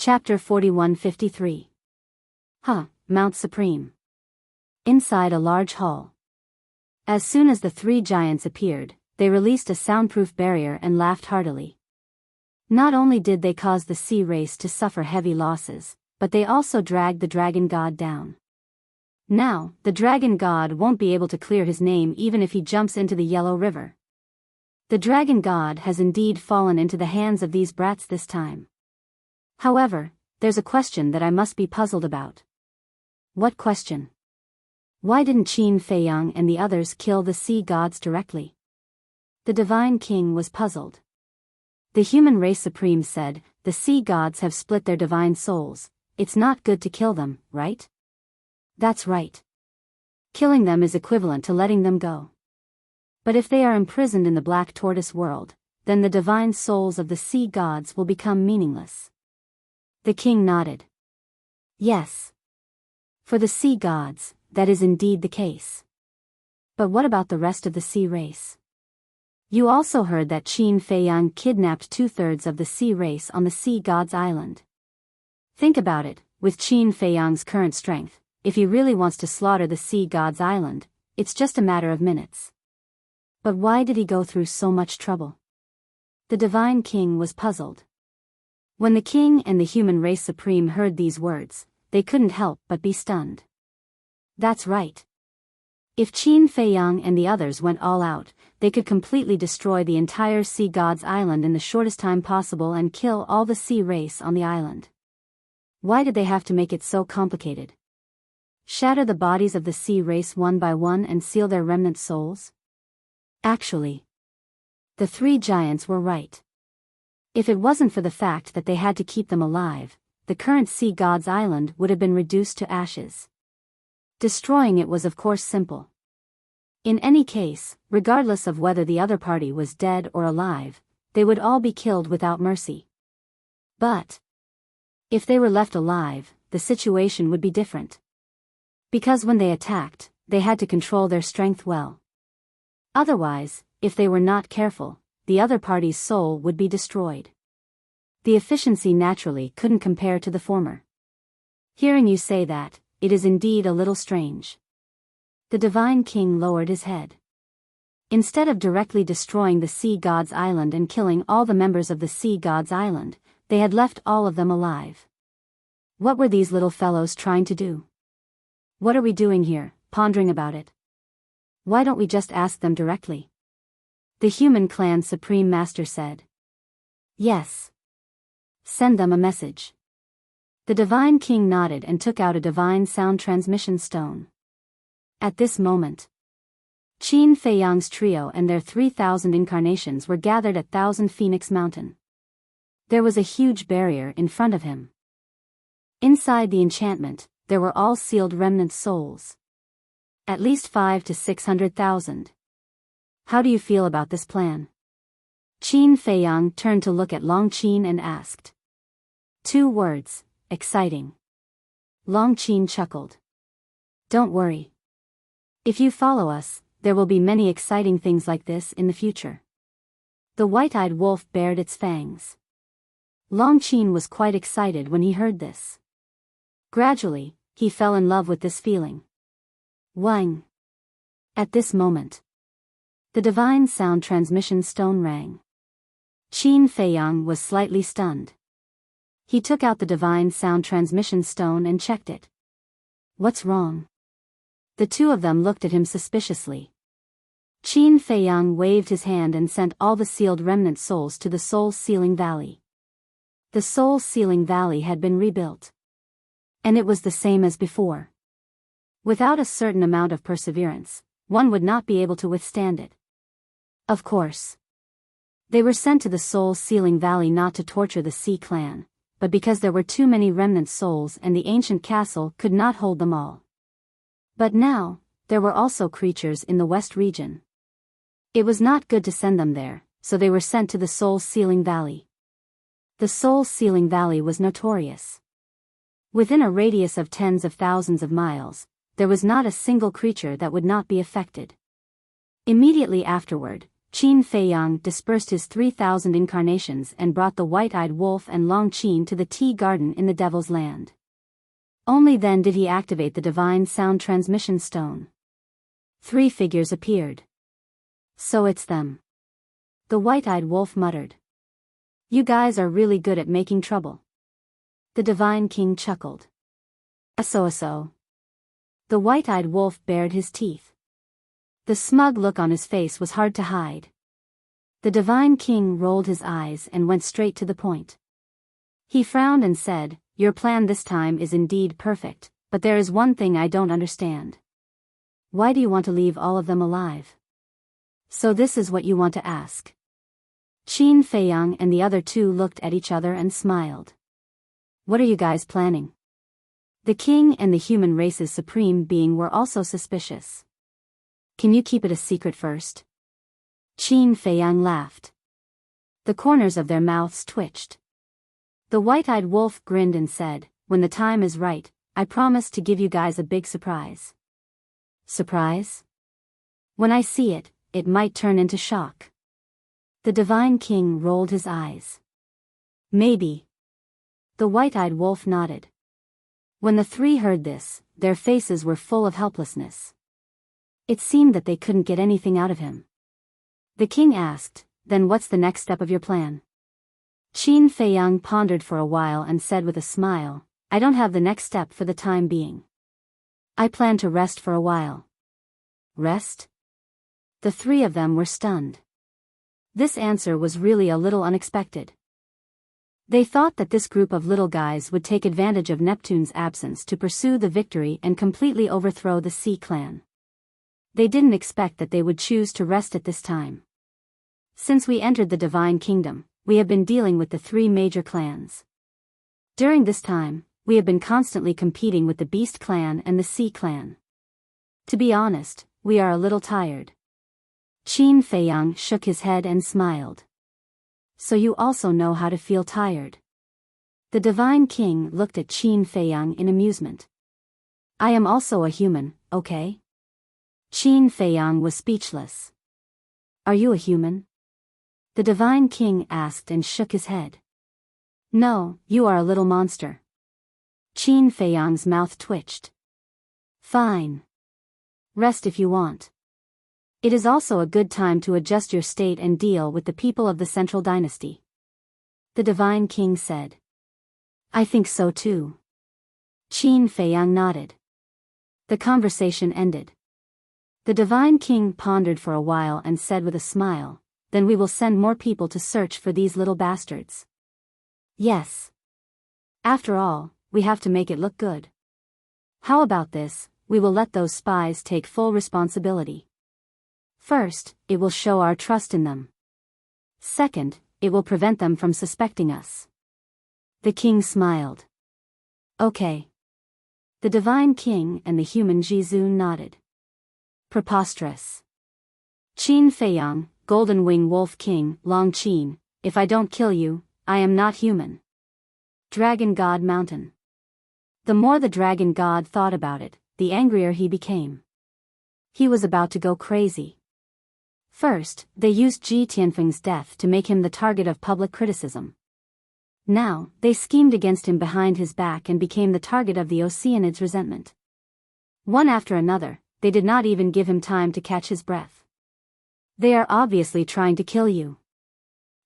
Chapter 4153. Mount Supreme. Inside a large hall. As soon as the three giants appeared, they released a soundproof barrier and laughed heartily. Not only did they cause the sea race to suffer heavy losses, but they also dragged the dragon god down. Now, the dragon god won't be able to clear his name even if he jumps into the Yellow River. The dragon god has indeed fallen into the hands of these brats this time. However, there's a question that I must be puzzled about. What question? Why didn't Qin Feiyang and the others kill the sea gods directly? The divine king was puzzled. The human race supreme said, the sea gods have split their divine souls. It's not good to kill them, right? That's right. Killing them is equivalent to letting them go. But if they are imprisoned in the black tortoise world, then the divine souls of the sea gods will become meaningless. The king nodded. Yes. For the sea gods, that is indeed the case. But what about the rest of the sea race? You also heard that Qin Feiyang kidnapped 2/3 of the sea race on the sea gods' island. Think about it, with Qin Feiyang's current strength, if he really wants to slaughter the sea gods' island, it's just a matter of minutes. But why did he go through so much trouble? The divine king was puzzled. When the king and the human race supreme heard these words, they couldn't help but be stunned. That's right. If Qin Feiyang and the others went all out, they could completely destroy the entire sea gods' island in the shortest time possible and kill all the sea race on the island. Why did they have to make it so complicated? Shatter the bodies of the sea race one by one and seal their remnant souls? Actually, the three giants were right. If it wasn't for the fact that they had to keep them alive, the current sea gods' island would have been reduced to ashes. Destroying it was of course simple. In any case, regardless of whether the other party was dead or alive, they would all be killed without mercy. But if they were left alive, the situation would be different. Because when they attacked, they had to control their strength well. Otherwise, if they were not careful, the other party's soul would be destroyed. The efficiency naturally couldn't compare to the former. Hearing you say that, it is indeed a little strange. The divine king lowered his head. Instead of directly destroying the sea gods' island and killing all the members of the sea gods' island, they had left all of them alive. What were these little fellows trying to do? What are we doing here, pondering about it? Why don't we just ask them directly? The human clan's supreme master said. Yes. Send them a message. The divine king nodded and took out a divine sound transmission stone. At this moment, Qin Feiyang's trio and their 3,000 incarnations were gathered at 1,000 Phoenix Mountain. There was a huge barrier in front of him. Inside the enchantment, there were all sealed remnant souls. At least 500,000 to 600,000. How do you feel about this plan? Qin Feiyang turned to look at Long Qin and asked. 2 words, exciting. Long Qin chuckled. Don't worry. If you follow us, there will be many exciting things like this in the future. The white-eyed wolf bared its fangs. Long Qin was quite excited when he heard this. Gradually, he fell in love with this feeling. Wang. At this moment, the divine sound transmission stone rang. Qin Feiyang was slightly stunned. He took out the divine sound transmission stone and checked it. What's wrong? The two of them looked at him suspiciously. Qin Feiyang waved his hand and sent all the sealed remnant souls to the Soul Sealing Valley. The Soul Sealing Valley had been rebuilt. And it was the same as before. Without a certain amount of perseverance, one would not be able to withstand it. Of course. They were sent to the Soul Sealing Valley not to torture the Sea Clan, but because there were too many remnant souls and the ancient castle could not hold them all. But now, there were also creatures in the West region. It was not good to send them there, so they were sent to the Soul Sealing Valley. The Soul Sealing Valley was notorious. Within a radius of tens of thousands of miles, there was not a single creature that would not be affected. Immediately afterward, Qin Feiyang dispersed his 3,000 incarnations and brought the white-eyed wolf and Long Qin to the tea garden in the Devil's Land. Only then did he activate the divine sound transmission stone. 3 figures appeared. So it's them. The white-eyed wolf muttered. You guys are really good at making trouble. The divine king chuckled. So. The white-eyed wolf bared his teeth. The smug look on his face was hard to hide. The divine king rolled his eyes and went straight to the point. He frowned and said, Your plan this time is indeed perfect, but there is one thing I don't understand. Why do you want to leave all of them alive? So this is what you want to ask. Qin Feiyang and the other 2 looked at each other and smiled. What are you guys planning? The king and the human race's supreme being were also suspicious. Can you keep it a secret first? Qin Feiyang laughed. The corners of their mouths twitched. The white-eyed wolf grinned and said, When the time is right, I promise to give you guys a big surprise. Surprise? When I see it, it might turn into shock. The divine king rolled his eyes. Maybe. The white-eyed wolf nodded. When the 3 heard this, their faces were full of helplessness. It seemed that they couldn't get anything out of him. The king asked, Then what's the next step of your plan? Qin Feiyang pondered for a while and said with a smile, I don't have the next step for the time being. I plan to rest for a while. Rest? The 3 of them were stunned. This answer was really a little unexpected. They thought that this group of little guys would take advantage of Neptune's absence to pursue the victory and completely overthrow the Sea Clan. They didn't expect that they would choose to rest at this time. Since we entered the Divine Kingdom, we have been dealing with the 3 major clans. During this time, we have been constantly competing with the Beast Clan and the Sea Clan. To be honest, we are a little tired. Qin Feiyang shook his head and smiled. So you also know how to feel tired. The Divine King looked at Qin Feiyang in amusement. I am also a human, okay? Qin Feiyang was speechless. Are you a human? The Divine King asked and shook his head. No, you are a little monster. Qin Feiyang's mouth twitched. Fine. Rest if you want. It is also a good time to adjust your state and deal with the people of the Central Dynasty. The Divine King said. I think so too. Qin Feiyang nodded. The conversation ended. The Divine King pondered for a while and said with a smile, Then we will send more people to search for these little bastards. Yes. After all, we have to make it look good. How about this, we will let those spies take full responsibility. First, it will show our trust in them. Second, it will prevent them from suspecting us. The king smiled. Okay. The Divine King and the human Jizu nodded. Preposterous. Qin Feiyang, Golden Wing Wolf King, Long Qin, if I don't kill you, I am not human. Dragon God Mountain. The more the Dragon God thought about it, the angrier he became. He was about to go crazy. First, they used Ji Tianfeng's death to make him the target of public criticism. Now, they schemed against him behind his back and became the target of the Oceanid's resentment. One after another, they did not even give him time to catch his breath. They are obviously trying to kill you.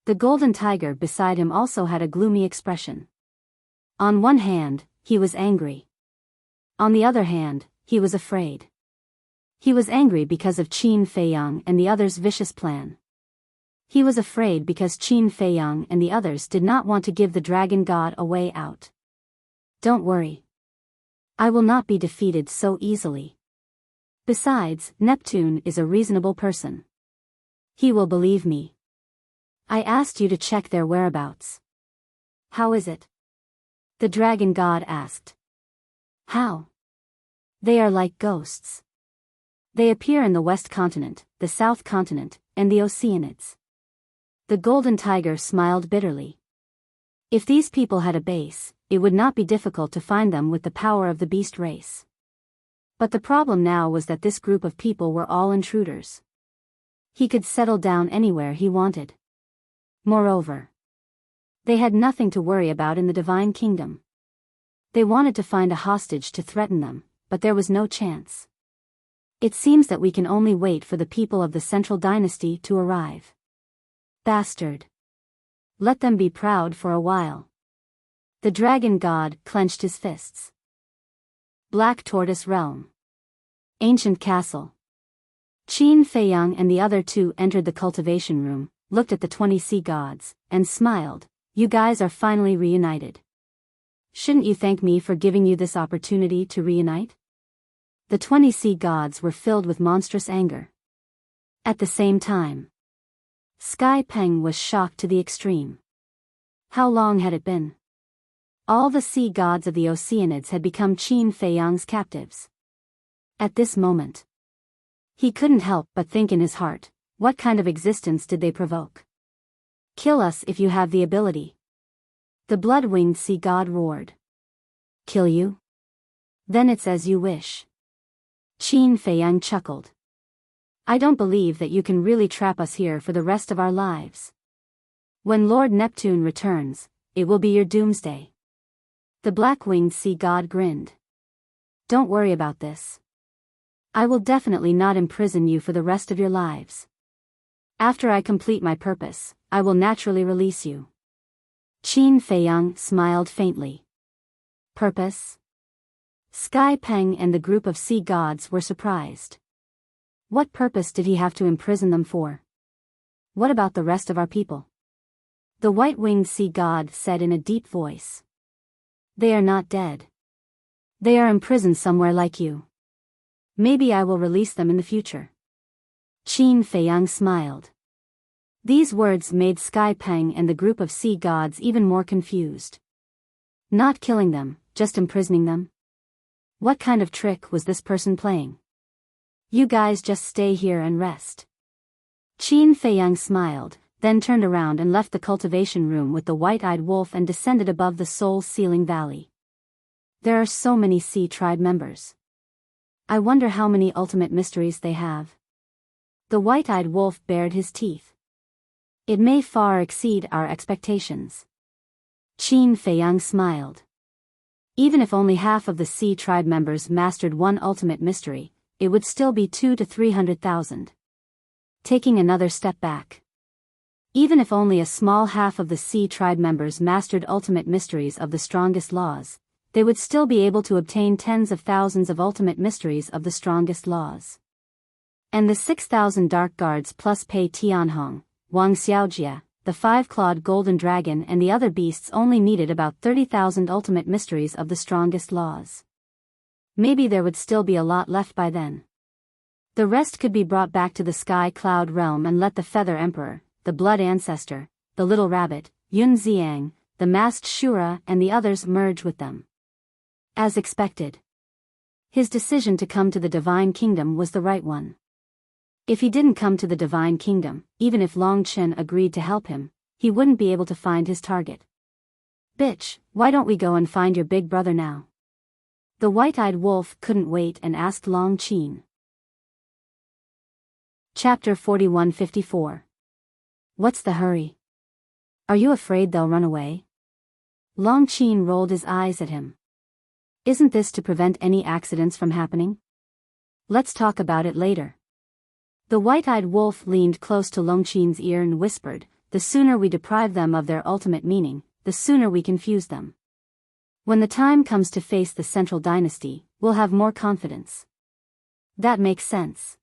The golden tiger beside him also had a gloomy expression. On one hand, he was angry. On the other hand, he was afraid. He was angry because of Qin Feiyang and the others' vicious plan. He was afraid because Qin Feiyang and the others did not want to give the Dragon God a way out. Don't worry. I will not be defeated so easily. Besides, Neptune is a reasonable person. He will believe me. I asked you to check their whereabouts. How is it? The Dragon God asked. How? They are like ghosts. They appear in the West Continent, the South Continent, and the Oceanids. The Golden Tiger smiled bitterly. If these people had a base, it would not be difficult to find them with the power of the beast race. But the problem now was that this group of people were all intruders. He could settle down anywhere he wanted. Moreover, they had nothing to worry about in the Divine Kingdom. They wanted to find a hostage to threaten them, but there was no chance. It seems that we can only wait for the people of the Central Dynasty to arrive. Bastard. Let them be proud for a while. The dragon god clenched his fists. Black Tortoise Realm. Ancient Castle. Qin Feiyang and the other two entered the cultivation room, looked at the 20 sea gods, and smiled. You guys are finally reunited. Shouldn't you thank me for giving you this opportunity to reunite? The 20 sea gods were filled with monstrous anger. At the same time, Sky Peng was shocked to the extreme. How long had it been? All the sea gods of the Oceanids had become Qin Feiyang's captives. At this moment, he couldn't help but think in his heart, what kind of existence did they provoke? Kill us if you have the ability. The blood-winged sea god roared. Kill you? Then it's as you wish. Qin Feiyang chuckled. I don't believe that you can really trap us here for the rest of our lives. When Lord Neptune returns, it will be your doomsday. The black-winged sea god grinned. Don't worry about this. I will definitely not imprison you for the rest of your lives. After I complete my purpose, I will naturally release you. Qin Feiyang smiled faintly. Purpose? Sky Peng and the group of sea gods were surprised. What purpose did he have to imprison them for? What about the rest of our people? The white-winged sea god said in a deep voice. They are not dead. They are imprisoned somewhere like you. Maybe I will release them in the future. Qin Feiyang smiled. These words made Sky Peng and the group of sea gods even more confused. Not killing them, just imprisoning them? What kind of trick was this person playing? You guys just stay here and rest. Qin Feiyang smiled, then turned around and left the cultivation room with the white-eyed wolf and descended above the soul-sealing valley. There are so many sea tribe members. I wonder how many ultimate mysteries they have. The white-eyed wolf bared his teeth. It may far exceed our expectations. Qin Feiyang smiled. Even if only half of the sea tribe members mastered one ultimate mystery, it would still be 200,000 to 300,000. Taking another step back. Even if only a small half of the sea tribe members mastered ultimate mysteries of the strongest laws, they would still be able to obtain tens of thousands of ultimate mysteries of the strongest laws. And the 6,000 dark guards plus Pei Tianhong, Wang Xiaojia, the 5-clawed golden dragon and the other beasts only needed about 30,000 ultimate mysteries of the strongest laws. Maybe there would still be a lot left by then. The rest could be brought back to the sky cloud realm and let the Feather Emperor, the Blood Ancestor, the Little Rabbit, Yun Xiang, the Masked Shura and the others merge with them. As expected. His decision to come to the Divine Kingdom was the right one. If he didn't come to the Divine Kingdom, even if Long Chen agreed to help him, he wouldn't be able to find his target. Bitch, why don't we go and find your big brother now? The white-eyed wolf couldn't wait and asked Long Chen. Chapter 4154. What's the hurry? Are you afraid they'll run away? Long Chen rolled his eyes at him. Isn't this to prevent any accidents from happening? Let's talk about it later. The white-eyed wolf leaned close to Long Chen's ear and whispered, the sooner we deprive them of their ultimate meaning, the sooner we confuse them. When the time comes to face the Central Dynasty, we'll have more confidence. That makes sense.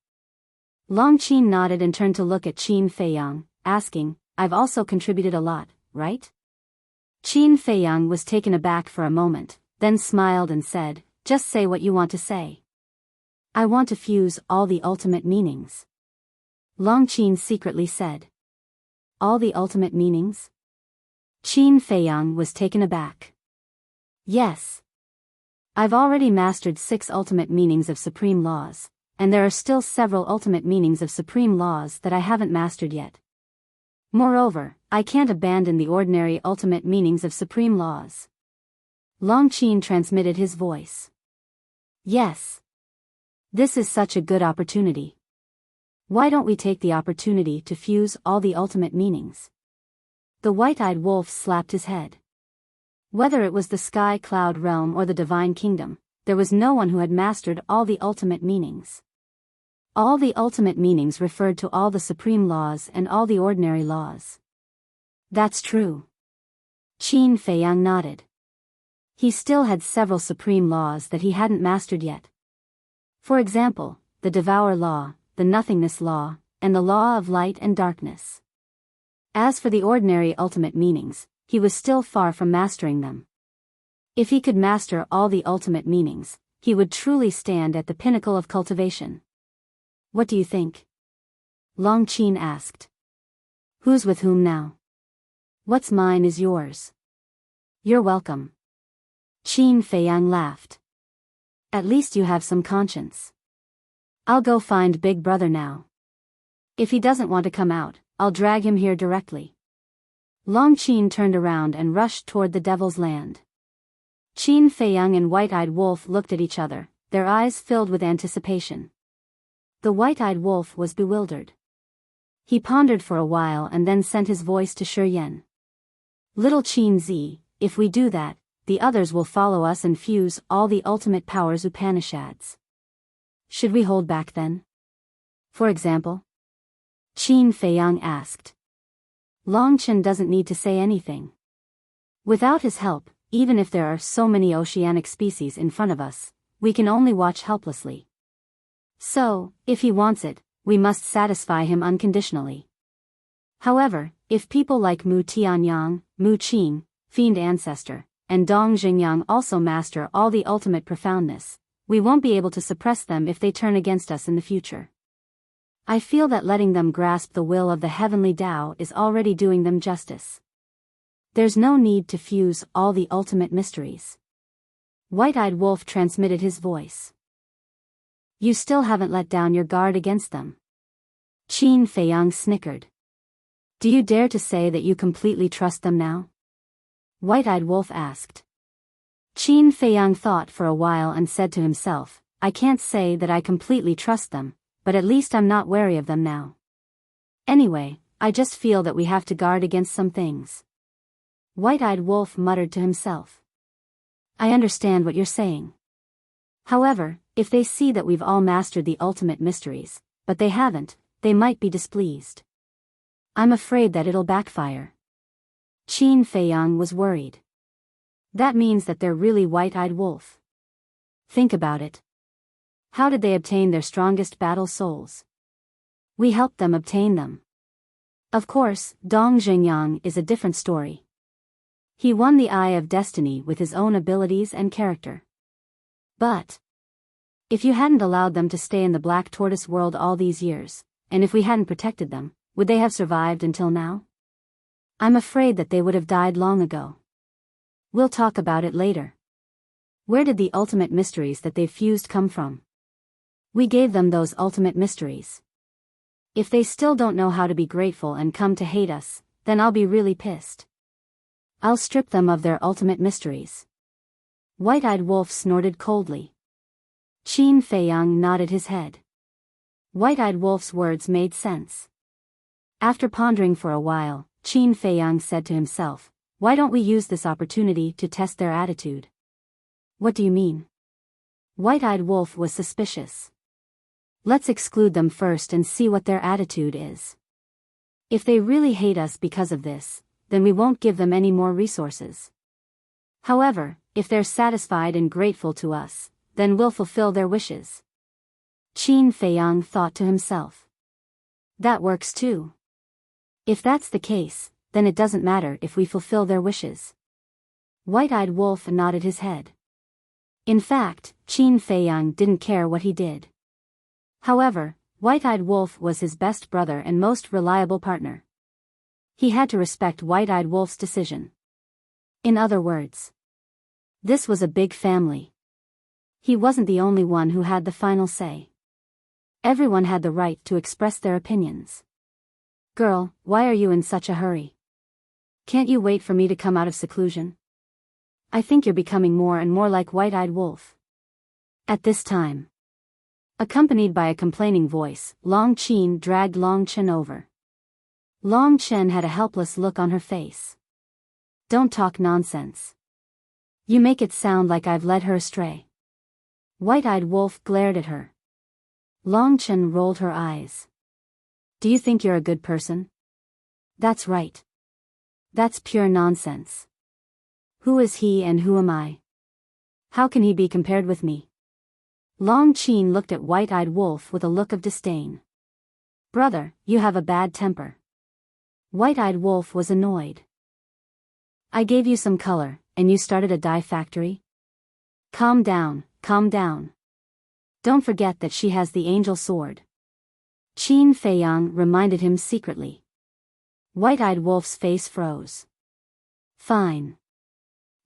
Long Chen nodded and turned to look at Qin Feiyang, asking, I've also contributed a lot, right? Qin Feiyang was taken aback for a moment, then smiled and said, just say what you want to say. I want to fuse all the ultimate meanings. Long Chen secretly said. All the ultimate meanings? Qin Feiyang was taken aback. Yes. I've already mastered 6 ultimate meanings of supreme laws, and there are still several ultimate meanings of supreme laws that I haven't mastered yet. Moreover, I can't abandon the ordinary ultimate meanings of supreme laws. Long Chen transmitted his voice. Yes. This is such a good opportunity. Why don't we take the opportunity to fuse all the ultimate meanings? The white-eyed wolf slapped his head. Whether it was the sky cloud realm or the divine kingdom, there was no one who had mastered all the ultimate meanings. All the ultimate meanings referred to all the supreme laws and all the ordinary laws. That's true. Qin Feiyang nodded. He still had several supreme laws that he hadn't mastered yet. For example, the Devour Law, the Nothingness Law, and the Law of Light and Darkness. As for the ordinary ultimate meanings, he was still far from mastering them. If he could master all the ultimate meanings, he would truly stand at the pinnacle of cultivation. What do you think? Long Qin asked. Who's with whom now? What's mine is yours. You're welcome. Qin Feiyang laughed. At least you have some conscience. I'll go find Big Brother now. If he doesn't want to come out, I'll drag him here directly. Long Qin turned around and rushed toward the Devil's Land. Qin Feiyang and White-Eyed Wolf looked at each other, their eyes filled with anticipation. The White-Eyed Wolf was bewildered. He pondered for a while and then sent his voice to Shi Yan. Little Qin Zi, if we do that, the others will follow us and fuse all the ultimate powers Upanishads. Should we hold back then? For example? Qin Feiyang asked. Long Qin doesn't need to say anything. Without his help, even if there are so many oceanic species in front of us, we can only watch helplessly. So, if he wants it, we must satisfy him unconditionally. However, if people like Mu Tianyang, Mu Qing, Fiend Ancestor, and Dong Xingyang also master all the ultimate profoundness, we won't be able to suppress them if they turn against us in the future. I feel that letting them grasp the will of the heavenly Tao is already doing them justice. There's no need to fuse all the ultimate mysteries. White-Eyed Wolf transmitted his voice. You still haven't let down your guard against them. Qin Feiyang snickered. Do you dare to say that you completely trust them now? White-Eyed Wolf asked. Qin Feiyang thought for a while and said to himself, I can't say that I completely trust them, but at least I'm not wary of them now. Anyway, I just feel that we have to guard against some things. White-Eyed Wolf muttered to himself. I understand what you're saying. However, if they see that we've all mastered the ultimate mysteries, but they haven't, they might be displeased. I'm afraid that it'll backfire. Qin Feiyang was worried. That means that they're really White-Eyed Wolf. Think about it. How did they obtain their strongest battle souls? We helped them obtain them. Of course, Dong Xingyang is a different story. He won the Eye of Destiny with his own abilities and character. But if you hadn't allowed them to stay in the Black Tortoise world all these years, and if we hadn't protected them, would they have survived until now? I'm afraid that they would have died long ago. We'll talk about it later. Where did the ultimate mysteries that they've fused come from? We gave them those ultimate mysteries. If they still don't know how to be grateful and come to hate us, then I'll be really pissed. I'll strip them of their ultimate mysteries. White-Eyed Wolf snorted coldly. Qin Feiyang nodded his head. White-Eyed Wolf's words made sense. After pondering for a while, Qin Feiyang said to himself, why don't we use this opportunity to test their attitude? What do you mean? White-Eyed Wolf was suspicious. Let's exclude them first and see what their attitude is. If they really hate us because of this, then we won't give them any more resources. However, if they're satisfied and grateful to us, then we'll fulfill their wishes. Qin Feiyang thought to himself. That works too. If that's the case, then it doesn't matter if we fulfill their wishes. White-Eyed Wolf nodded his head. In fact, Qin Feiyang didn't care what he did. However, White-Eyed Wolf was his best brother and most reliable partner. He had to respect White-Eyed Wolf's decision. In other words, this was a big family. He wasn't the only one who had the final say. Everyone had the right to express their opinions. Girl, why are you in such a hurry? Can't you wait for me to come out of seclusion? I think you're becoming more and more like White-Eyed Wolf. At this time, Accompanied by a complaining voice, Long Chen dragged Long Chen over. Long Chen had a helpless look on her face. Don't talk nonsense. You make it sound like I've led her astray. White-eyed Wolf glared at her. Long Chen rolled her eyes. Do you think you're a good person? That's right. That's pure nonsense. Who is he and who am I? How can he be compared with me? Long Chen looked at White-eyed Wolf with a look of disdain. Brother, you have a bad temper. White-eyed Wolf was annoyed. I gave you some color, and you started a dye factory? Calm down, calm down. Don't forget that she has the angel sword. Qin Feiyang reminded him secretly. White-eyed Wolf's face froze. Fine.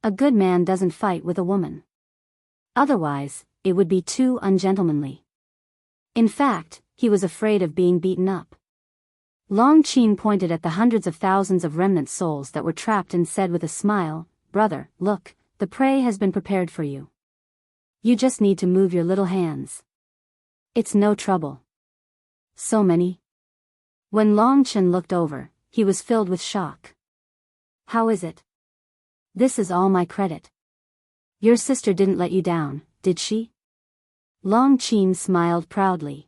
A good man doesn't fight with a woman. Otherwise, it would be too ungentlemanly. In fact, he was afraid of being beaten up. Long Chen pointed at the hundreds of thousands of remnant souls that were trapped and said with a smile, Brother, look, the prey has been prepared for you. You just need to move your little hands. It's no trouble. So many? When Long Chen looked over, he was filled with shock. How is it? This is all my credit. Your sister didn't let you down, did she? Long Chen smiled proudly.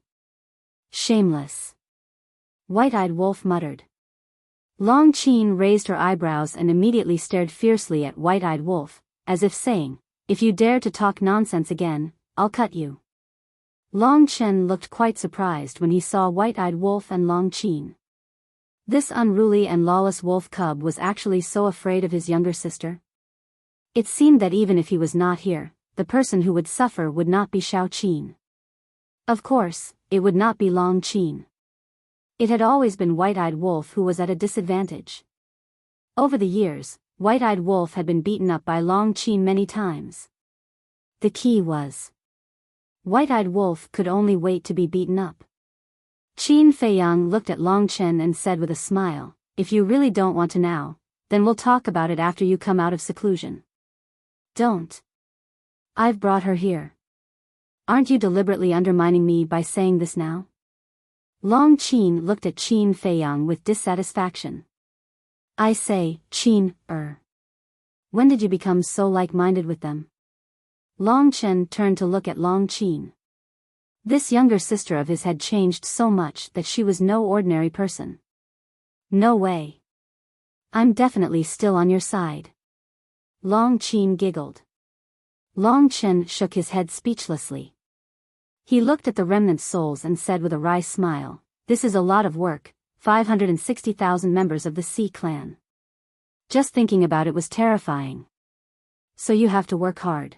Shameless. White-eyed Wolf muttered. Long Chen raised her eyebrows and immediately stared fiercely at White-eyed Wolf, as if saying, if you dare to talk nonsense again, I'll cut you. Long Chen looked quite surprised when he saw White-eyed Wolf and Long Chen. This unruly and lawless wolf cub was actually so afraid of his younger sister. It seemed that even if he was not here, the person who would suffer would not be Shao Qin. Of course, it would not be Long Chen. It had always been White-eyed Wolf who was at a disadvantage. Over the years, White-eyed Wolf had been beaten up by Long Chen many times. The key was, White-eyed Wolf could only wait to be beaten up. Qin Feiyang looked at Long Chen and said with a smile, if you really don't want to now, then we'll talk about it after you come out of seclusion. Don't. I've brought her here. Aren't you deliberately undermining me by saying this now? Long Chen looked at Qin Feiyang with dissatisfaction. I say, Qin, when did you become so like-minded with them? Long Chen turned to look at Long Chen. This younger sister of his had changed so much that she was no ordinary person. No way. I'm definitely still on your side. Long Chen giggled. Long Chen shook his head speechlessly. He looked at the remnant souls and said with a wry smile, this is a lot of work, 560,000 members of the Sea clan. Just thinking about it was terrifying. So you have to work hard.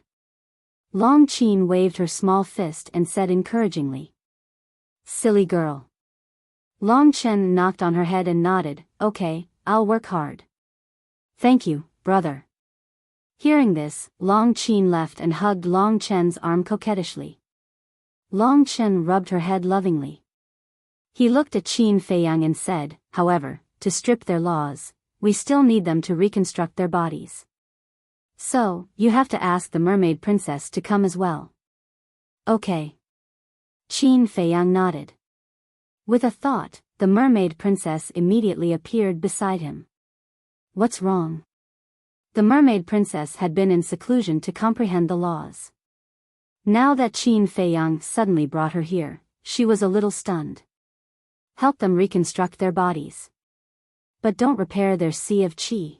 Long Chen waved her small fist and said encouragingly. Silly girl. Long Chen knocked on her head and nodded, okay, I'll work hard. Thank you, brother. Hearing this, Long Chen left and hugged Long Chen's arm coquettishly. Long Chen rubbed her head lovingly. He looked at Qin Feiyang and said, however, to strip their laws, we still need them to reconstruct their bodies. So, you have to ask the mermaid princess to come as well. Okay. Qin Feiyang nodded. With a thought, the mermaid princess immediately appeared beside him. What's wrong? The mermaid princess had been in seclusion to comprehend the laws. Now that Qin Feiyang suddenly brought her here, she was a little stunned. Help them reconstruct their bodies. But don't repair their sea of qi.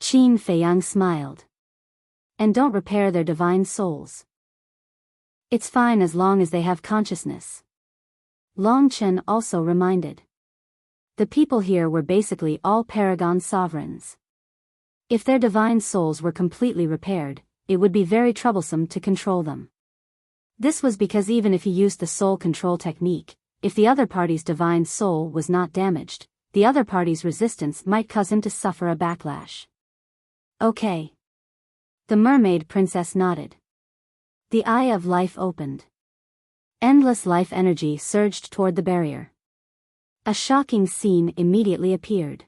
Qin Feiyang smiled. And don't repair their divine souls. It's fine as long as they have consciousness. Long Chen also reminded. The people here were basically all paragon sovereigns. If their divine souls were completely repaired, it would be very troublesome to control them. This was because even if he used the soul control technique, if the other party's divine soul was not damaged, the other party's resistance might cause him to suffer a backlash. Okay. The mermaid princess nodded. The eye of life opened. Endless life energy surged toward the barrier. A shocking scene immediately appeared.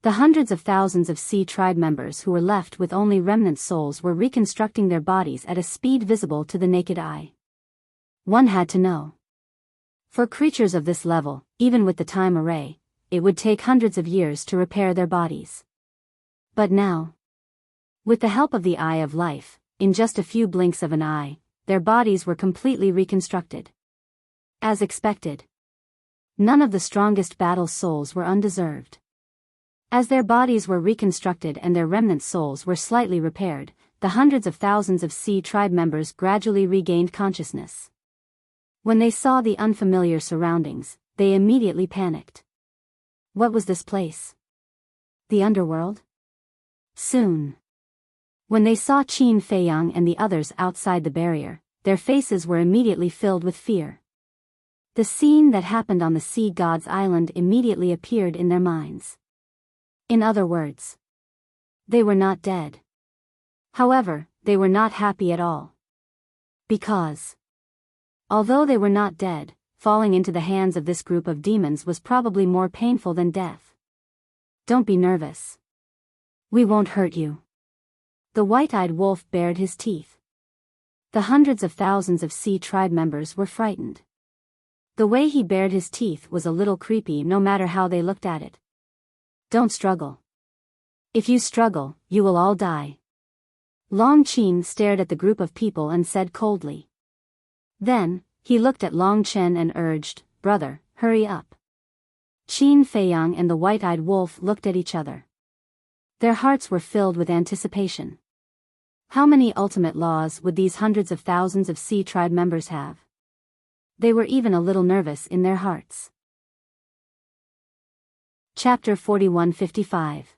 The hundreds of thousands of Sea tribe members who were left with only remnant souls were reconstructing their bodies at a speed visible to the naked eye. One had to know. For creatures of this level, even with the time array, it would take hundreds of years to repair their bodies. But now, with the help of the Eye of Life, in just a few blinks of an eye, their bodies were completely reconstructed. As expected, none of the strongest battle souls were undeserved. As their bodies were reconstructed and their remnant souls were slightly repaired, the hundreds of thousands of Sea Tribe members gradually regained consciousness. When they saw the unfamiliar surroundings, they immediately panicked. What was this place? The underworld? Soon. When they saw Qin Feiyang and the others outside the barrier, their faces were immediately filled with fear. The scene that happened on the Sea God's Island immediately appeared in their minds. In other words, they were not dead. However, they were not happy at all. Because, although they were not dead, falling into the hands of this group of demons was probably more painful than death. Don't be nervous. We won't hurt you. The white-eyed wolf bared his teeth. The hundreds of thousands of Sea Tribe members were frightened. The way he bared his teeth was a little creepy no matter how they looked at it. Don't struggle. If you struggle, you will all die. Long Qin stared at the group of people and said coldly. Then, he looked at Long Chen and urged, "Brother, hurry up." Qin Feiyang and the white-eyed wolf looked at each other. Their hearts were filled with anticipation. How many ultimate laws would these hundreds of thousands of Sea Tribe members have? They were even a little nervous in their hearts. Chapter 4155.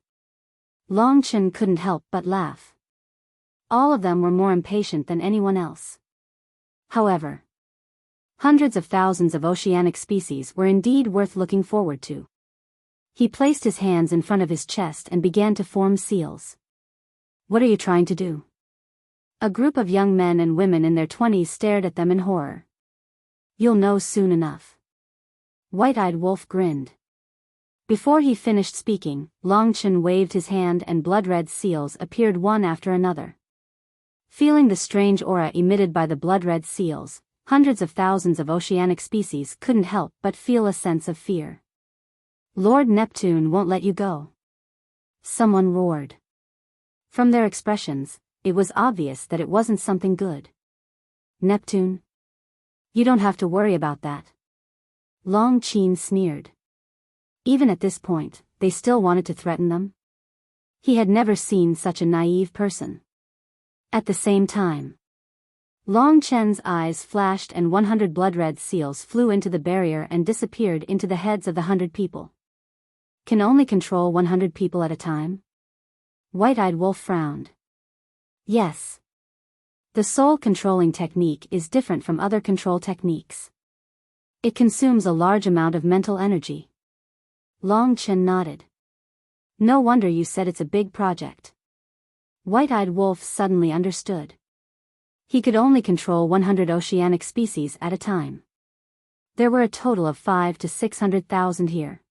Long Chen couldn't help but laugh. All of them were more impatient than anyone else. However, hundreds of thousands of oceanic species were indeed worth looking forward to. He placed his hands in front of his chest and began to form seals. What are you trying to do? A group of young men and women in their 20s stared at them in horror. You'll know soon enough. White-eyed wolf grinned. Before he finished speaking, Long Chen waved his hand and blood-red seals appeared one after another. Feeling the strange aura emitted by the blood-red seals, hundreds of thousands of oceanic species couldn't help but feel a sense of fear. Lord Neptune won't let you go. Someone roared. From their expressions, it was obvious that it wasn't something good. Neptune? You don't have to worry about that. Long Qin sneered. Even at this point, they still wanted to threaten them? He had never seen such a naive person. At the same time, Long Chen's eyes flashed and 100 blood-red seals flew into the barrier and disappeared into the heads of the 100 people. Can only control 100 people at a time? White-eyed wolf frowned. Yes. The soul controlling technique is different from other control techniques. It consumes a large amount of mental energy. Long Chen nodded. No wonder you said it's a big project. White-eyed wolf suddenly understood. He could only control 100 oceanic species at a time. There were a total of 5 to 600,000 here.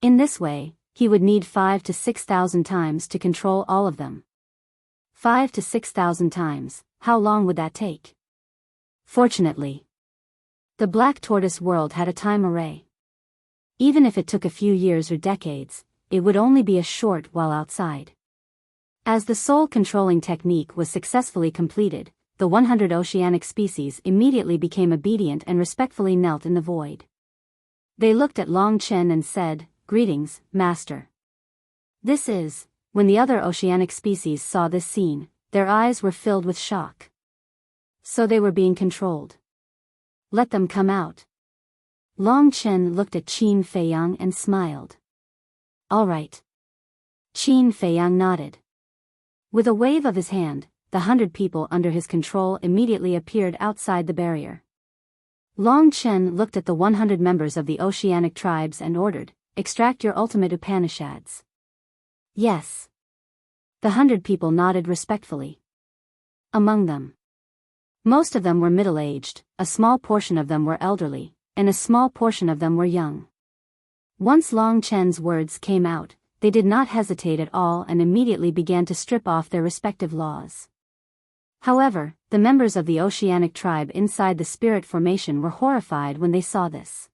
In this way, he would need 5 to 6,000 times to control all of them. 5 to 6,000 times, how long would that take? Fortunately, the Black Tortoise world had a time array. Even if it took a few years or decades, it would only be a short while outside. As the soul-controlling technique was successfully completed, the 100 oceanic species immediately became obedient and respectfully knelt in the void. They looked at Long Chen and said, "Greetings, Master." When the other oceanic species saw this scene, their eyes were filled with shock. So they were being controlled. Let them come out. Long Chen looked at Qin Feiyang and smiled. All right. Qin Feiyang nodded. With a wave of his hand, the 100 people under his control immediately appeared outside the barrier. Long Chen looked at the 100 members of the oceanic tribes and ordered, "Extract your ultimate Upanishads." Yes. The 100 people nodded respectfully. Among them, most of them were middle-aged, a small portion of them were elderly, and a small portion of them were young. Once Long Chen's words came out, they did not hesitate at all and immediately began to strip off their respective laws. However, the members of the oceanic tribe inside the spirit formation were horrified when they saw this.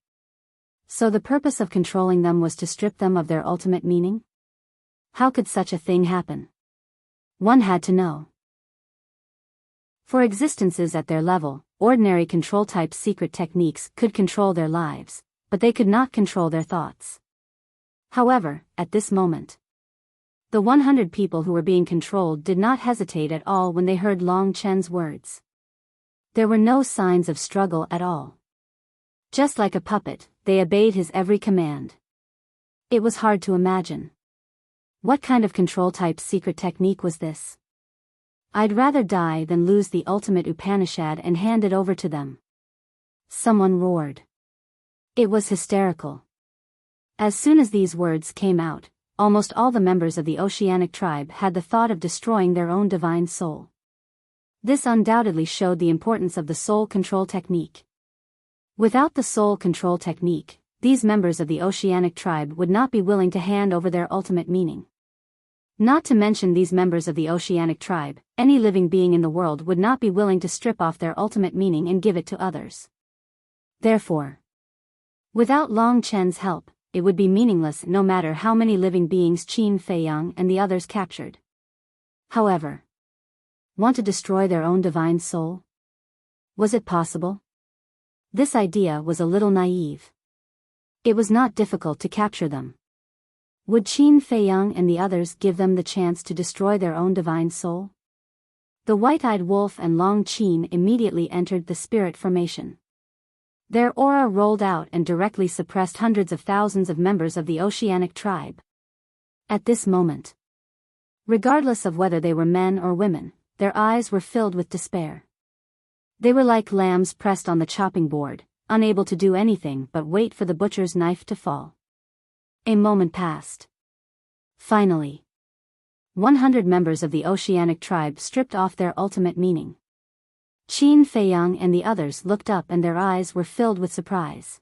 So the purpose of controlling them was to strip them of their ultimate meaning? How could such a thing happen? One had to know. For existences at their level, ordinary control-type secret techniques could control their lives, but they could not control their thoughts. However, at this moment, the 100 people who were being controlled did not hesitate at all when they heard Long Chen's words. There were no signs of struggle at all. Just like a puppet, they obeyed his every command. It was hard to imagine. What kind of control-type secret technique was this? I'd rather die than lose the ultimate Upanishad and hand it over to them. Someone roared. It was hysterical. As soon as these words came out, almost all the members of the oceanic tribe had the thought of destroying their own divine soul. This undoubtedly showed the importance of the soul control technique. Without the soul control technique, these members of the oceanic tribe would not be willing to hand over their ultimate meaning. Not to mention these members of the oceanic tribe, any living being in the world would not be willing to strip off their ultimate meaning and give it to others. Therefore, without Long Chen's help, it would be meaningless no matter how many living beings Qin Feiyang and the others captured. However, want to destroy their own divine soul? Was it possible? This idea was a little naive. It was not difficult to capture them. Would Qin Feiyang and the others give them the chance to destroy their own divine soul? The white-eyed wolf and Long Qin immediately entered the spirit formation. Their aura rolled out and directly suppressed hundreds of thousands of members of the oceanic tribe. At this moment, regardless of whether they were men or women, their eyes were filled with despair. They were like lambs pressed on the chopping board, unable to do anything but wait for the butcher's knife to fall. A moment passed. Finally, 100 members of the oceanic tribe stripped off their ultimate meaning. Qin Feiyang and the others looked up and their eyes were filled with surprise.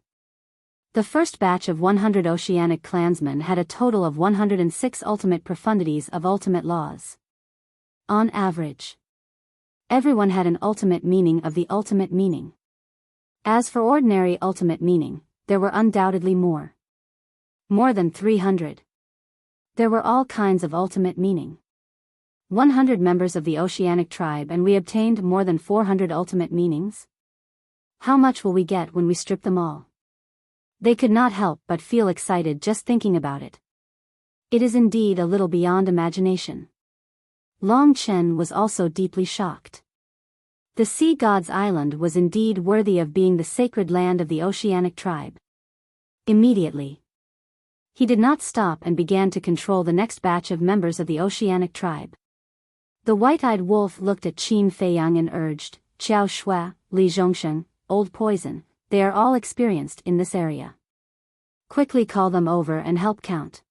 The first batch of 100 oceanic clansmen had a total of 106 ultimate profundities of ultimate laws. On average, everyone had an ultimate meaning of the ultimate meaning. As for ordinary ultimate meaning, there were undoubtedly more. More than 300. There were all kinds of ultimate meaning. 100 members of the oceanic tribe and we obtained more than 400 ultimate meanings? How much will we get when we strip them all? They could not help but feel excited just thinking about it. It is indeed a little beyond imagination. Long Chen was also deeply shocked. The sea god's island was indeed worthy of being the sacred land of the oceanic tribe. Immediately, he did not stop and began to control the next batch of members of the oceanic tribe. The white-eyed wolf looked at Qin Feiyang and urged, Xiao Shui, Li Zhongsheng, Old Poison, they are all experienced in this area. Quickly call them over and help count.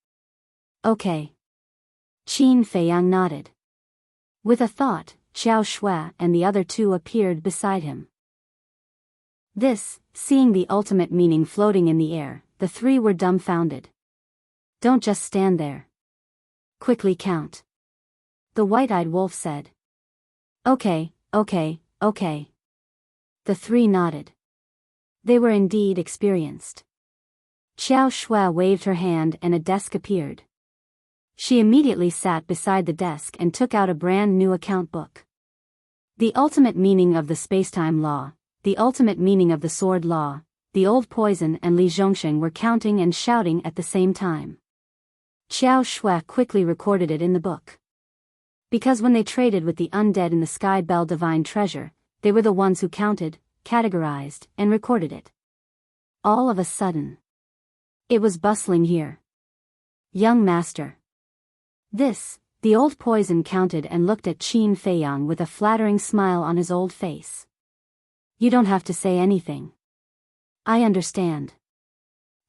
Okay. Qin Feiyang nodded. With a thought, Xiao Shui and the other two appeared beside him. Seeing the ultimate meaning floating in the air, the three were dumbfounded. Don't just stand there. Quickly count. The white-eyed wolf said. Okay. The three nodded. They were indeed experienced. Xiao Shui waved her hand and a desk appeared. She immediately sat beside the desk and took out a brand new account book. The ultimate meaning of the spacetime law, the ultimate meaning of the sword law, the old poison and Li Zhongsheng were counting and shouting at the same time. Xiao Shui quickly recorded it in the book. Because when they traded with the undead in the Sky Bell Divine Treasure, they were the ones who counted, categorized, and recorded it. All of a sudden, it was bustling here. Young master. The old poison counted and looked at Qin Feiyang with a flattering smile on his old face. You don't have to say anything. I understand.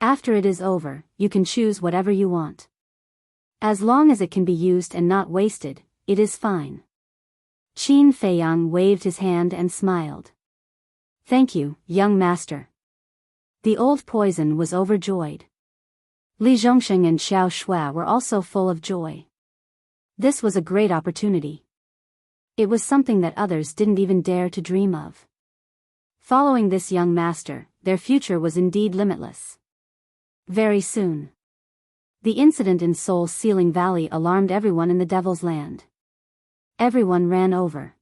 After it is over, you can choose whatever you want. As long as it can be used and not wasted, it is fine. Qin Feiyang waved his hand and smiled. Thank you, young master. The old poison was overjoyed. Li Zhongsheng and Xiao Shui were also full of joy. This was a great opportunity. It was something that others didn't even dare to dream of. Following this young master, their future was indeed limitless. Very soon. The incident in Soul Sealing Valley alarmed everyone in the Devil's Land. Everyone ran over.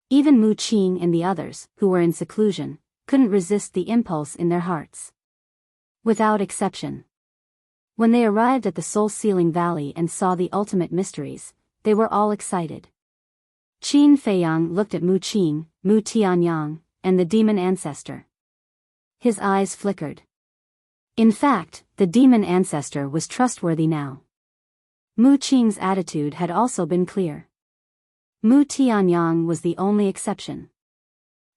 Even Mu Qing and the others, who were in seclusion, couldn't resist the impulse in their hearts. Without exception. When they arrived at the Soul Sealing Valley and saw the ultimate mysteries, they were all excited. Qin Feiyang looked at Mu Qing, Mu Tianyang, and the demon ancestor. His eyes flickered. In fact, the demon ancestor was trustworthy now. Mu Qing's attitude had also been clear. Mu Tianyang was the only exception.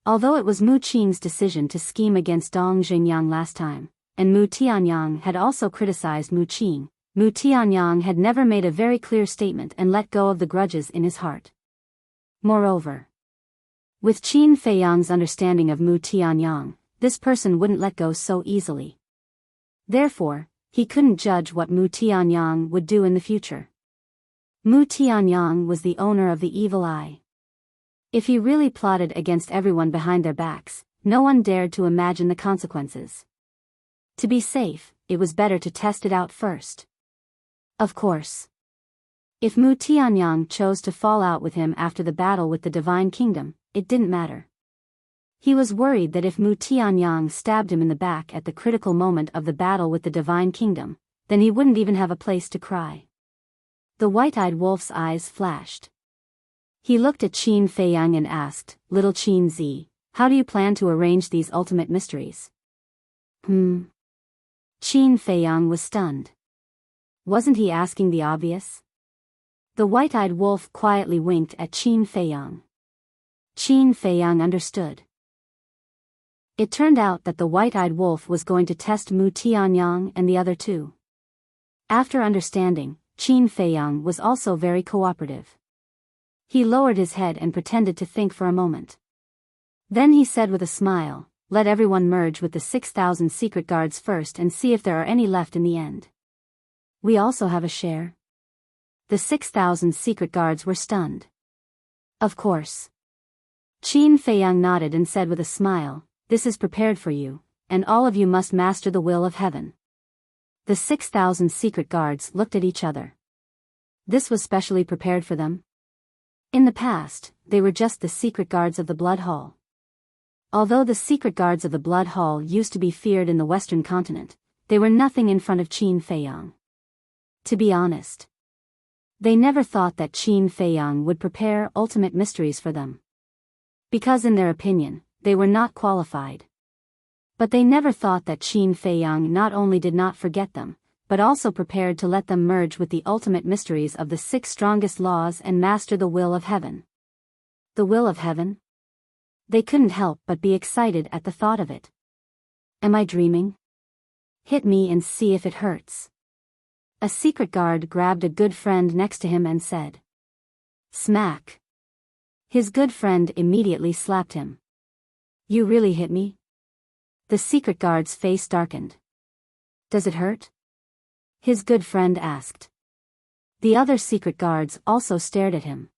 Although it was Mu Qing's decision to scheme against Dong Xingyang last time, and Mu Tianyang had also criticized Mu Qing, Mu Tianyang had never made a very clear statement and let go of the grudges in his heart. Moreover, with Qin Feiyang's understanding of Mu Tianyang, this person wouldn't let go so easily. Therefore, he couldn't judge what Mu Tianyang would do in the future. Mu Tianyang was the owner of the evil eye. If he really plotted against everyone behind their backs, no one dared to imagine the consequences. To be safe, it was better to test it out first. Of course. If Mu Tianyang chose to fall out with him after the battle with the Divine Kingdom, it didn't matter. He was worried that if Mu Tianyang stabbed him in the back at the critical moment of the battle with the Divine Kingdom, then he wouldn't even have a place to cry. The white-eyed wolf's eyes flashed. He looked at Qin Feiyang and asked, "Little Qin Zi, how do you plan to arrange these ultimate mysteries?" Qin Feiyang was stunned. Wasn't he asking the obvious? The white-eyed wolf quietly winked at Qin Feiyang. Qin Feiyang understood. It turned out that the white-eyed wolf was going to test Mu Tianyang and the other two. After understanding, Qin Feiyang was also very cooperative. He lowered his head and pretended to think for a moment. Then he said with a smile, "Let everyone merge with the 6,000 secret guards first and see if there are any left in the end. We also have a share." The 6,000 secret guards were stunned. Of course. Qin Feiyang nodded and said with a smile, "This is prepared for you, and all of you must master the will of heaven." The 6,000 secret guards looked at each other. This was specially prepared for them? In the past, they were just the secret guards of the Blood Hall. Although the secret guards of the Blood Hall used to be feared in the Western continent, they were nothing in front of Qin Feiyang. To be honest, they never thought that Qin Feiyang would prepare ultimate mysteries for them. Because in their opinion, they were not qualified. But they never thought that Qin Feiyang not only did not forget them, but also prepared to let them merge with the ultimate mysteries of the 6 strongest laws and master the will of heaven. The will of heaven? They couldn't help but be excited at the thought of it. Am I dreaming? Hit me and see if it hurts. A secret guard grabbed a good friend next to him and said. Smack. His good friend immediately slapped him. You really hit me? The secret guard's face darkened. Does it hurt? His good friend asked. The other secret guards also stared at him.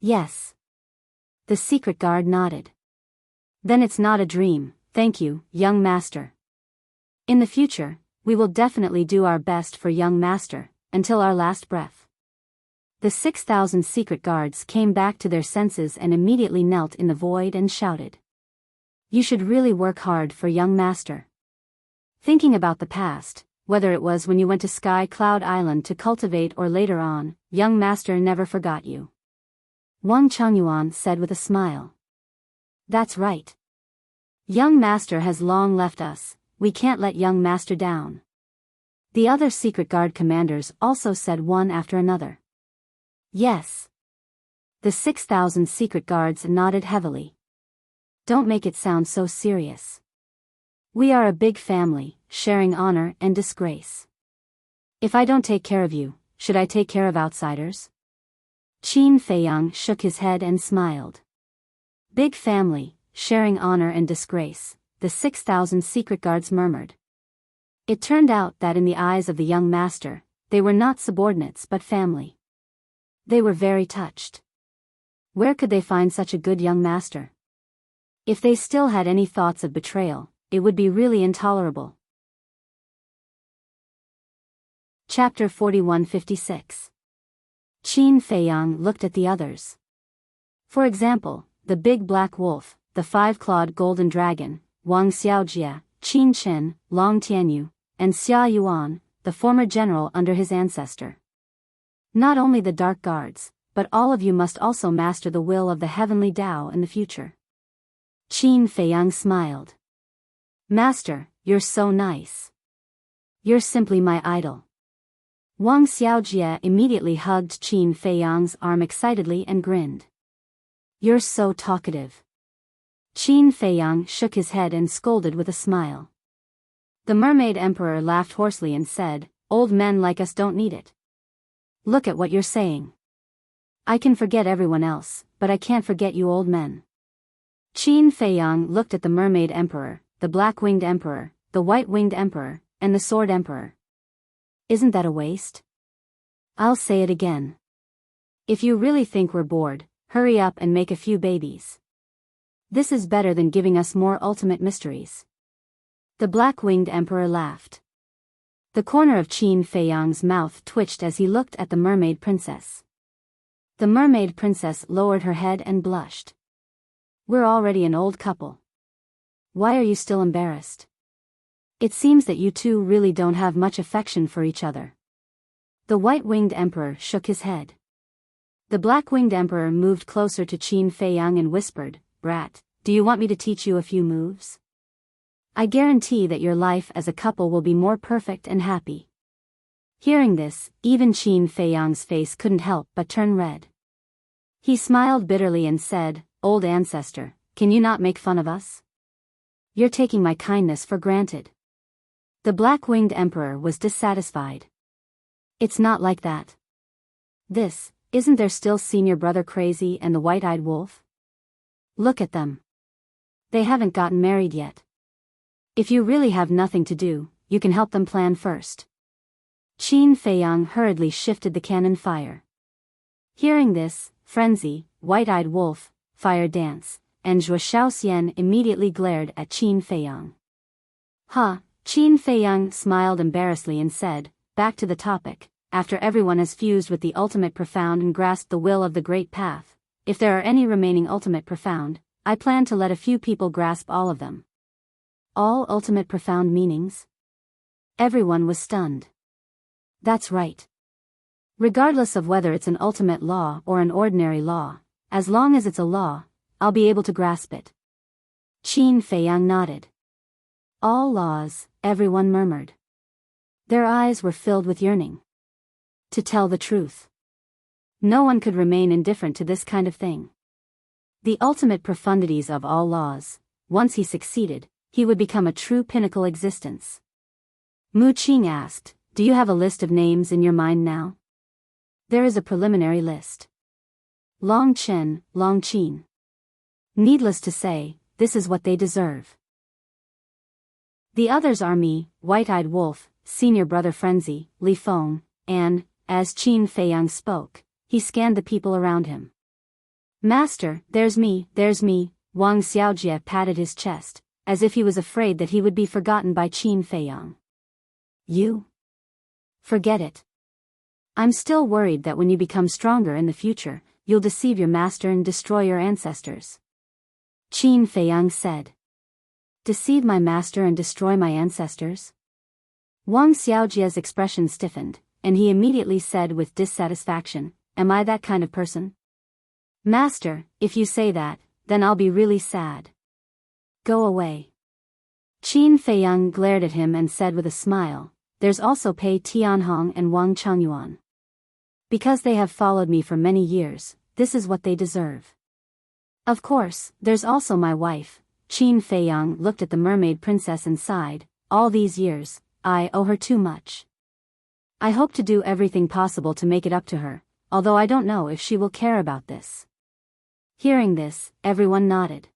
Yes. The secret guard nodded. Then it's not a dream, thank you, young master. In the future, we will definitely do our best for young master, until our last breath. The 6,000 secret guards came back to their senses and immediately knelt in the void and shouted. You should really work hard for young master. Thinking about the past, whether it was when you went to Sky Cloud Island to cultivate or later on, young master never forgot you. Wang Changyuan said with a smile. That's right. Young master has long left us, we can't let young master down. The other secret guard commanders also said one after another. Yes. The 6,000 secret guards nodded heavily. Don't make it sound so serious. We are a big family, sharing honor and disgrace. If I don't take care of you, should I take care of outsiders? Qin Feiyang shook his head and smiled. Big family, sharing honor and disgrace, the 6,000 secret guards murmured. It turned out that in the eyes of the young master, they were not subordinates but family. They were very touched. Where could they find such a good young master? If they still had any thoughts of betrayal, it would be really intolerable. Chapter 4156. Qin Feiyang looked at the others. For example, the big black wolf, the five-clawed golden dragon, Wang Xiaojie, Qin Chen, Long Tianyu, and Xia Yuan, the former general under his ancestor. Not only the dark guards, but all of you must also master the will of the heavenly Tao in the future. Qin Feiyang smiled. Master, you're so nice. You're simply my idol. Wang Xiaojie immediately hugged Qin Feiyang's arm excitedly and grinned. You're so talkative. Qin Feiyang shook his head and scolded with a smile. The mermaid emperor laughed hoarsely and said, old men like us don't need it. Look at what you're saying. I can forget everyone else, but I can't forget you old men. Qin Feiyang looked at the mermaid emperor, the black-winged emperor, the white-winged emperor, and the sword emperor. Isn't that a waste? I'll say it again. If you really think we're bored, hurry up and make a few babies. This is better than giving us more ultimate mysteries. The black-winged emperor laughed. The corner of Qin Feiyang's mouth twitched as he looked at the mermaid princess. The mermaid princess lowered her head and blushed. We're already an old couple. Why are you still embarrassed? It seems that you two really don't have much affection for each other. The white-winged emperor shook his head. The black-winged emperor moved closer to Qin Feiyang and whispered, Brat, do you want me to teach you a few moves? I guarantee that your life as a couple will be more perfect and happy. Hearing this, even Qin Feiyang's face couldn't help but turn red. He smiled bitterly and said, Old ancestor, can you not make fun of us? You're taking my kindness for granted. The black-winged emperor was dissatisfied. It's not like that. Isn't there still senior brother Crazy and the white-eyed wolf? Look at them. They haven't gotten married yet. If you really have nothing to do, you can help them plan first. Qin Feiyang hurriedly shifted the cannon fire. Hearing this, Frenzy, White-Eyed Wolf, Fire Dance, and Zhuo Shaoxian immediately glared at Qin Feiyang. Qin Feiyang smiled embarrassedly and said, back to the topic, after everyone has fused with the ultimate profound and grasped the will of the great path, if there are any remaining ultimate profound, I plan to let a few people grasp all of them. All ultimate profound meanings? Everyone was stunned. That's right. Regardless of whether it's an ultimate law or an ordinary law, as long as it's a law, I'll be able to grasp it. Qin Feiyang nodded. All laws, everyone murmured. Their eyes were filled with yearning. To tell the truth, no one could remain indifferent to this kind of thing. The ultimate profundities of all laws, once he succeeded, he would become a true pinnacle existence. Mu Qing asked, do you have a list of names in your mind now? There is a preliminary list. Long Chen, Long Qin. Needless to say, this is what they deserve. The others are me, White-Eyed Wolf, Senior Brother Frenzy, Li Feng, and, as Qin Feiyang spoke, he scanned the people around him. Master, there's me, Wang Xiaojie patted his chest, as if he was afraid that he would be forgotten by Qin Feiyang. You? Forget it. I'm still worried that when you become stronger in the future, you'll deceive your master and destroy your ancestors. Qin Feiyang said. Deceive my master and destroy my ancestors? Wang Xiaojie's expression stiffened, and he immediately said with dissatisfaction, am I that kind of person? Master, if you say that, then I'll be really sad. Go away. Qin Feiyang glared at him and said with a smile, there's also Pei Tianhong and Wang Changyuan. Because they have followed me for many years, this is what they deserve. Of course, there's also my wife. Qin Feiyang looked at the mermaid princess and sighed, all these years, I owe her too much. I hope to do everything possible to make it up to her, although I don't know if she will care about this. Hearing this, everyone nodded.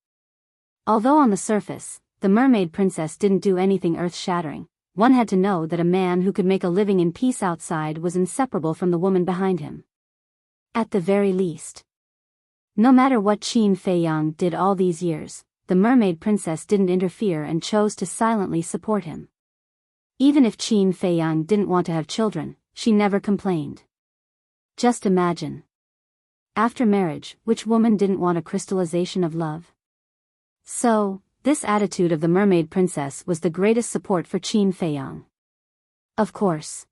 Although on the surface, the mermaid princess didn't do anything earth-shattering, one had to know that a man who could make a living in peace outside was inseparable from the woman behind him. At the very least. No matter what Qin Feiyang did all these years, the mermaid princess didn't interfere and chose to silently support him. Even if Qin Feiyang didn't want to have children, she never complained. Just imagine. After marriage, which woman didn't want a crystallization of love? So, this attitude of the mermaid princess was the greatest support for Qin Feiyang. Of course.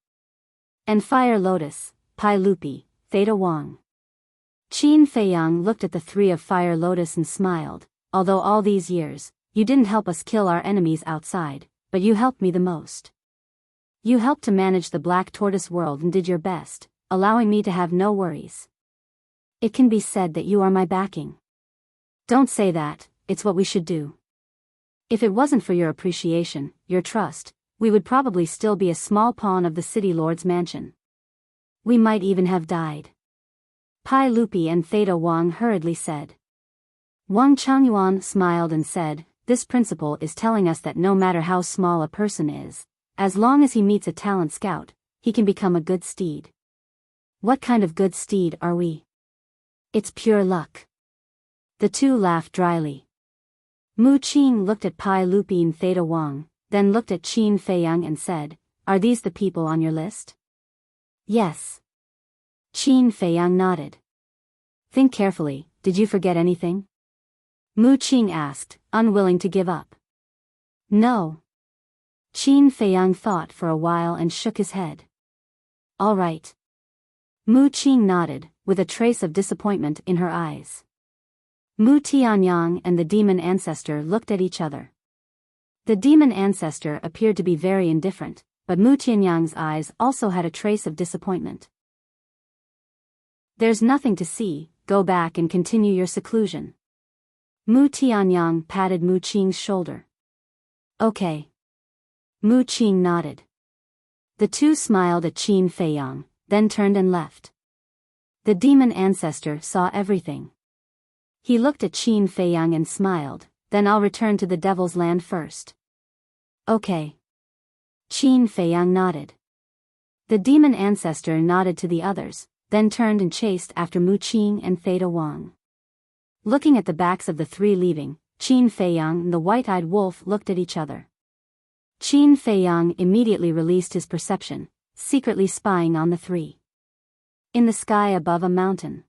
And Fire Lotus, Pai Lupi, Theta Wang. Qin Feiyang looked at the three of Fire Lotus and smiled. Although all these years, you didn't help us kill our enemies outside, but you helped me the most. You helped to manage the Black Tortoise world and did your best, allowing me to have no worries. It can be said that you are my backing. Don't say that, it's what we should do. If it wasn't for your appreciation, your trust, we would probably still be a small pawn of the city lord's mansion. We might even have died. Pai Lupi and Theta Wang hurriedly said. Wang Changyuan smiled and said, this principle is telling us that no matter how small a person is, as long as he meets a talent scout, he can become a good steed. What kind of good steed are we? It's pure luck. The two laughed dryly. Mu Qing looked at Pai Lupi and Theta Wang, then looked at Qin Feiyang and said, are these the people on your list? Yes. Qin Feiyang nodded. Think carefully, did you forget anything? Mu Qing asked, unwilling to give up. No. Qin Feiyang thought for a while and shook his head. All right. Mu Qing nodded, with a trace of disappointment in her eyes. Mu Tianyang and the demon ancestor looked at each other. The demon ancestor appeared to be very indifferent, but Mu Tianyang's eyes also had a trace of disappointment. There's nothing to see, go back and continue your seclusion. Mu Tianyang patted Mu Qing's shoulder. Okay. Mu Qing nodded. The two smiled at Qin Feiyang, then turned and left. The demon ancestor saw everything. He looked at Qin Feiyang and smiled, then I'll return to the Devil's Land first. Okay. Qin Feiyang nodded. The demon ancestor nodded to the others, then turned and chased after Mu Qing and Theta Wang. Looking at the backs of the three leaving, Qin Feiyang and the white-eyed wolf looked at each other. Qin Feiyang immediately released his perception, secretly spying on the three. In the sky above a mountain.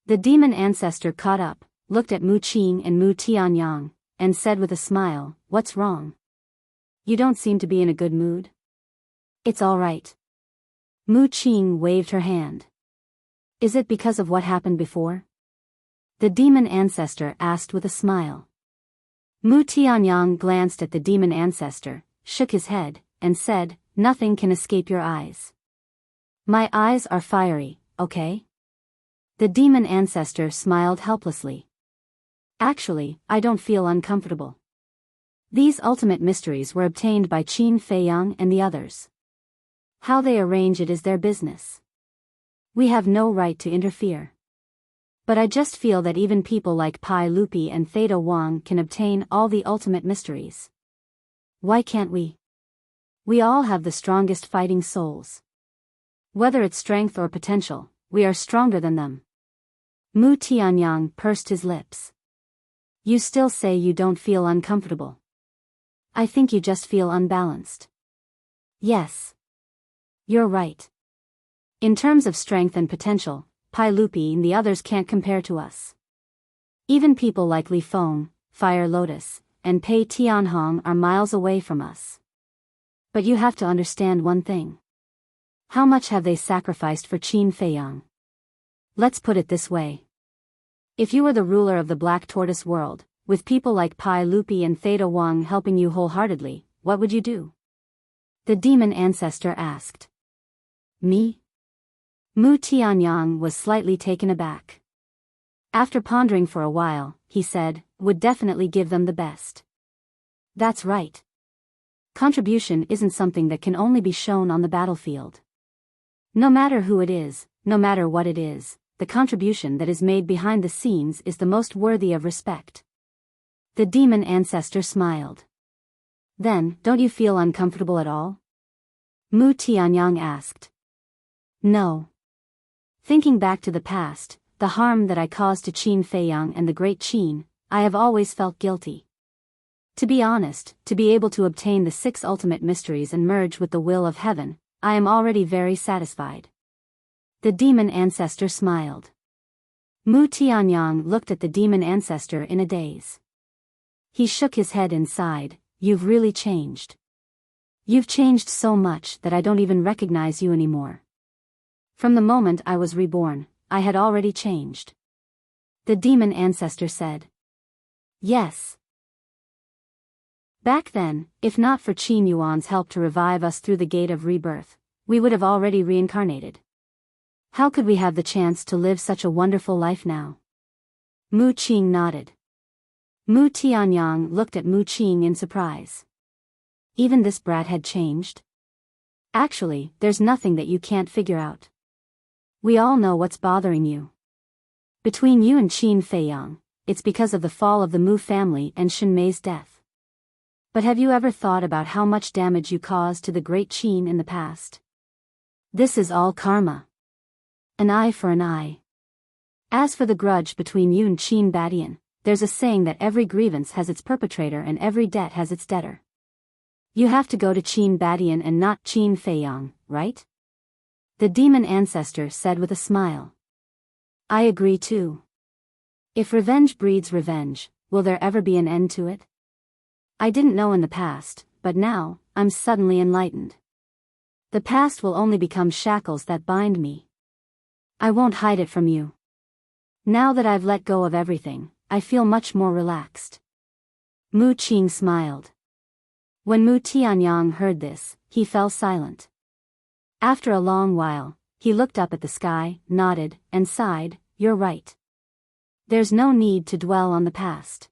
The demon ancestor caught up, looked at Mu Qing and Mu Tianyang, and said with a smile, what's wrong? You don't seem to be in a good mood. It's all right. Mu Qing waved her hand. Is it because of what happened before? The demon ancestor asked with a smile. Mu Tianyang glanced at the demon ancestor, shook his head, and said, nothing can escape your eyes. My eyes are fiery, okay? The demon ancestor smiled helplessly. Actually, I don't feel uncomfortable. These ultimate mysteries were obtained by Qin Feiyang and the others. How they arrange it is their business. We have no right to interfere. But I just feel that even people like Pai Lupi and Theta Wang can obtain all the ultimate mysteries. Why can't we? We all have the strongest fighting souls. Whether it's strength or potential, we are stronger than them. Mu Tianyang pursed his lips. You still say you don't feel uncomfortable. I think you just feel unbalanced. Yes. You're right. In terms of strength and potential, Pai Lupi and the others can't compare to us. Even people like Li Feng, Fire Lotus, and Pei Tianhong are miles away from us. But you have to understand one thing. How much have they sacrificed for Qin Feiyang? Let's put it this way. If you were the ruler of the Black Tortoise world, with people like Pai Lupi and Theta Wang helping you wholeheartedly, what would you do? The demon ancestor asked. Me? Mu Tianyang was slightly taken aback. After pondering for a while, he said, would definitely give them the best. That's right. Contribution isn't something that can only be shown on the battlefield. No matter who it is, no matter what it is, the contribution that is made behind the scenes is the most worthy of respect. The demon ancestor smiled. Then, don't you feel uncomfortable at all? Mu Tianyang asked. No. Thinking back to the past, the harm that I caused to Qin Feiyang and the great Qin, I have always felt guilty. To be honest, to be able to obtain the 6 ultimate mysteries and merge with the will of heaven, I am already very satisfied. The demon ancestor smiled. Mu Tianyang looked at the demon ancestor in a daze. He shook his head and sighed, "You've really changed. You've changed so much that I don't even recognize you anymore. From the moment I was reborn, I had already changed." The demon ancestor said. "Yes. Back then, if not for Qin Yuan's help to revive us through the gate of rebirth, we would have already reincarnated. How could we have the chance to live such a wonderful life now?" Mu Qing nodded. Mu Tianyang looked at Mu Qing in surprise. Even this brat had changed? Actually, there's nothing that you can't figure out. We all know what's bothering you. Between you and Qin Feiyang, it's because of the fall of the Mu family and Shen Mei's death. But have you ever thought about how much damage you caused to the great Qin in the past? This is all karma. An eye for an eye. As for the grudge between you and Qin Badian, there's a saying that every grievance has its perpetrator and every debt has its debtor. You have to go to Qin Badian and not Qin Feiyang, right? The demon ancestor said with a smile. I agree too. If revenge breeds revenge, will there ever be an end to it? I didn't know in the past, but now, I'm suddenly enlightened. The past will only become shackles that bind me. I won't hide it from you. Now that I've let go of everything, I feel much more relaxed. Mu Qing smiled. When Mu Tianyang heard this, he fell silent. After a long while, he looked up at the sky, nodded, and sighed, "You're right. There's no need to dwell on the past.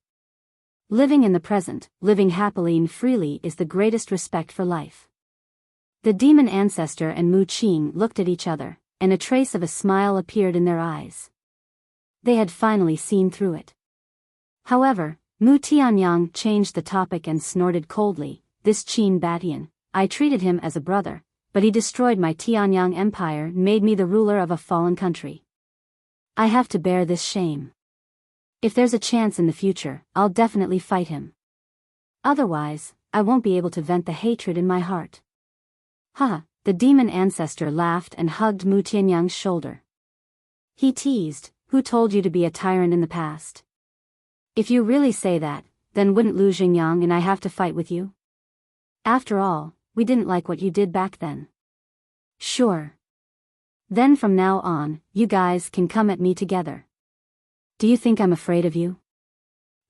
Living in the present, living happily and freely is the greatest respect for life." The demon ancestor and Mu Qing looked at each other, and a trace of a smile appeared in their eyes. They had finally seen through it. However, Mu Tianyang changed the topic and snorted coldly, "This Qin Badian, I treated him as a brother, but he destroyed my Tianyang empire and made me the ruler of a fallen country. I have to bear this shame. If there's a chance in the future, I'll definitely fight him. Otherwise, I won't be able to vent the hatred in my heart." "Ha!" The demon ancestor laughed and hugged Mu Tianyang's shoulder. He teased, "Who told you to be a tyrant in the past? If you really say that, then wouldn't Lu Xingyang and I have to fight with you? After all, we didn't like what you did back then." "Sure. Then from now on, you guys can come at me together. Do you think I'm afraid of you?"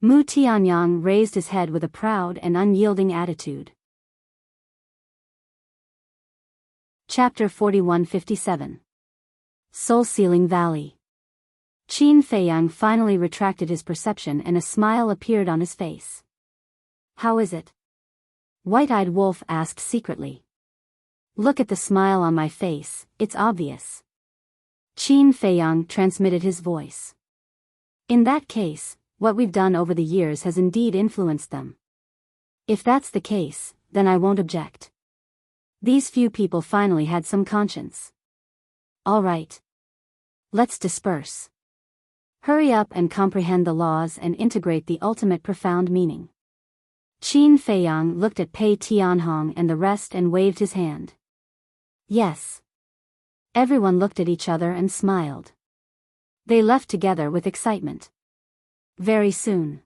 Mu Tianyang raised his head with a proud and unyielding attitude. Chapter 4157. Soul-Sealing Valley. Qin Feiyang finally retracted his perception and a smile appeared on his face. "How is it?" White-Eyed Wolf asked secretly. "Look at the smile on my face, it's obvious." Qin Feiyang transmitted his voice. "In that case, what we've done over the years has indeed influenced them. If that's the case, then I won't object. These few people finally had some conscience. All right. Let's disperse. Hurry up and comprehend the laws and integrate the ultimate profound meaning." Qin Feiyang looked at Pei Tianhong and the rest and waved his hand. Yes. Everyone looked at each other and smiled. They left together with excitement. Very soon.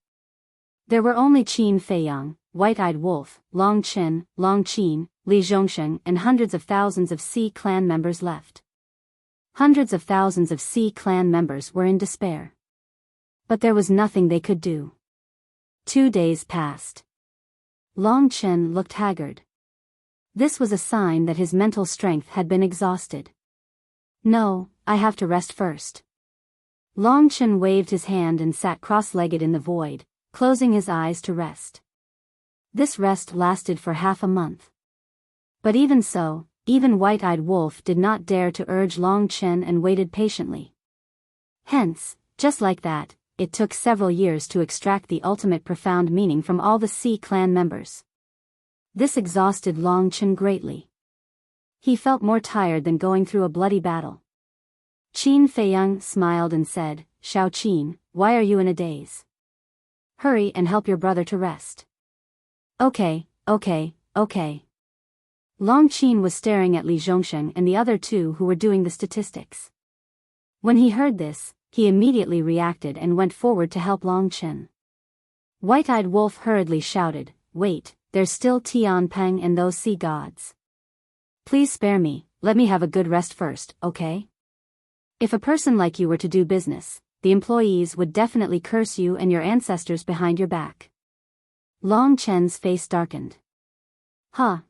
There were only Qin Feiyang, White-Eyed Wolf, Long Qin, Long Qin, Li Zhongsheng and hundreds of thousands of Sea clan members left. Hundreds of thousands of Sea clan members were in despair. But there was nothing they could do. 2 days passed. Long Qin looked haggard. This was a sign that his mental strength had been exhausted. "No, I have to rest first." Long Qin waved his hand and sat cross-legged in the void, closing his eyes to rest. This rest lasted for half a month. But even so, even White-Eyed Wolf did not dare to urge Long Qin and waited patiently. Hence, just like that, it took several years to extract the ultimate profound meaning from all the Sea clan members. This exhausted Long Qin greatly. He felt more tired than going through a bloody battle. Qin Feiyang smiled and said, Xiao Qin, why are you in a daze? Hurry and help your brother to rest. Okay. Long Qin was staring at Li Zhongsheng and the other two who were doing the statistics. When he heard this, he immediately reacted and went forward to help Long Qin. White-eyed Wolf hurriedly shouted, Wait, there's still Tian Peng and those sea gods. Please spare me, let me have a good rest first, okay? If a person like you were to do business, the employees would definitely curse you and your ancestors behind your back. Long Chen's face darkened.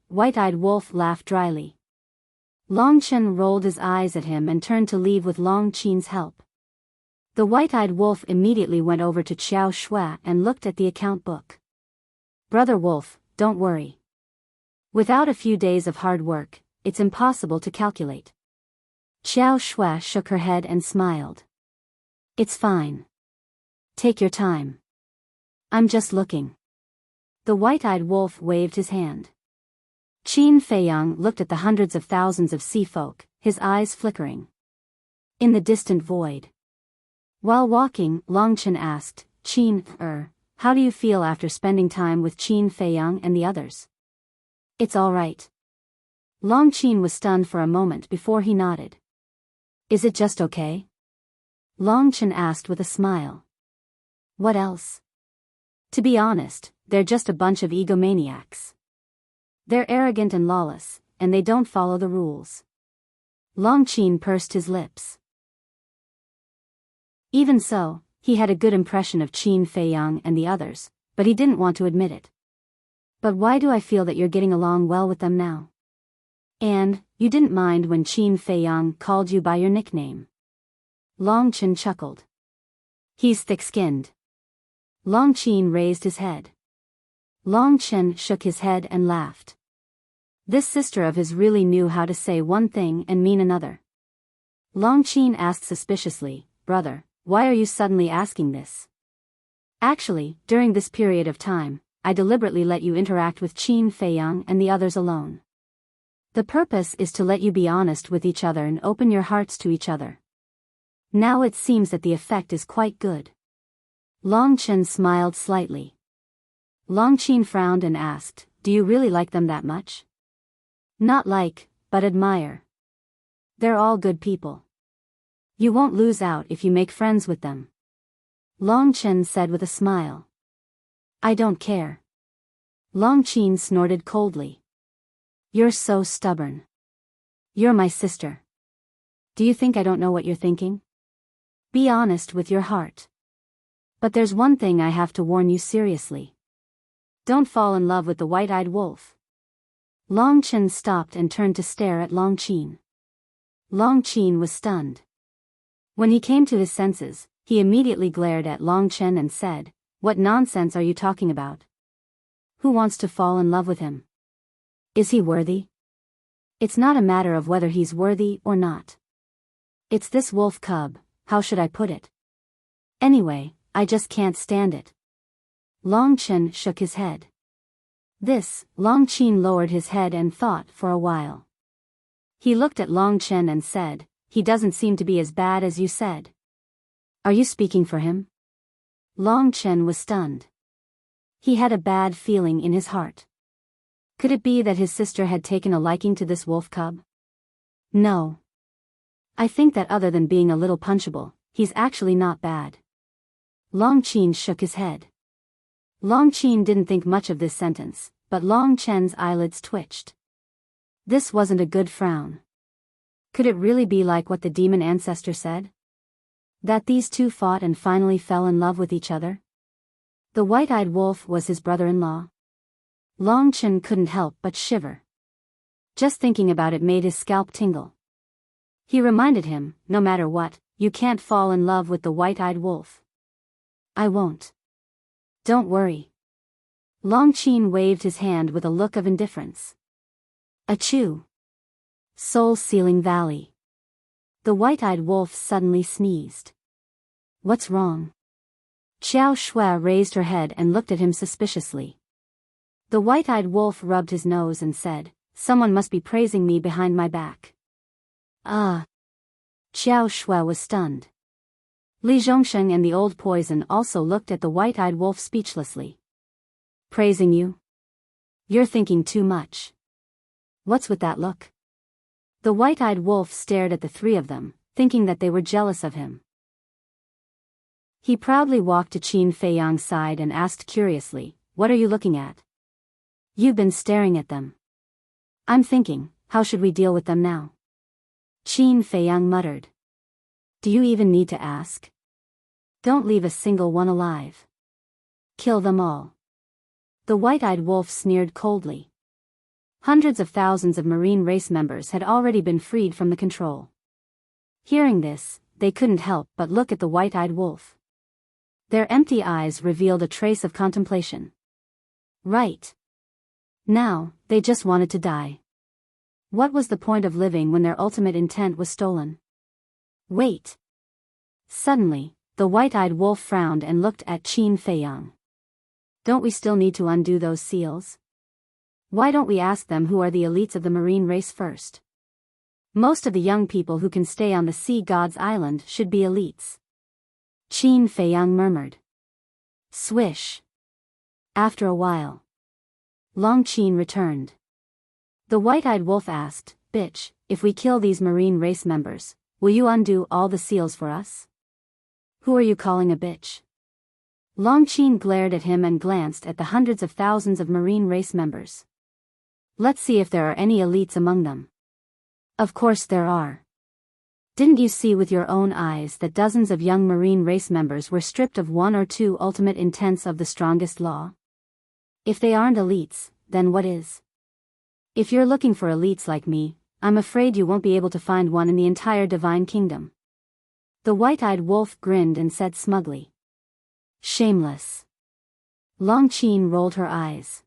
White-eyed Wolf laughed dryly. Long Chen rolled his eyes at him and turned to leave with Long Qin's help. The White-eyed Wolf immediately went over to Xiao Shui and looked at the account book. Brother Wolf, don't worry. Without a few days of hard work, it's impossible to calculate. Xiao Shui shook her head and smiled. It's fine. Take your time. I'm just looking. The White-eyed Wolf waved his hand. Qin Feiyang looked at the hundreds of thousands of sea folk, his eyes flickering. In the distant void. While walking, Long Chen asked, Qin, how do you feel after spending time with Qin Feiyang and the others? It's all right. Long Qin was stunned for a moment before he nodded. Is it just okay? Long Chen asked with a smile. What else? To be honest, they're just a bunch of egomaniacs. They're arrogant and lawless, and they don't follow the rules. Long Qin pursed his lips. Even so, he had a good impression of Qin Feiyang and the others, but he didn't want to admit it. But why do I feel that you're getting along well with them now? And, you didn't mind when Qin Feiyang called you by your nickname. Long Chen chuckled. He's thick-skinned. Long Qin raised his head. Long Chen shook his head and laughed. This sister of his really knew how to say one thing and mean another. Long Qin asked suspiciously, Brother, why are you suddenly asking this? Actually, during this period of time, I deliberately let you interact with Qin Feiyang and the others alone. The purpose is to let you be honest with each other and open your hearts to each other. Now it seems that the effect is quite good. Long Chen smiled slightly. Long Qin frowned and asked, Do you really like them that much? Not like, but admire. They're all good people. You won't lose out if you make friends with them. Long Chen said with a smile. I don't care. Long Qin snorted coldly. You're so stubborn. You're my sister. Do you think I don't know what you're thinking? Be honest with your heart. But there's one thing I have to warn you seriously. Don't fall in love with the White-eyed Wolf. Long Chen stopped and turned to stare at Long Qin. Long Qin was stunned. When he came to his senses, he immediately glared at Long Chen and said, What nonsense are you talking about? Who wants to fall in love with him? Is he worthy? It's not a matter of whether he's worthy or not. It's this wolf cub, how should I put it? Anyway, I just can't stand it. Long Chen shook his head. Long Qin lowered his head and thought for a while. He looked at Long Chen and said, He doesn't seem to be as bad as you said. Are you speaking for him? Long Chen was stunned. He had a bad feeling in his heart. Could it be that his sister had taken a liking to this wolf cub? No. I think that other than being a little punchable, he's actually not bad. Long Qin shook his head. Long Qin didn't think much of this sentence, but Long Chen's eyelids twitched. This wasn't a good frown. Could it really be like what the demon ancestor said? That these two fought and finally fell in love with each other? The White-eyed Wolf was his brother-in-law? Long Chen couldn't help but shiver. Just thinking about it made his scalp tingle. He reminded him, no matter what, you can't fall in love with the White-eyed Wolf. I won't. Don't worry. Long Qin waved his hand with a look of indifference. Achoo! Soul-Sealing Valley. The White-eyed Wolf suddenly sneezed. What's wrong? Xiao Shui raised her head and looked at him suspiciously. The White-eyed Wolf rubbed his nose and said, Someone must be praising me behind my back. Xiao Shui was stunned. Li Zhongsheng and the old poison also looked at the white-eyed wolf speechlessly. Praising you? You're thinking too much. What's with that look? The white-eyed wolf stared at the three of them, thinking that they were jealous of him. He proudly walked to Qin Feiyang's side and asked curiously, "What are you looking at?" "You've been staring at them." "I'm thinking, how should we deal with them now?" Qin Feiyang muttered. "Do you even need to ask? Don't leave a single one alive. Kill them all." The white-eyed wolf sneered coldly. Hundreds of thousands of marine race members had already been freed from the control. Hearing this, they couldn't help but look at the white-eyed wolf. Their empty eyes revealed a trace of contemplation. Right. Now, they just wanted to die. What was the point of living when their ultimate intent was stolen? Wait. Suddenly, the white-eyed wolf frowned and looked at Qin Feiyang. Don't we still need to undo those seals? Why don't we ask them who are the elites of the marine race first? Most of the young people who can stay on the sea god's island should be elites. Qin Feiyang murmured. Swish. After a while, Long Qin returned. The white-eyed wolf asked, "Bitch, if we kill these marine race members, will you undo all the seals for us?" "Who are you calling a bitch?" Long Qin glared at him and glanced at the hundreds of thousands of marine race members. "Let's see if there are any elites among them." "Of course there are. Didn't you see with your own eyes that dozens of young marine race members were stripped of one or two ultimate intents of the strongest law? If they aren't elites, then what is? If you're looking for elites like me, I'm afraid you won't be able to find one in the entire divine kingdom." The white-eyed wolf grinned and said smugly. Shameless. Long Qin rolled her eyes.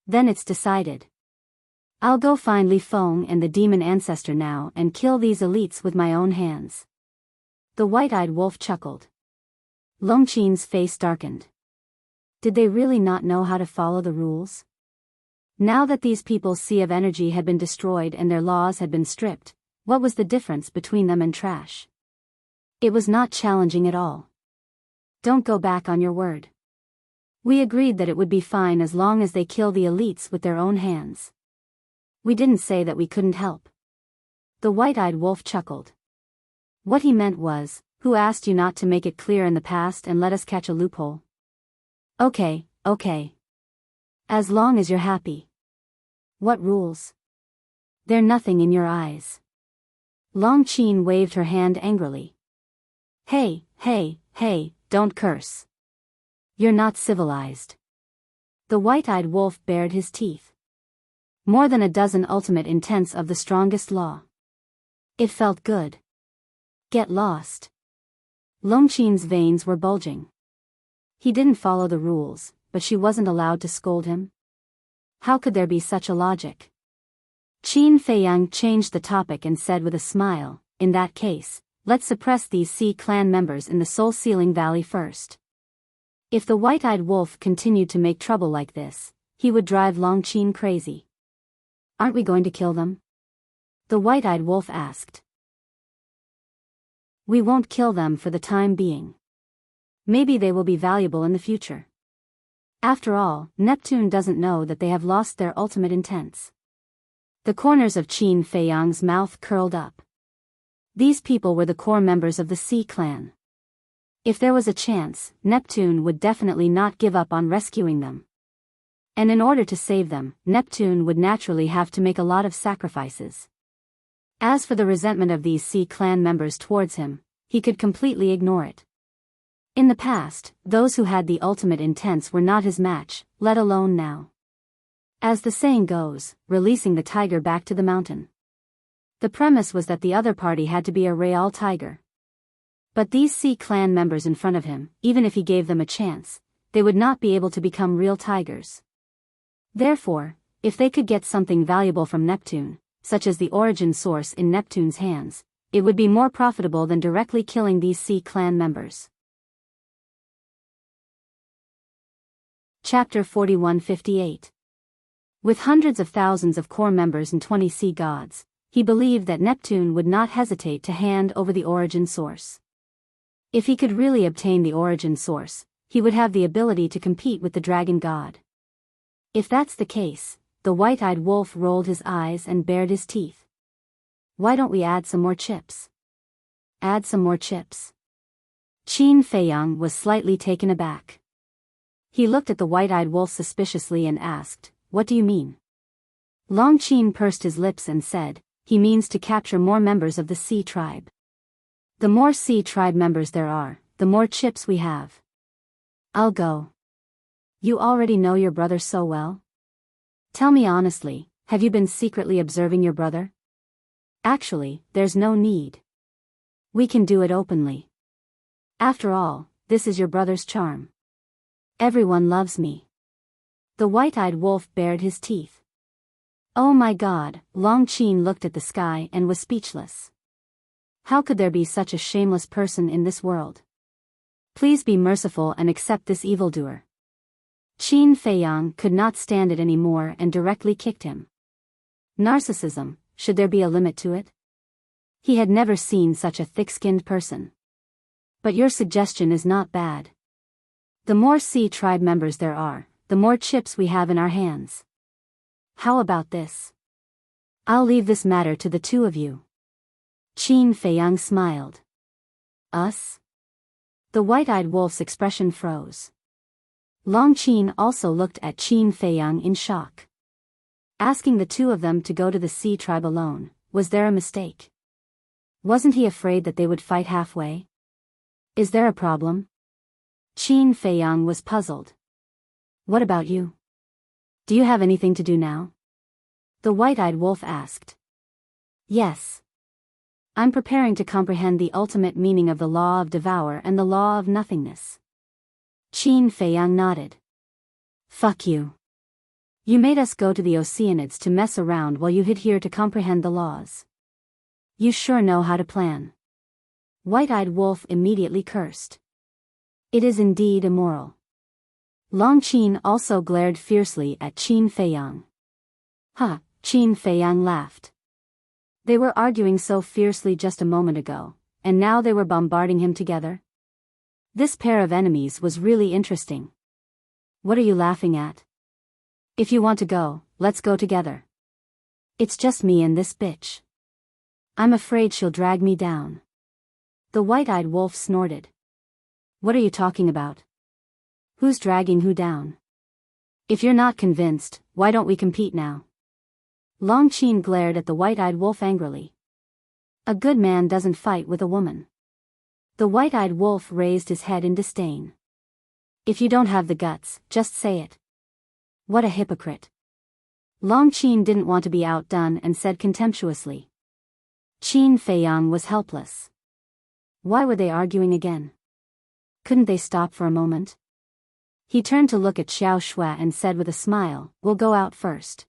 "Then it's decided. I'll go find Li Feng and the demon ancestor now and kill these elites with my own hands." The white-eyed wolf chuckled. Long Qin's face darkened. Did they really not know how to follow the rules? Now that these people's sea of energy had been destroyed and their laws had been stripped, what was the difference between them and trash? It was not challenging at all. Don't go back on your word. We agreed that it would be fine as long as they kill the elites with their own hands. We didn't say that we couldn't help. The white-eyed wolf chuckled. What he meant was, who asked you not to make it clear in the past and let us catch a loophole? Okay. As long as you're happy. What rules? They're nothing in your eyes. Long Qin waved her hand angrily. Hey, don't curse. You're not civilized. The white-eyed wolf bared his teeth. More than a dozen ultimate intents of the strongest law. It felt good. Get lost. Long Qin's veins were bulging. He didn't follow the rules, but she wasn't allowed to scold him. How could there be such a logic? Qin Feiyang changed the topic and said with a smile, "In that case, let's suppress these Sea clan members in the soul-sealing valley first." If the white-eyed wolf continued to make trouble like this, he would drive Long Qin crazy. "Aren't we going to kill them?" the white-eyed wolf asked. "We won't kill them for the time being. Maybe they will be valuable in the future. After all, Neptune doesn't know that they have lost their ultimate intents." The corners of Qin Feiyang's mouth curled up. These people were the core members of the Sea clan. If there was a chance, Neptune would definitely not give up on rescuing them. And in order to save them, Neptune would naturally have to make a lot of sacrifices. As for the resentment of these Sea clan members towards him, he could completely ignore it. In the past, those who had the ultimate intents were not his match, let alone now. As the saying goes, releasing the tiger back to the mountain. The premise was that the other party had to be a real tiger. But these Sea clan members in front of him, even if he gave them a chance, they would not be able to become real tigers. Therefore, if they could get something valuable from Neptune, such as the origin source in Neptune's hands, it would be more profitable than directly killing these Sea clan members. Chapter 4158. With hundreds of thousands of core members and 20 sea gods, He believed that Neptune would not hesitate to hand over the origin source. If he could really obtain the origin source, he would have the ability to compete with the dragon god. If that's the case, the white-eyed wolf rolled his eyes and bared his teeth. Why don't we add some more chips? Add some more chips? Qin Feiyang was slightly taken aback. He looked at the white-eyed wolf suspiciously and asked, "What do you mean?" Long Qin pursed his lips and said, "He means to capture more members of the Sea tribe. The more Sea tribe members there are, the more chips we have. I'll go." "You already know your brother so well? Tell me honestly, have you been secretly observing your brother?" "Actually, there's no need. We can do it openly. After all, this is your brother's charm. Everyone loves me." The white-eyed wolf bared his teeth. Oh my God, Long Qin looked at the sky and was speechless. How could there be such a shameless person in this world? Please be merciful and accept this evildoer. Qin Feiyang could not stand it anymore and directly kicked him. Narcissism, should there be a limit to it? He had never seen such a thick-skinned person. But your suggestion is not bad. The more Sea tribe members there are, the more chips we have in our hands. How about this? I'll leave this matter to the two of you. Qin Feiyang smiled. Us? The white-eyed wolf's expression froze. Long Qin also looked at Qin Feiyang in shock. Asking the two of them to go to the Sea tribe alone, was there a mistake? Wasn't he afraid that they would fight halfway? Is there a problem? Qin Feiyang was puzzled. What about you? Do you have anything to do now? The white-eyed wolf asked. Yes. I'm preparing to comprehend the ultimate meaning of the law of devour and the law of nothingness. Qin Feiyang nodded. Fuck you. You made us go to the Oceanids to mess around while you hid here to comprehend the laws. You sure know how to plan. White-eyed wolf immediately cursed. It is indeed immoral. Long Qin also glared fiercely at Qin Feiyang. Ha, Qin Feiyang laughed. They were arguing so fiercely just a moment ago, and now they were bombarding him together? This pair of enemies was really interesting. What are you laughing at? If you want to go, let's go together. It's just me and this bitch. I'm afraid she'll drag me down. The white-eyed wolf snorted. What are you talking about? Who's dragging who down? If you're not convinced, why don't we compete now? Long Qin glared at the white-eyed wolf angrily. A good man doesn't fight with a woman. The white-eyed wolf raised his head in disdain. If you don't have the guts, just say it. What a hypocrite. Long Qin didn't want to be outdone and said contemptuously. Qin Feiyang was helpless. Why were they arguing again? Couldn't they stop for a moment? He turned to look at Xiao Shui and said with a smile, "We'll go out first.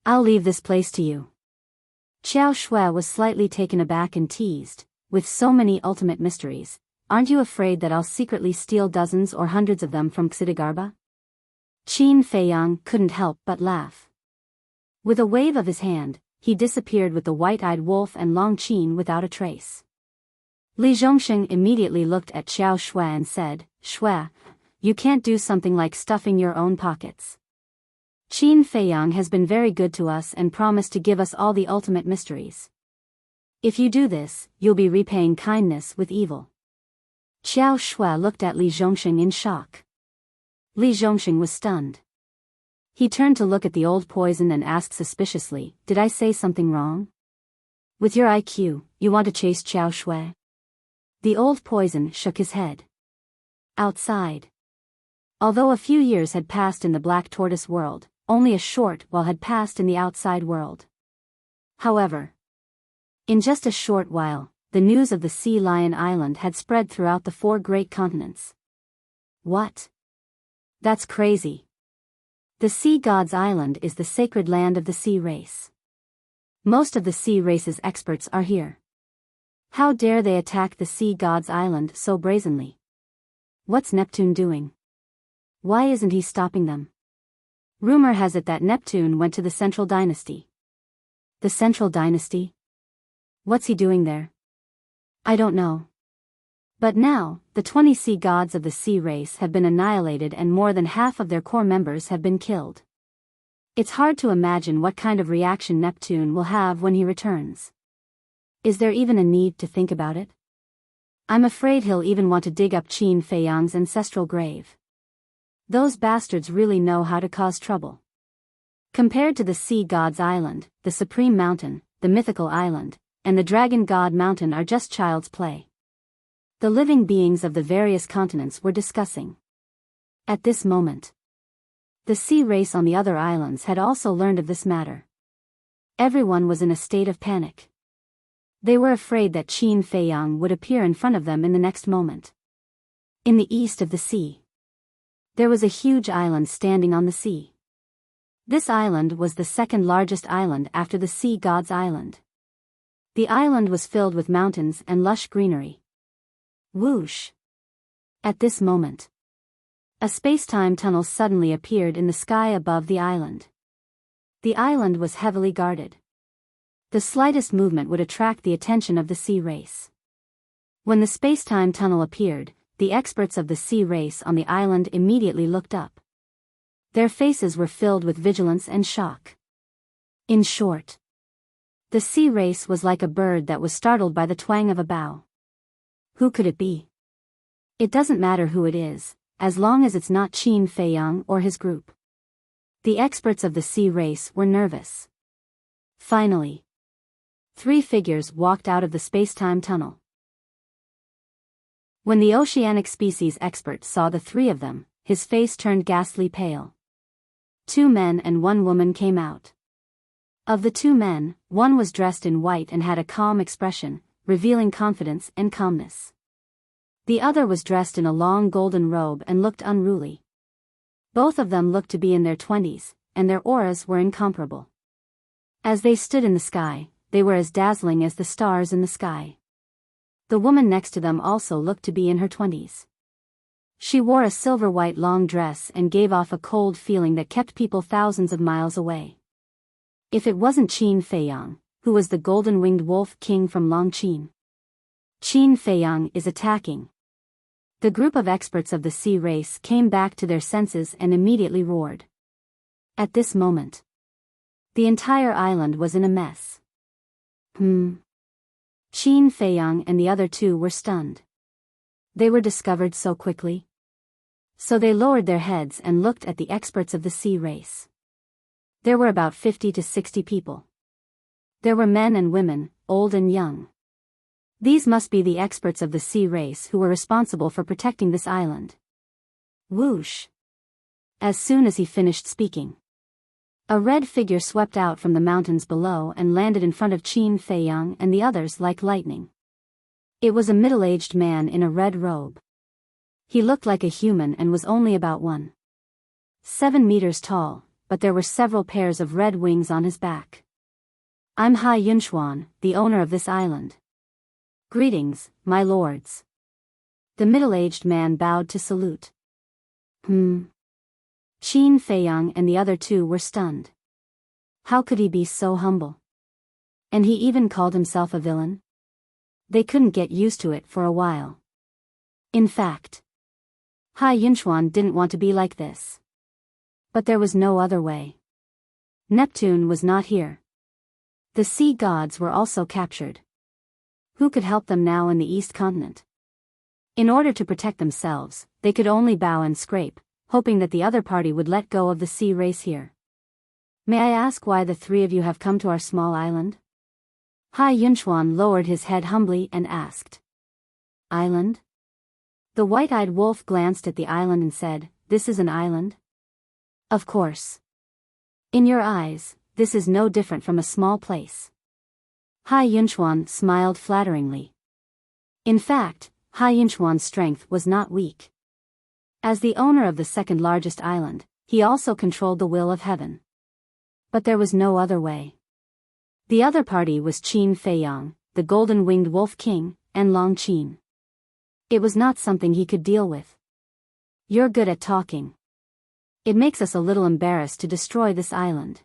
I'll leave this place to you." Xiao Shui was slightly taken aback and teased, "With so many ultimate mysteries, aren't you afraid that I'll secretly steal dozens or hundreds of them from Xidigarba?" Qin Feiyang couldn't help but laugh. With a wave of his hand, he disappeared with the white-eyed wolf and Long Qin without a trace. Li Zhongsheng immediately looked at Xiao Shui and said, "Shui, you can't do something like stuffing your own pockets. Qin Feiyang has been very good to us and promised to give us all the ultimate mysteries. If you do this, you'll be repaying kindness with evil." Xiao Shui looked at Li Zhongsheng in shock. Li Zhongsheng was stunned. He turned to look at the old poison and asked suspiciously, "Did I say something wrong? With your IQ, you want to chase Xiao Shui?" The old poison shook his head. Outside. Although a few years had passed in the Black Tortoise world, only a short while had passed in the outside world. However, in just a short while, the news of the Sea Lion Island had spread throughout the 4 great continents. What? That's crazy. The Sea God's Island is the sacred land of the sea race. Most of the sea race's experts are here. How dare they attack the Sea God's Island so brazenly? What's Neptune doing? Why isn't he stopping them? Rumor has it that Neptune went to the Central Dynasty. The Central Dynasty? What's he doing there? I don't know. But now, the 20 sea gods of the sea race have been annihilated and more than half of their core members have been killed. It's hard to imagine what kind of reaction Neptune will have when he returns. Is there even a need to think about it? I'm afraid he'll even want to dig up Qin Feiyang's ancestral grave. Those bastards really know how to cause trouble. Compared to the Sea God's Island, the Supreme Mountain, the Mythical Island, and the Dragon God Mountain are just child's play. The living beings of the various continents were discussing. At this moment, the sea race on the other islands had also learned of this matter. Everyone was in a state of panic. They were afraid that Qin Feiyang would appear in front of them in the next moment. In the east of the sea, there was a huge island standing on the sea. This island was the second largest island after the Sea God's Island. The island was filled with mountains and lush greenery. Whoosh! At this moment, a space-time tunnel suddenly appeared in the sky above the island. The island was heavily guarded. The slightest movement would attract the attention of the sea race. When the space-time tunnel appeared, the experts of the sea race on the island immediately looked up. Their faces were filled with vigilance and shock. In short, the sea race was like a bird that was startled by the twang of a bow. Who could it be? It doesn't matter who it is, as long as it's not Qin Feiyang or his group. The experts of the sea race were nervous. Finally, 3 figures walked out of the space-time tunnel. When the oceanic species expert saw the 3 of them, his face turned ghastly pale. 2 men and 1 woman came out. Of the 2 men, one was dressed in white and had a calm expression, revealing confidence and calmness. The other was dressed in a long golden robe and looked unruly. Both of them looked to be in their 20s, and their auras were incomparable. As they stood in the sky, they were as dazzling as the stars in the sky. The woman next to them also looked to be in her 20s. She wore a silver-white long dress and gave off a cold feeling that kept people thousands of miles away. If it wasn't Qin Feiyang, who was the golden-winged wolf king from Longqin. Qin Feiyang is attacking. The group of experts of the sea race came back to their senses and immediately roared. At this moment, the entire island was in a mess. Qin Feiyang and the other 2 were stunned. They were discovered so quickly. So they lowered their heads and looked at the experts of the sea race. There were about 50 to 60 people. There were men and women, old and young. These must be the experts of the sea race who were responsible for protecting this island. Whoosh! As soon as he finished speaking, a red figure swept out from the mountains below and landed in front of Qin Feiyang and the others like lightning. It was a middle-aged man in a red robe. He looked like a human and was only about 1.7 meters tall, but there were several pairs of red wings on his back. I'm Hai Yunxuan, the owner of this island. Greetings, my lords. The middle-aged man bowed to salute. Qin Feiyang and the other 2 were stunned. How could he be so humble? And he even called himself a villain? They couldn't get used to it for a while. In fact, Hai Yunxuan didn't want to be like this. But there was no other way. Neptune was not here. The sea gods were also captured. Who could help them now in the East Continent? In order to protect themselves, they could only bow and scrape, hoping that the other party would let go of the sea race here. May I ask why the 3 of you have come to our small island? Hai Yunxuan lowered his head humbly and asked. Island? The white-eyed wolf glanced at the island and said, This is an island? Of course. In your eyes, this is no different from a small place. Hai Yunxuan smiled flatteringly. In fact, Hai Yunxuan's strength was not weak. As the owner of the second-largest island, he also controlled the will of heaven. But there was no other way. The other party was Qin Feiyang, the golden-winged wolf king, and Longqin. It was not something he could deal with. You're good at talking. It makes us a little embarrassed to destroy this island.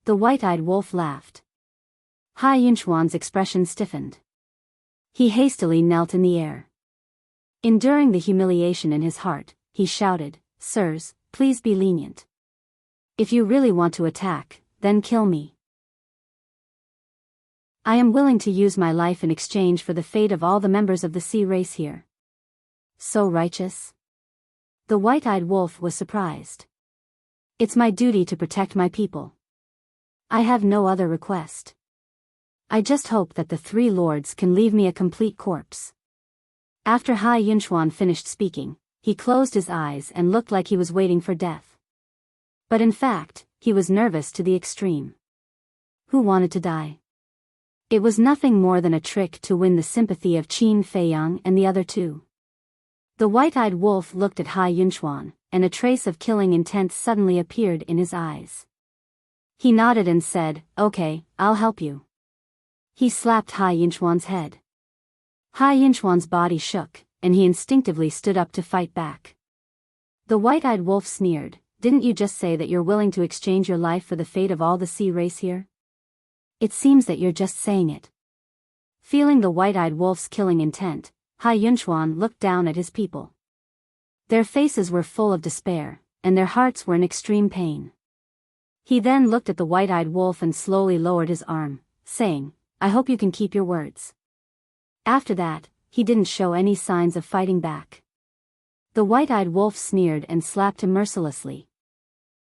The white-eyed wolf laughed. Hai Yunchuan's expression stiffened. He hastily knelt in the air. Enduring the humiliation in his heart, he shouted, "Sirs, please be lenient. If you really want to attack, then kill me. I am willing to use my life in exchange for the fate of all the members of the sea race here." So righteous? The white-eyed wolf was surprised. "It's my duty to protect my people. I have no other request. I just hope that the three lords can leave me a complete corpse." After Hai Yunchuan finished speaking, he closed his eyes and looked like he was waiting for death. But in fact, he was nervous to the extreme. Who wanted to die? It was nothing more than a trick to win the sympathy of Qin Feiyang and the other two. The white-eyed wolf looked at Hai Yunchuan, and a trace of killing intent suddenly appeared in his eyes. He nodded and said, "Okay, I'll help you." He slapped Hai Yunchuan's head. Hai Yunchuan's body shook, and he instinctively stood up to fight back. The white-eyed wolf sneered, "Didn't you just say that you're willing to exchange your life for the fate of all the sea race here? It seems that you're just saying it." Feeling the white-eyed wolf's killing intent, Hai Yunchuan looked down at his people. Their faces were full of despair, and their hearts were in extreme pain. He then looked at the white-eyed wolf and slowly lowered his arm, saying, "I hope you can keep your words." After that, he didn't show any signs of fighting back. The white-eyed wolf sneered and slapped him mercilessly.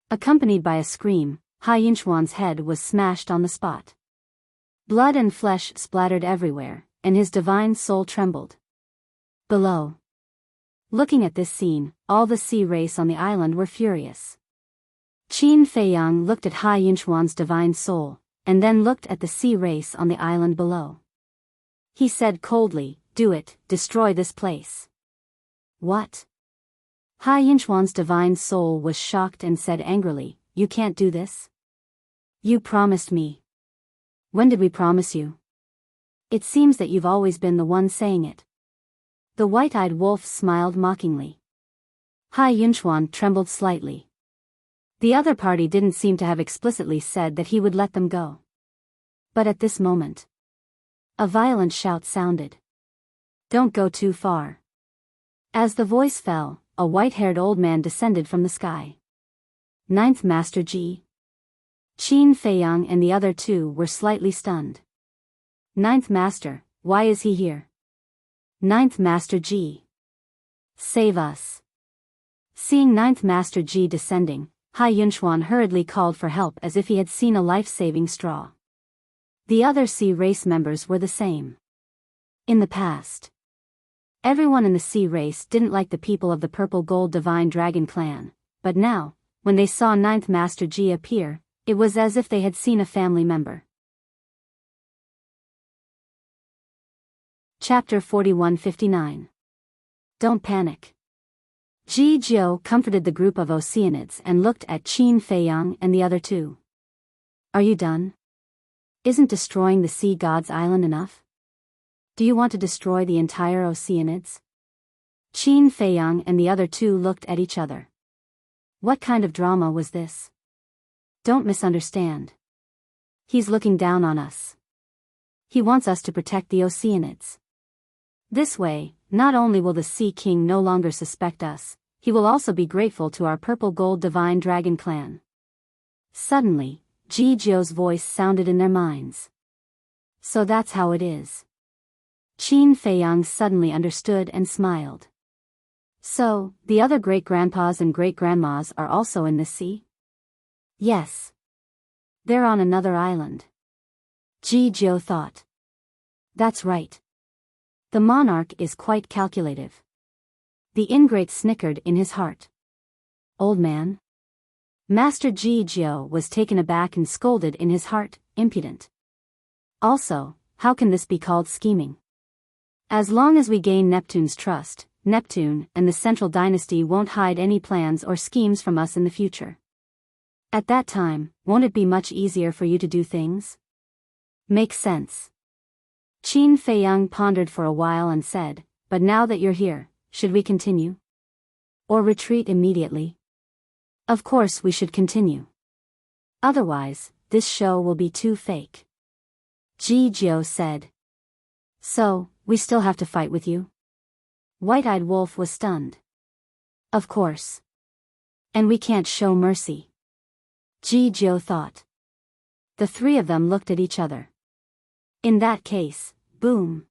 Accompanied by a scream, Hai Yunchuan's head was smashed on the spot. Blood and flesh splattered everywhere, and his divine soul trembled. Below. Looking at this scene, all the sea race on the island were furious. Qin Feiyang looked at Hai Yunchuan's divine soul, and then looked at the sea race on the island below. He said coldly, "Do it, destroy this place." "What?" Hai Yunchuan's divine soul was shocked and said angrily, "You can't do this. You promised me." "When did we promise you? It seems that you've always been the one saying it." The white-eyed wolf smiled mockingly. Hai Yunchuan trembled slightly. The other party didn't seem to have explicitly said that he would let them go. But at this moment, a violent shout sounded. "Don't go too far." As the voice fell, a white-haired old man descended from the sky. "Ninth Master Ji." Qin Feiyang and the other two were slightly stunned. "Ninth Master, why is he here?" "Ninth Master Ji. Save us." Seeing Ninth Master Ji descending, Hai Yunchuan hurriedly called for help as if he had seen a life-saving straw. The other sea race members were the same. In the past, everyone in the sea race didn't like the people of the Purple Gold Divine Dragon clan, but now, when they saw Ninth Master Ji appear, it was as if they had seen a family member. Chapter 4159. Don't panic. Ji Jiao comforted the group of Oceanids and looked at Qin Feiyang and the other two. "Are you done? Isn't destroying the sea god's island enough? Do you want to destroy the entire Oceanids?" Qin Feiyang and the other two looked at each other. What kind of drama was this? Don't misunderstand. He's looking down on us. He wants us to protect the Oceanids. This way, not only will the Sea King no longer suspect us, he will also be grateful to our Purple Gold Divine Dragon clan. Suddenly, Ji Jiao's voice sounded in their minds. So that's how it is. Qin Feiyang suddenly understood and smiled. So, the other great-grandpas and great-grandmas are also in the sea? Yes. They're on another island. Ji Jiao thought. That's right. The monarch is quite calculative. The ingrate snickered in his heart. Old man? Master Ji Jiao was taken aback and scolded in his heart, impudent. Also, how can this be called scheming? As long as we gain Neptune's trust, Neptune and the Central Dynasty won't hide any plans or schemes from us in the future. At that time, won't it be much easier for you to do things? Makes sense. Qin Feiyang pondered for a while and said, "But now that you're here, should we continue? Or retreat immediately?" "Of course we should continue. Otherwise, this show will be too fake." Ji Jiao said. So, we still have to fight with you? White-eyed Wolf was stunned. Of course. And we can't show mercy. Ji Jiao thought. The three of them looked at each other. In that case, boom.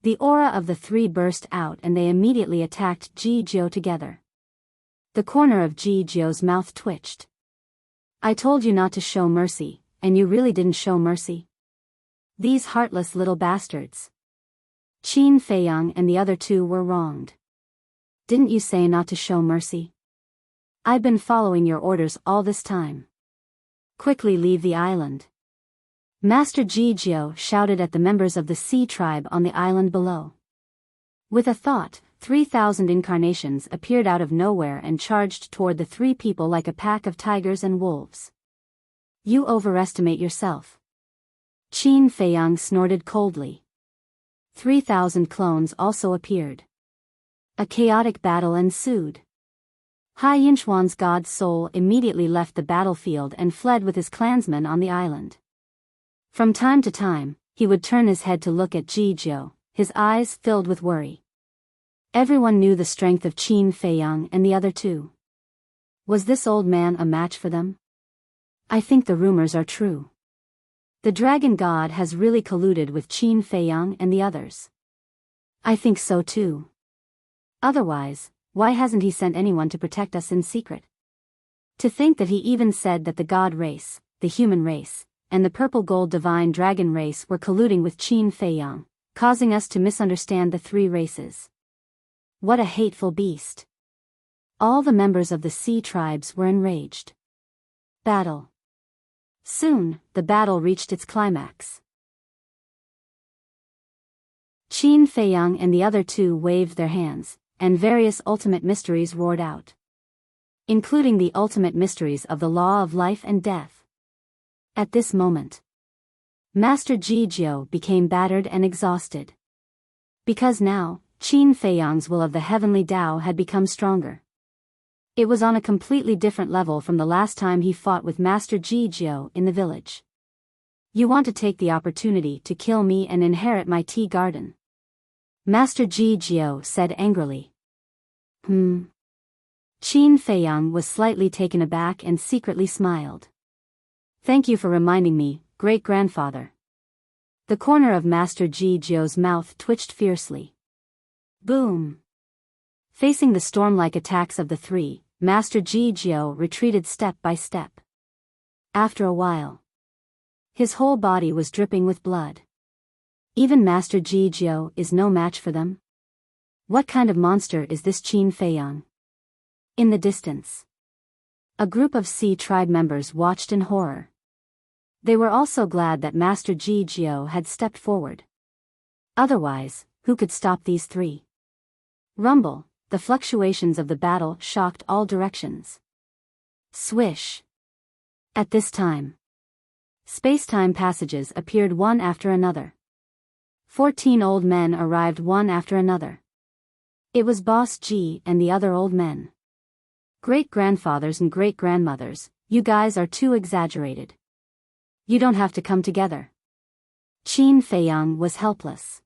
The aura of the three burst out and they immediately attacked Ji Jiao together. The corner of Ji Jiao's mouth twitched. I told you not to show mercy, and you really didn't show mercy? These heartless little bastards. Qin Feiyang and the other two were wronged. Didn't you say not to show mercy? I've been following your orders all this time. Quickly leave the island. Master Ji Jiao shouted at the members of the Sea tribe on the island below. With a thought, 3,000 incarnations appeared out of nowhere and charged toward the three people like a pack of tigers and wolves. You overestimate yourself. Qin Feiyang snorted coldly. 3,000 clones also appeared. A chaotic battle ensued. Hai Yinchuan's god soul immediately left the battlefield and fled with his clansmen on the island. From time to time, he would turn his head to look at Ji Jiao, his eyes filled with worry. Everyone knew the strength of Qin Feiyang and the other two. Was this old man a match for them? I think the rumors are true. The dragon god has really colluded with Qin Feiyang and the others. I think so too. Otherwise, why hasn't he sent anyone to protect us in secret? To think that he even said that the god race, the human race, and the purple-gold divine dragon race were colluding with Qin Feiyang, causing us to misunderstand the three races. What a hateful beast. All the members of the Sea tribes were enraged. Battle. Soon, the battle reached its climax. Qin Feiyang and the other two waved their hands, and various ultimate mysteries roared out. Including the ultimate mysteries of the law of life and death. At this moment, Master Ji Jiao became battered and exhausted. Because now, Qin Feiyang's will of the heavenly Tao had become stronger. It was on a completely different level from the last time he fought with Master Ji Jiao in the village. You want to take the opportunity to kill me and inherit my tea garden? Master Ji Jiao said angrily. Qin Feiyang was slightly taken aback and secretly smiled. Thank you for reminding me, great-grandfather. The corner of Master Ji Jiao's mouth twitched fiercely. Boom! Facing the storm-like attacks of the three, Master Ji Jiao retreated step by step. After a while, his whole body was dripping with blood. Even Master Ji Jiao is no match for them? What kind of monster is this Qin Feiyang? In the distance, a group of Sea tribe members watched in horror. They were also glad that Master Ji Jiao had stepped forward. Otherwise, who could stop these three? Rumble. The fluctuations of the battle shocked all directions. Swish. At this time, space-time passages appeared one after another. 14 old men arrived one after another. It was Boss G and the other old men. Great-grandfathers and great-grandmothers, you guys are too exaggerated. You don't have to come together. Qin Feiyang was helpless.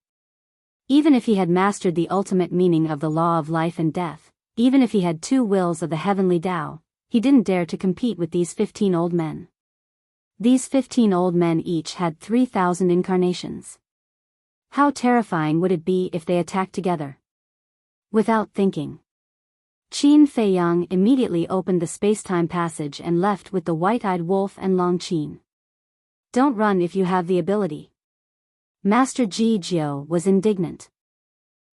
Even if he had mastered the ultimate meaning of the law of life and death, even if he had two wills of the heavenly Tao, he didn't dare to compete with these 15 old men. These 15 old men each had 3,000 incarnations. How terrifying would it be if they attacked together? Without thinking, Qin Feiyang immediately opened the space-time passage and left with the white-eyed wolf and Long Qin. Don't run if you have the ability. Master Ji Jiao was indignant.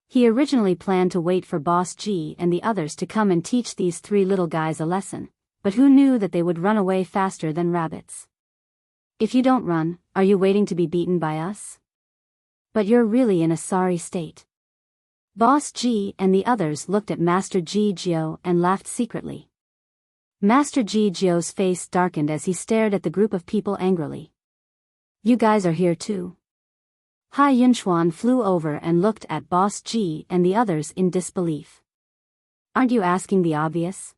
He originally planned to wait for Boss G and the others to come and teach these three little guys a lesson, but who knew that they would run away faster than rabbits? If you don't run, are you waiting to be beaten by us? But you're really in a sorry state. Boss G and the others looked at Master Ji Jiao and laughed secretly. Master Ji Jiao's face darkened as he stared at the group of people angrily. You guys are here too? Hai Yunchuan flew over and looked at Boss G and the others in disbelief. Aren't you asking the obvious?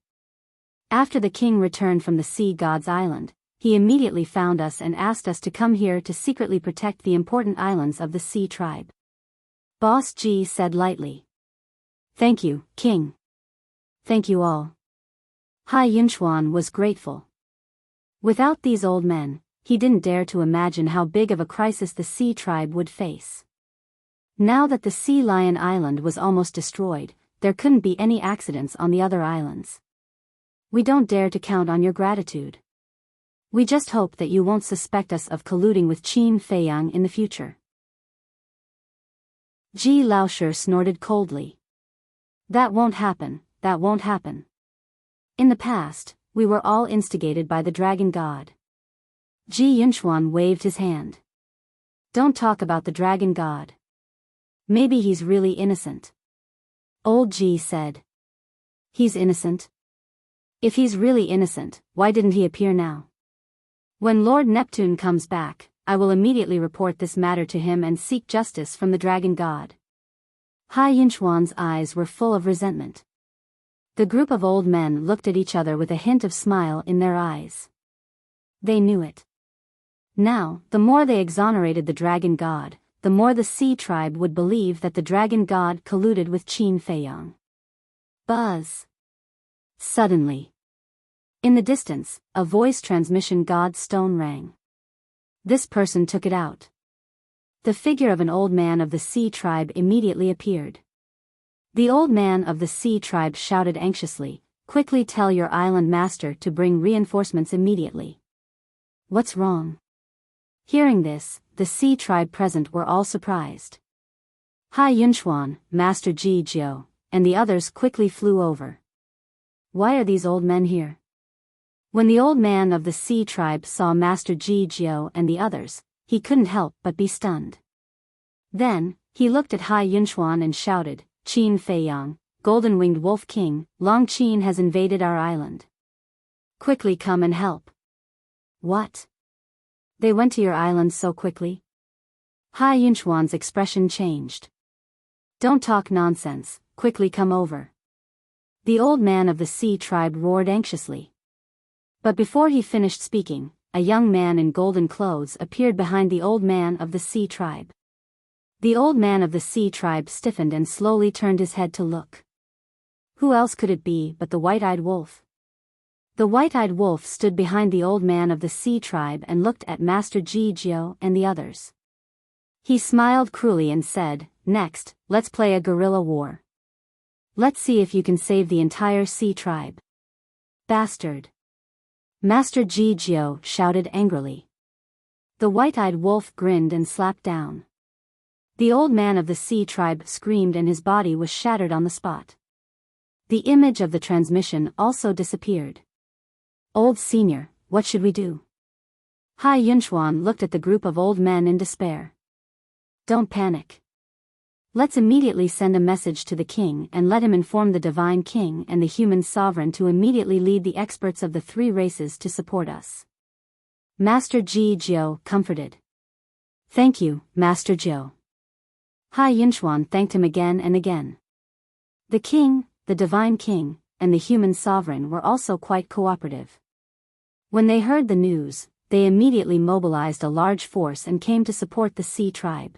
After the king returned from the sea god's island, he immediately found us and asked us to come here to secretly protect the important islands of the Sea tribe. Boss G said lightly. Thank you, King. Thank you all. Hai Yunchuan was grateful. Without these old men, he didn't dare to imagine how big of a crisis the Sea tribe would face. Now that the Sea Lion Island was almost destroyed, there couldn't be any accidents on the other islands. We don't dare to count on your gratitude. We just hope that you won't suspect us of colluding with Qin Feiyang in the future. Ji Laoshi snorted coldly. That won't happen, that won't happen. In the past, we were all instigated by the dragon god. Ji Yunchuan waved his hand. Don't talk about the dragon god. Maybe he's really innocent. Old Ji said. He's innocent? If he's really innocent, why didn't he appear now? When Lord Neptune comes back, I will immediately report this matter to him and seek justice from the dragon god. Hai Yunchuan's eyes were full of resentment. The group of old men looked at each other with a hint of smile in their eyes. They knew it. Now, the more they exonerated the dragon god, the more the Sea tribe would believe that the dragon god colluded with Qin Feiyang. Buzz. Suddenly. In the distance, a voice transmission god stone rang. This person took it out. The figure of an old man of the Sea tribe immediately appeared. The old man of the Sea tribe shouted anxiously, "Quickly tell your island master to bring reinforcements immediately." What's wrong? Hearing this, the Sea tribe present were all surprised. Hai Yunchuan, Master Ji Jiao, and the others quickly flew over. Why are these old men here? When the old man of the Sea tribe saw Master Ji Jiao and the others, he couldn't help but be stunned. Then, he looked at Hai Yunchuan and shouted, "Qin Feiyang, Golden-Winged Wolf King, Long Qin has invaded our island. Quickly come and help." What? They went to your island so quickly? Hai Yunchuan's expression changed. Don't talk nonsense, quickly come over. The old man of the Sea tribe roared anxiously. But before he finished speaking, a young man in golden clothes appeared behind the old man of the Sea tribe. The old man of the Sea tribe stiffened and slowly turned his head to look. Who else could it be but the white-eyed wolf? The white-eyed wolf stood behind the old man of the Sea tribe and looked at Master Ji Jiao and the others. He smiled cruelly and said, "Next, let's play a guerrilla war. Let's see if you can save the entire Sea tribe." Bastard! Master Ji Jiao shouted angrily. The white-eyed wolf grinned and slapped down. The old man of the Sea tribe screamed and his body was shattered on the spot. The image of the transmission also disappeared. Old Senior, what should we do? Hai Yunchuan looked at the group of old men in despair. Don't panic. Let's immediately send a message to the king and let him inform the divine king and the human sovereign to immediately lead the experts of the three races to support us. Master Ji Jiao comforted. Thank you, Master Jiao. Hai Yunchuan thanked him again and again. The king, the divine king, and the human sovereign were also quite cooperative. When they heard the news, they immediately mobilized a large force and came to support the Sea tribe.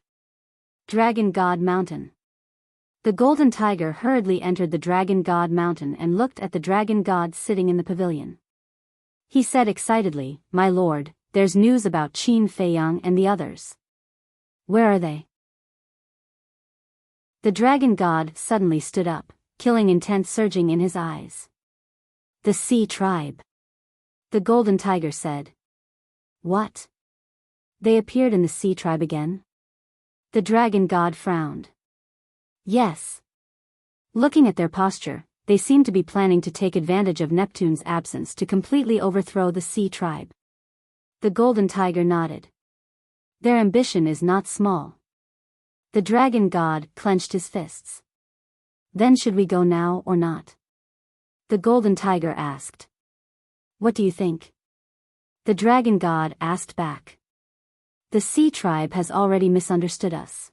Dragon God Mountain. The Golden Tiger hurriedly entered the Dragon God Mountain and looked at the Dragon God sitting in the pavilion. He said excitedly, "My lord, there's news about Qin Feiyang and the others." "Where are they?" The Dragon God suddenly stood up, killing intent surging in his eyes. "The Sea tribe," the Golden Tiger said. "What? They appeared in the Sea tribe again?" The Dragon God frowned. "Yes. Looking at their posture, they seem to be planning to take advantage of Neptune's absence to completely overthrow the Sea tribe." The Golden Tiger nodded. "Their ambition is not small." The Dragon God clenched his fists. "Then should we go now or not?" The Golden Tiger asked. "What do you think?" The Dragon God asked back. "The Sea tribe has already misunderstood us.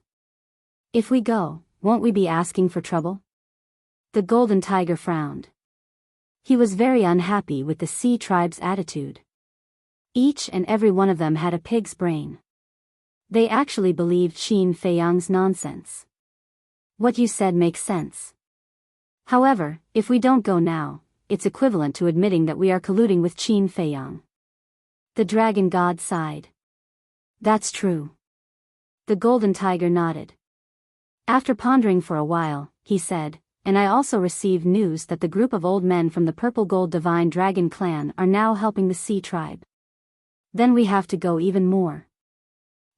If we go, won't we be asking for trouble?" The Golden Tiger frowned. He was very unhappy with the Sea tribe's attitude. Each and every one of them had a pig's brain. They actually believed Qin Feiyang's nonsense. What you said makes sense. However, if we don't go now, it's equivalent to admitting that we are colluding with Qin Feiyang. The dragon god sighed. That's true. The golden tiger nodded. After pondering for a while, he said, and I also received news that the group of old men from the Purple Gold Divine Dragon clan are now helping the Sea tribe. Then we have to go even more.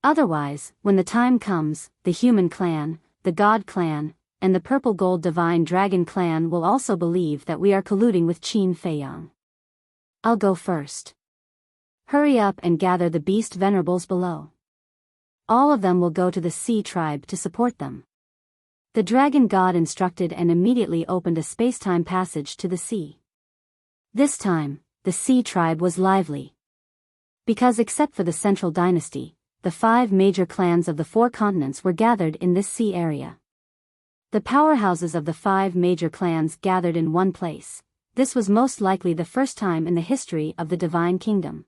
Otherwise, when the time comes, the Human clan, the God clan, and the Purple Gold Divine Dragon clan will also believe that we are colluding with Qin Feiyang. I'll go first. Hurry up and gather the beast venerables below. All of them will go to the Sea tribe to support them. The dragon god instructed and immediately opened a spacetime passage to the sea. This time, the Sea tribe was lively. Because except for the Central Dynasty, the 5 major clans of the 4 continents were gathered in this sea area. The powerhouses of the 5 major clans gathered in one place. This was most likely the first time in the history of the Divine Kingdom.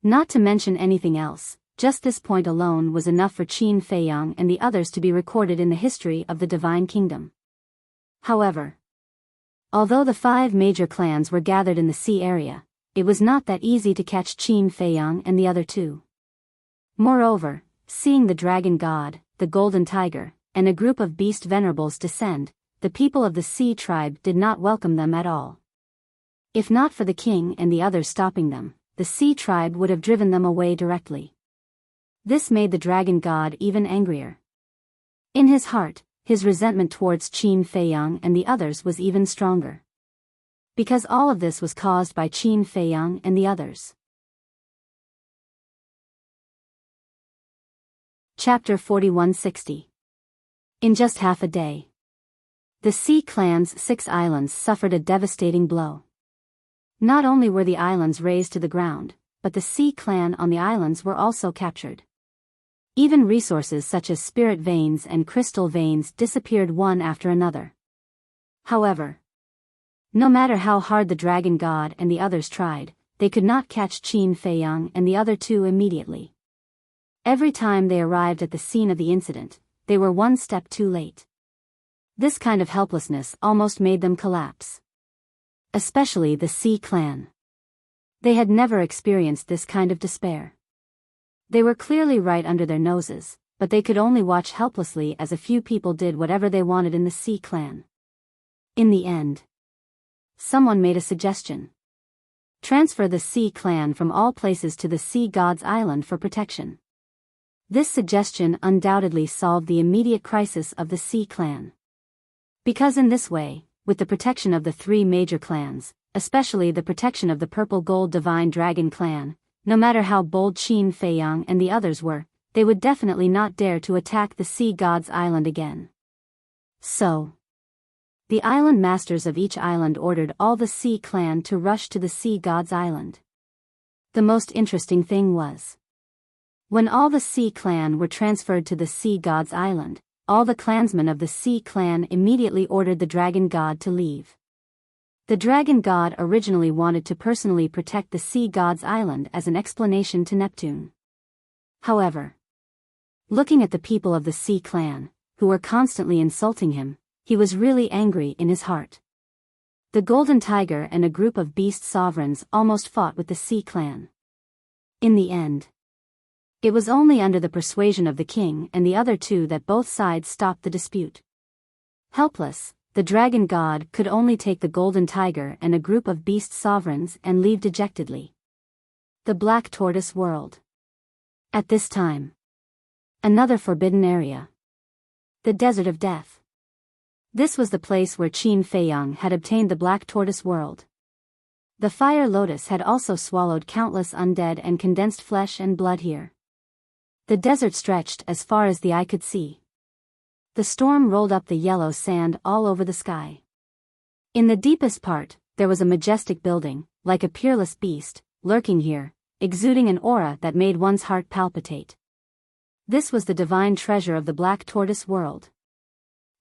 Not to mention anything else, just this point alone was enough for Qin Feiyang and the others to be recorded in the history of the Divine Kingdom. However, although the 5 major clans were gathered in the sea area, it was not that easy to catch Qin Feiyang and the other 2. Moreover, seeing the dragon god, the golden tiger, and a group of beast venerables descend, the people of the Sea tribe did not welcome them at all. If not for the king and the others stopping them, the Sea tribe would have driven them away directly. This made the dragon god even angrier. In his heart, his resentment towards Qin Feiyang and the others was even stronger. Because all of this was caused by Qin Feiyang and the others. Chapter 4160. In just half a day, the Sea clan's 6 islands suffered a devastating blow. Not only were the islands razed to the ground, but the Sea clan on the islands were also captured. Even resources such as spirit veins and crystal veins disappeared one after another. However, no matter how hard the dragon god and the others tried, they could not catch Qin Feiyang and the other 2 immediately. Every time they arrived at the scene of the incident, they were one step too late. This kind of helplessness almost made them collapse. Especially the Sea clan. They had never experienced this kind of despair. They were clearly right under their noses, but they could only watch helplessly as a few people did whatever they wanted in the Sea clan. In the end, someone made a suggestion. Transfer the Sea clan from all places to the Sea God's Island for protection. This suggestion undoubtedly solved the immediate crisis of the Sea clan. Because in this way, with the protection of the 3 major clans, especially the protection of the Purple Gold Divine Dragon clan, no matter how bold Qin Feiyang and the others were, they would definitely not dare to attack the Sea God's Island again. So, the island masters of each island ordered all the Sea clan to rush to the Sea God's Island. The most interesting thing was, when all the Sea clan were transferred to the Sea God's Island, all the clansmen of the Sea clan immediately ordered the dragon god to leave. The dragon god originally wanted to personally protect the Sea God's Island as an explanation to Neptune. However, looking at the people of the Sea clan, who were constantly insulting him, he was really angry in his heart. The golden tiger and a group of beast sovereigns almost fought with the Sea clan. In the end, it was only under the persuasion of the king and the other 2 that both sides stopped the dispute. Helpless, the dragon god could only take the golden tiger and a group of beast sovereigns and leave dejectedly. The Black Tortoise World. At this time, another forbidden area. The Desert of Death. This was the place where Qin Feiyang had obtained the Black Tortoise World. The fire lotus had also swallowed countless undead and condensed flesh and blood here. The desert stretched as far as the eye could see. The storm rolled up the yellow sand all over the sky. In the deepest part, there was a majestic building, like a peerless beast, lurking here, exuding an aura that made one's heart palpitate. This was the divine treasure of the Black Tortoise World.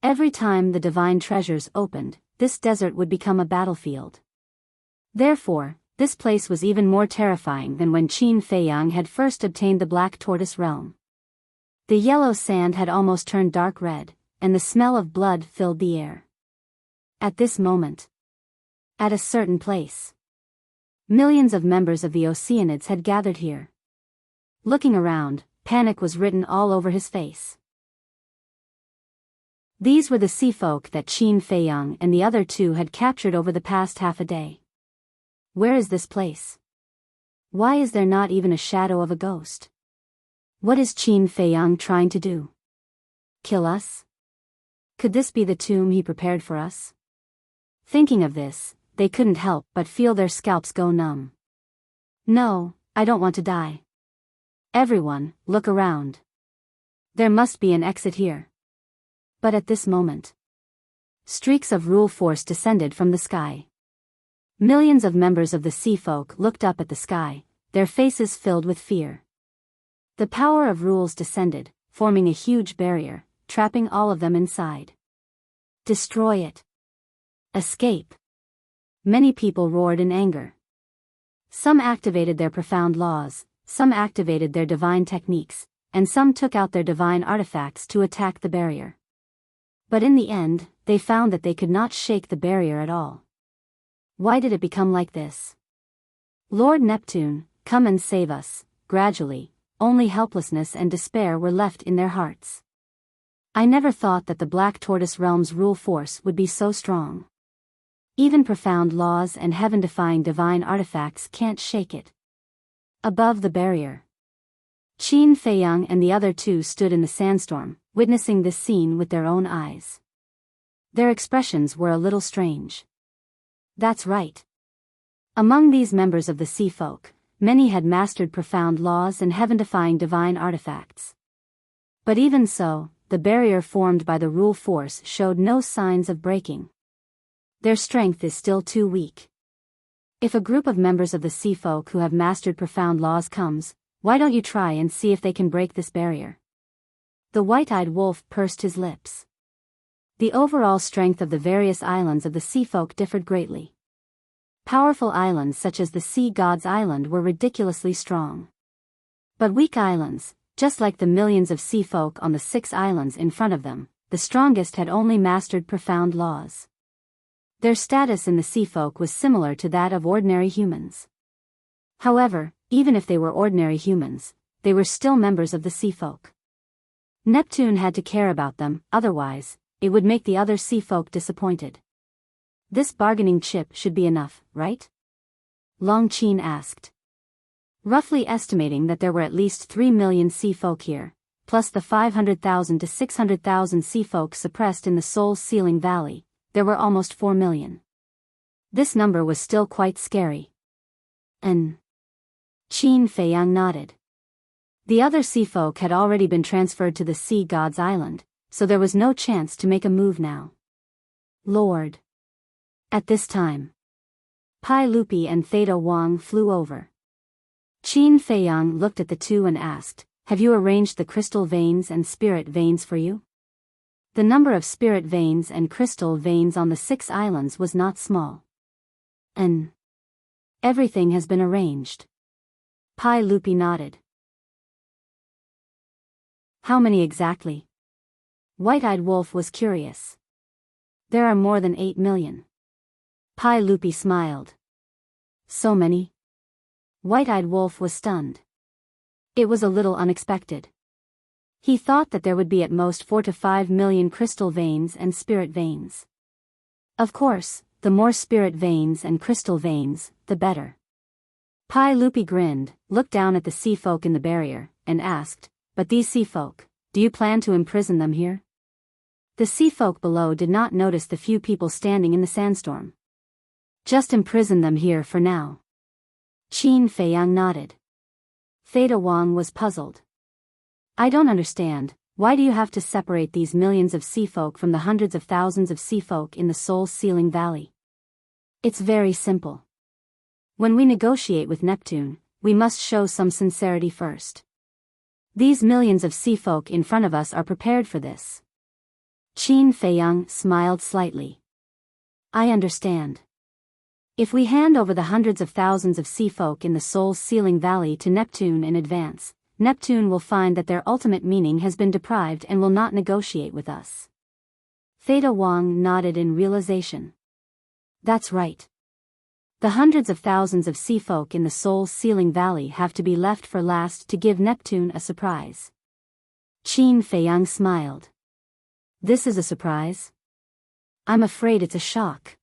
Every time the divine treasures opened, this desert would become a battlefield. Therefore, This place was even more terrifying than when Qin Feiyang had first obtained the Black Tortoise realm. The yellow sand had almost turned dark red, and the smell of blood filled the air. At this moment, at a certain place, millions of members of the Oceanids had gathered here. Looking around, panic was written all over his face. These were the sea folk that Qin Feiyang and the other two had captured over the past half a day. Where is this place? Why is there not even a shadow of a ghost? What is Qin Feiyang trying to do? Kill us? Could this be the tomb he prepared for us? Thinking of this, they couldn't help but feel their scalps go numb. No, I don't want to die. Everyone, look around. There must be an exit here. But at this moment, streaks of rule force descended from the sky. Millions of members of the sea folk looked up at the sky, their faces filled with fear. The power of rules descended, forming a huge barrier, trapping all of them inside. Destroy it. Escape. Many people roared in anger. Some activated their profound laws, some activated their divine techniques, and some took out their divine artifacts to attack the barrier. But in the end, they found that they could not shake the barrier at all. Why did it become like this? Lord Neptune, come and save us. Gradually, only helplessness and despair were left in their hearts. I never thought that the Black Tortoise realm's rule force would be so strong. Even profound laws and heaven-defying divine artifacts can't shake it. Above the barrier, Qin Feiyang and the other two stood in the sandstorm, witnessing this scene with their own eyes. Their expressions were a little strange. That's right. Among these members of the sea folk, many had mastered profound laws and heaven-defying divine artifacts. But even so, the barrier formed by the rule force showed no signs of breaking. Their strength is still too weak. If a group of members of the sea folk who have mastered profound laws comes, why don't you try and see if they can break this barrier? The white-eyed wolf pursed his lips. The overall strength of the various islands of the sea folk differed greatly. Powerful islands such as the Sea God's Island were ridiculously strong. But weak islands, just like the millions of sea folk on the 6 islands in front of them, the strongest had only mastered profound laws. Their status in the sea folk was similar to that of ordinary humans. However, even if they were ordinary humans, they were still members of the sea folk. Neptune had to care about them, otherwise, it would make the other sea folk disappointed. This bargaining chip should be enough, right? Long Qin asked. Roughly estimating that there were at least 3 million sea folk here, plus the 500,000 to 600,000 sea folk suppressed in the Soul's Sealing Valley, there were almost 4 million. This number was still quite scary. Qin Feiyang nodded. The other sea folk had already been transferred to the Sea God's Island, so there was no chance to make a move now. Lord. At this time, Pai Lupi and Theta Wang flew over. Qin Feiyang looked at the two and asked, "Have you arranged the crystal veins and spirit veins for you?" The number of spirit veins and crystal veins on the 6 islands was not small. Everything has been arranged. Pai Lupi nodded. How many exactly? White-eyed Wolf was curious. There are more than 8 million. Pai Lupi smiled. So many? White-eyed Wolf was stunned. It was a little unexpected. He thought that there would be at most 4 to 5 million crystal veins and spirit veins. Of course, the more spirit veins and crystal veins, the better. Pai Lupi grinned, looked down at the sea folk in the barrier, and asked, "But these sea folk, do you plan to imprison them here?" The sea folk below did not notice the few people standing in the sandstorm. "Just imprison them here for now." Qin Feiyang nodded. Theta Wang was puzzled. "I don't understand, why do you have to separate these millions of sea folk from the hundreds of thousands of sea folk in the Soul's Sealing Valley?" "It's very simple. When we negotiate with Neptune, we must show some sincerity first. These millions of sea folk in front of us are prepared for this." Qin Feiyang smiled slightly. "I understand. If we hand over the hundreds of thousands of sea folk in the Soul's Sealing Valley to Neptune in advance, Neptune will find that their ultimate meaning has been deprived and will not negotiate with us. Theta Wang nodded in realization. That's right. The hundreds of thousands of sea folk in the Soul's Sealing Valley have to be left for last to give Neptune a surprise. Qin Feiyang smiled. This is a surprise? I'm afraid it's a shock.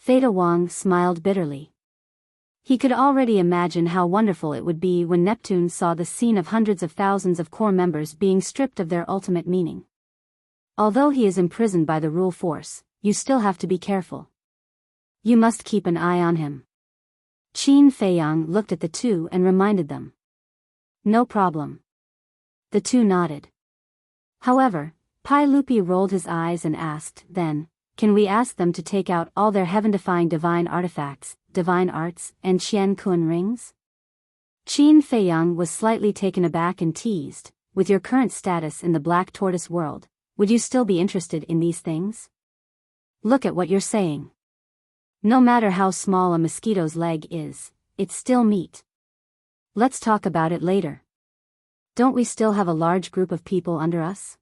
Theta Wang smiled bitterly. He could already imagine how wonderful it would be when Neptune saw the scene of hundreds of thousands of core members being stripped of their ultimate meaning. Although he is imprisoned by the rule force, you still have to be careful. You must keep an eye on him. Qin Feiyang looked at the two and reminded them. No problem. The two nodded. However, Pai Lupi rolled his eyes and asked, then, can we ask them to take out all their heaven-defying divine artifacts, divine arts, and Qian Kun rings? Qin Feiyang was slightly taken aback and teased, with your current status in the Black Tortoise world, would you still be interested in these things? Look at what you're saying. No matter how small a mosquito's leg is, it's still meat. Let's talk about it later. Don't we still have a large group of people under us?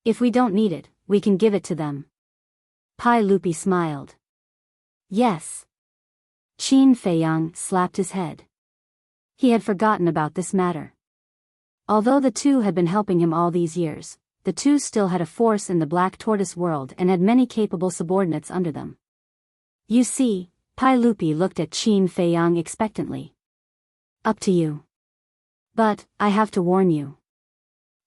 If we don't need it, we can give it to them. Pai Lupi smiled. Yes. Qin Feiyang slapped his head. He had forgotten about this matter. Although the two had been helping him all these years, the two still had a force in the Black Tortoise world and had many capable subordinates under them. You see, Pai Lupi looked at Qin Feiyang expectantly. Up to you. But, I have to warn you.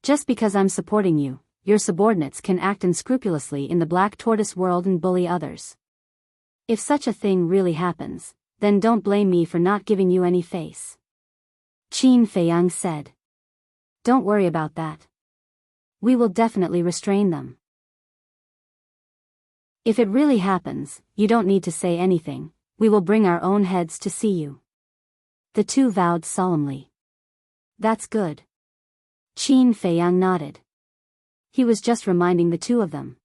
Just because I'm supporting you, your subordinates can act unscrupulously in the Black Tortoise world and bully others. If such a thing really happens, then don't blame me for not giving you any face. Qin Feiyang said. Don't worry about that. We will definitely restrain them. If it really happens, you don't need to say anything, we will bring our own heads to see you. The two vowed solemnly. That's good. Qin Feiyang nodded. He was just reminding the two of them.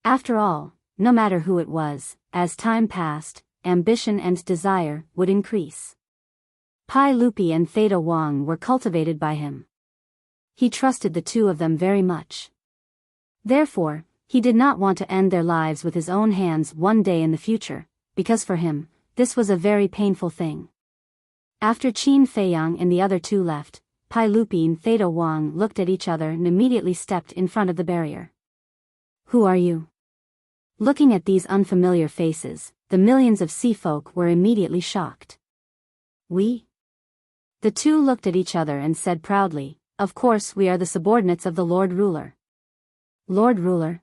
After all, no matter who it was, as time passed, ambition and desire would increase. Pai Lupi and Theta Wang were cultivated by him. He trusted the two of them very much. Therefore, he did not want to end their lives with his own hands one day in the future, because for him, this was a very painful thing. After Qin Feiyang and the other two left, Pai Lupi and Theta Wang looked at each other and immediately stepped in front of the barrier. Who are you? Looking at these unfamiliar faces, the millions of sea folk were immediately shocked. We? The two looked at each other and said proudly, of course we are the subordinates of the Lord Ruler. Lord Ruler?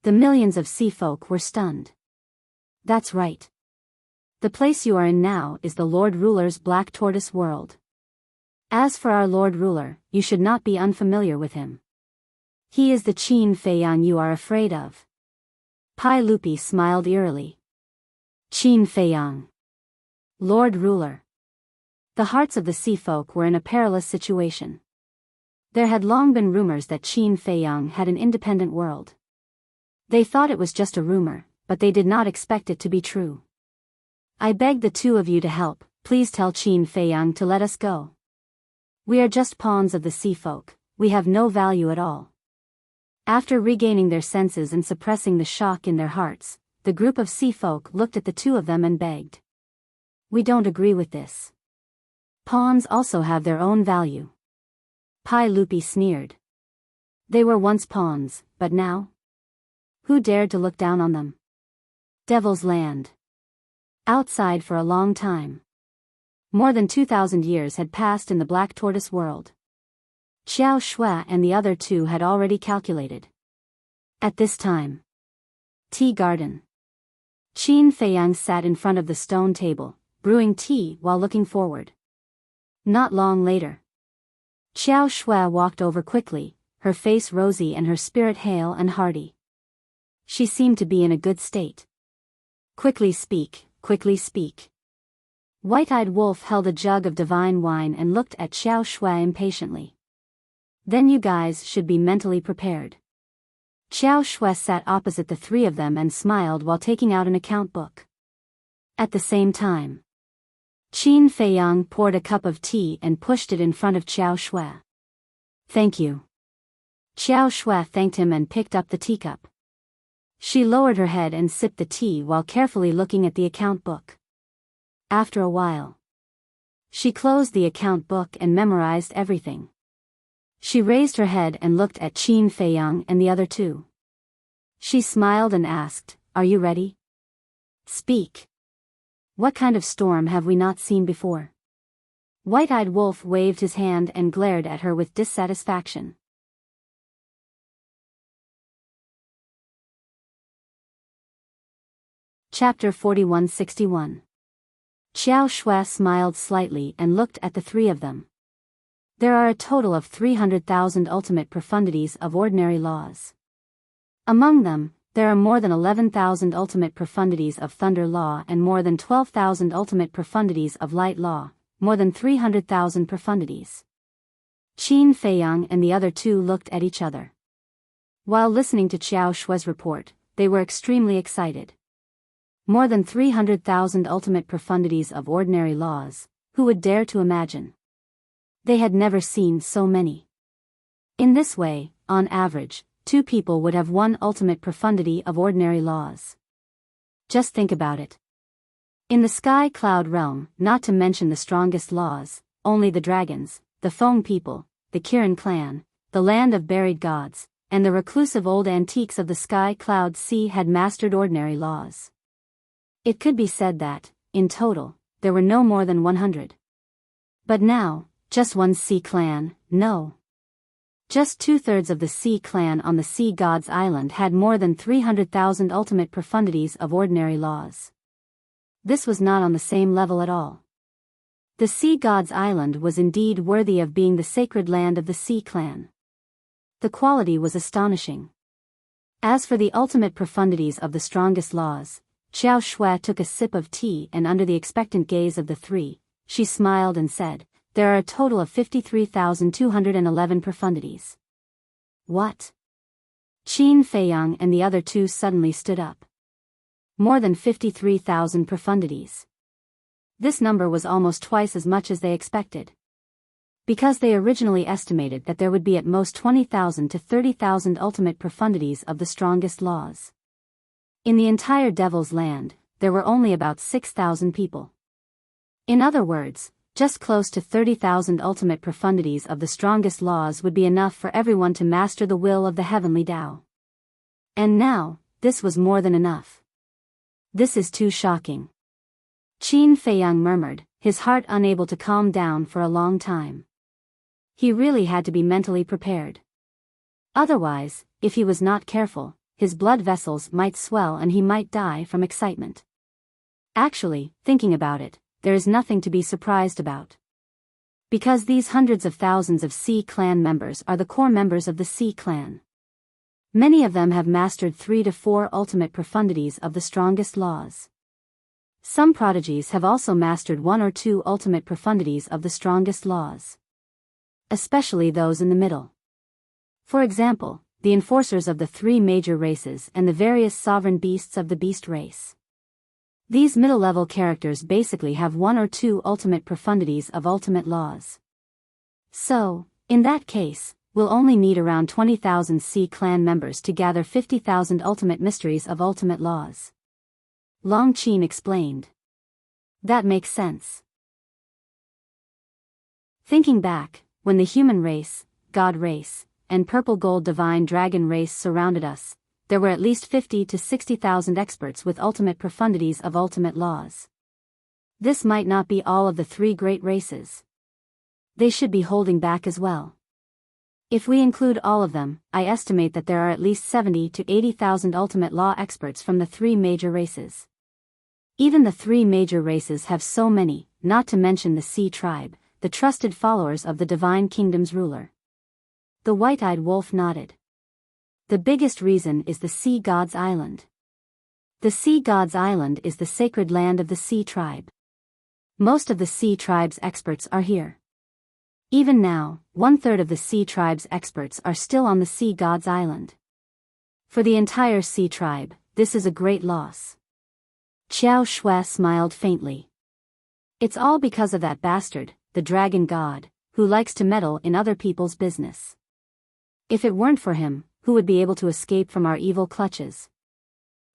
The millions of sea folk were stunned. That's right. The place you are in now is the Lord Ruler's Black Tortoise world. As for our Lord Ruler, you should not be unfamiliar with him. He is the Qin Feiyang you are afraid of. Pai Lupi smiled eerily. Qin Feiyang. Lord Ruler. The hearts of the sea folk were in a perilous situation. There had long been rumors that Qin Feiyang had an independent world. They thought it was just a rumor, but they did not expect it to be true. I beg the two of you to help, please tell Qin Feiyang to let us go. We are just pawns of the sea folk, we have no value at all. After regaining their senses and suppressing the shock in their hearts, the group of sea folk looked at the two of them and begged. We don't agree with this. Pawns also have their own value. Pai Lupi sneered. They were once pawns, but now? Who dared to look down on them? Devil's Land. Outside for a long time. More than 2,000 years had passed in the Black Tortoise world. Xiao Shui and the other two had already calculated. At this time. Tea garden. Qin Feiyang sat in front of the stone table, brewing tea while looking forward. Not long later. Xiao Shui walked over quickly, her face rosy and her spirit hale and hearty. She seemed to be in a good state. Quickly speak, quickly speak. White-eyed Wolf held a jug of divine wine and looked at Xiao Shui impatiently. Then you guys should be mentally prepared. Xiao Shui sat opposite the three of them and smiled while taking out an account book. At the same time, Qin Feiyang poured a cup of tea and pushed it in front of Qiao Shui. "Thank you." Qiao Shui thanked him and picked up the teacup. She lowered her head and sipped the tea while carefully looking at the account book. After a while, she closed the account book and memorized everything. She raised her head and looked at Qin Feiyang and the other two. She smiled and asked, "Are you ready? Speak. What kind of storm have we not seen before?" White-eyed Wolf waved his hand and glared at her with dissatisfaction. Chapter 4161. Qiao Shui smiled slightly and looked at the three of them. There are a total of 300,000 ultimate profundities of ordinary laws. Among them, there are more than 11,000 ultimate profundities of thunder law and more than 12,000 ultimate profundities of light law, more than 300,000 profundities. Qin Feiyang and the other two looked at each other. While listening to Qiao Shui's report, they were extremely excited. More than 300,000 ultimate profundities of ordinary laws, who would dare to imagine? They had never seen so many. In this way, on average, 2 people would have 1 ultimate profundity of ordinary laws. Just think about it. In the sky cloud realm, not to mention the strongest laws, only the dragons, the Feng people, the Kirin clan, the land of buried gods, and the reclusive old antiques of the sky cloud sea had mastered ordinary laws. It could be said that, in total, there were no more than 100. But now, just one sea clan, no. Just 2/3 of the sea clan on the sea gods island had more than 300,000 ultimate profundities of ordinary laws. This was not on the same level at all. The sea gods island was indeed worthy of being the sacred land of the sea clan. The quality was astonishing. As for the ultimate profundities of the strongest laws, Qiao Shui took a sip of tea and under the expectant gaze of the three, she smiled and said, "There are a total of 53,211 profundities." What? Qin Feiyang and the other two suddenly stood up. More than 53,000 profundities. This number was almost twice as much as they expected. Because they originally estimated that there would be at most 20,000 to 30,000 ultimate profundities of the strongest laws. In the entire Devil's Land, there were only about 6,000 people. In other words, just close to 30,000 ultimate profundities of the strongest laws would be enough for everyone to master the will of the heavenly Tao. And now, this was more than enough. This is too shocking. Qin Feiyang murmured, his heart unable to calm down for a long time. He really had to be mentally prepared. Otherwise, if he was not careful, his blood vessels might swell and he might die from excitement. Actually, thinking about it, there is nothing to be surprised about. Because these hundreds of thousands of Sea Clan members are the core members of the Sea Clan. Many of them have mastered 3 to 4 ultimate profundities of the strongest laws. Some prodigies have also mastered 1 or 2 ultimate profundities of the strongest laws. Especially those in the middle. For example, the enforcers of the 3 major races and the various sovereign beasts of the beast race. These middle-level characters basically have 1 or 2 ultimate profundities of ultimate laws. So, in that case, we'll only need around 20,000 Sea Clan members to gather 50,000 ultimate mysteries of ultimate laws. Long Qin explained. That makes sense. Thinking back, when the human race, God race, and purple gold divine dragon race surrounded us, there were at least 50 to 60,000 experts with ultimate profundities of ultimate laws. This might not be all of the 3 great races. They should be holding back as well. If we include all of them, I estimate that there are at least 70 to 80,000 ultimate law experts from the 3 major races. Even the 3 major races have so many, not to mention the Sea Tribe, the trusted followers of the Divine Kingdom's ruler. The white-eyed wolf nodded. The biggest reason is the Sea God's Island. The Sea God's Island is the sacred land of the Sea Tribe. Most of the Sea Tribe's experts are here. Even now, 1/3 of the Sea Tribe's experts are still on the Sea God's Island. For the entire Sea Tribe, this is a great loss. Xiao Shui smiled faintly. It's all because of that bastard, the dragon god, who likes to meddle in other people's business. If it weren't for him, who would be able to escape from our evil clutches?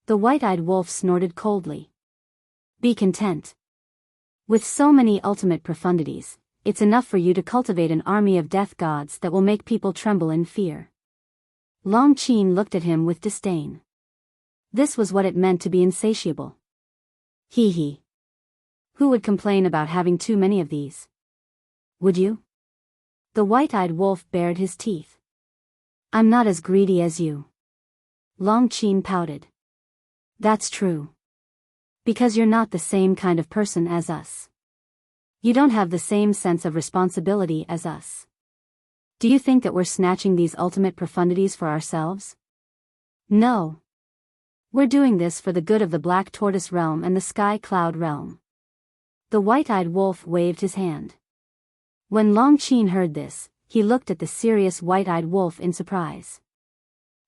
The white-eyed wolf snorted coldly. Be content. With so many ultimate profundities, it's enough for you to cultivate an army of death gods that will make people tremble in fear. Long Qin looked at him with disdain. This was what it meant to be insatiable. Hee hee. Who would complain about having too many of these? Would you? The white-eyed wolf bared his teeth. I'm not as greedy as you. Long Qin pouted. That's true. Because you're not the same kind of person as us. You don't have the same sense of responsibility as us. Do you think that we're snatching these ultimate profundities for ourselves? No. We're doing this for the good of the Black Tortoise Realm and the Sky Cloud Realm. The white-eyed wolf waved his hand. When Long Qin heard this, he looked at the serious white-eyed wolf in surprise.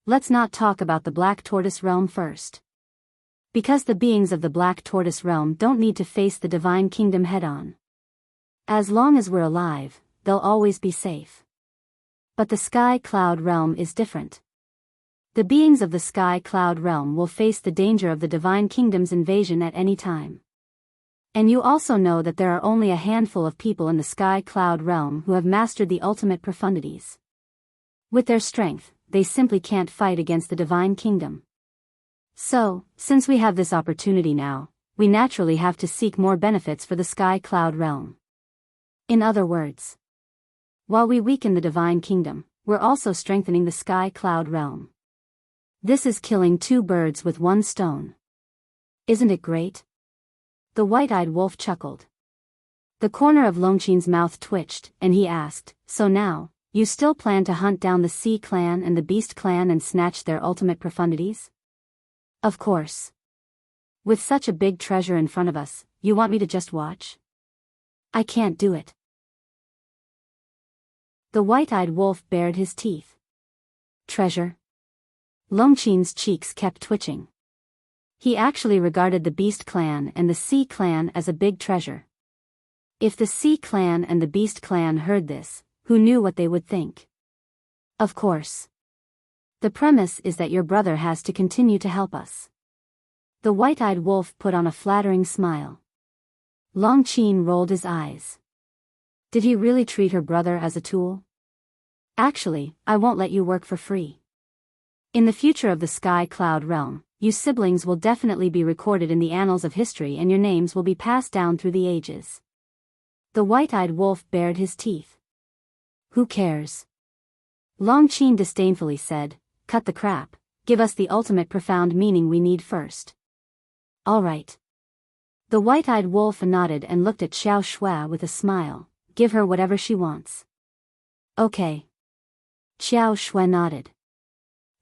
Let's not talk about the Black Tortoise Realm first. Because the beings of the Black Tortoise Realm don't need to face the Divine Kingdom head-on. As long as we're alive, they'll always be safe. But the Sky Cloud Realm is different. The beings of the Sky Cloud Realm will face the danger of the Divine Kingdom's invasion at any time. And you also know that there are only a handful of people in the Sky Cloud Realm who have mastered the ultimate profundities. With their strength, they simply can't fight against the Divine Kingdom. So, since we have this opportunity now, we naturally have to seek more benefits for the Sky Cloud Realm. In other words, while we weaken the Divine Kingdom, we're also strengthening the Sky Cloud Realm. This is killing two birds with one stone. Isn't it great? The white-eyed wolf chuckled. The corner of Long Qin's mouth twitched, and he asked, so now, you still plan to hunt down the Sea Clan and the Beast Clan and snatch their ultimate profundities? Of course. With such a big treasure in front of us, you want me to just watch? I can't do it. The white-eyed wolf bared his teeth. Treasure? Long Qin's cheeks kept twitching. He actually regarded the Beast Clan and the Sea Clan as a big treasure. If the Sea Clan and the Beast Clan heard this, who knew what they would think? Of course. The premise is that your brother has to continue to help us. The white-eyed wolf put on a flattering smile. Long Qin rolled his eyes. Did he really treat her brother as a tool? Actually, I won't let you work for free. In the future of the Sky Cloud Realm, you siblings will definitely be recorded in the annals of history and your names will be passed down through the ages. The white-eyed wolf bared his teeth. Who cares? Long Qin disdainfully said, cut the crap, give us the ultimate profound meaning we need first. All right. The white-eyed wolf nodded and looked at Xiao Shui with a smile, give her whatever she wants. Okay. Xiao Shui nodded.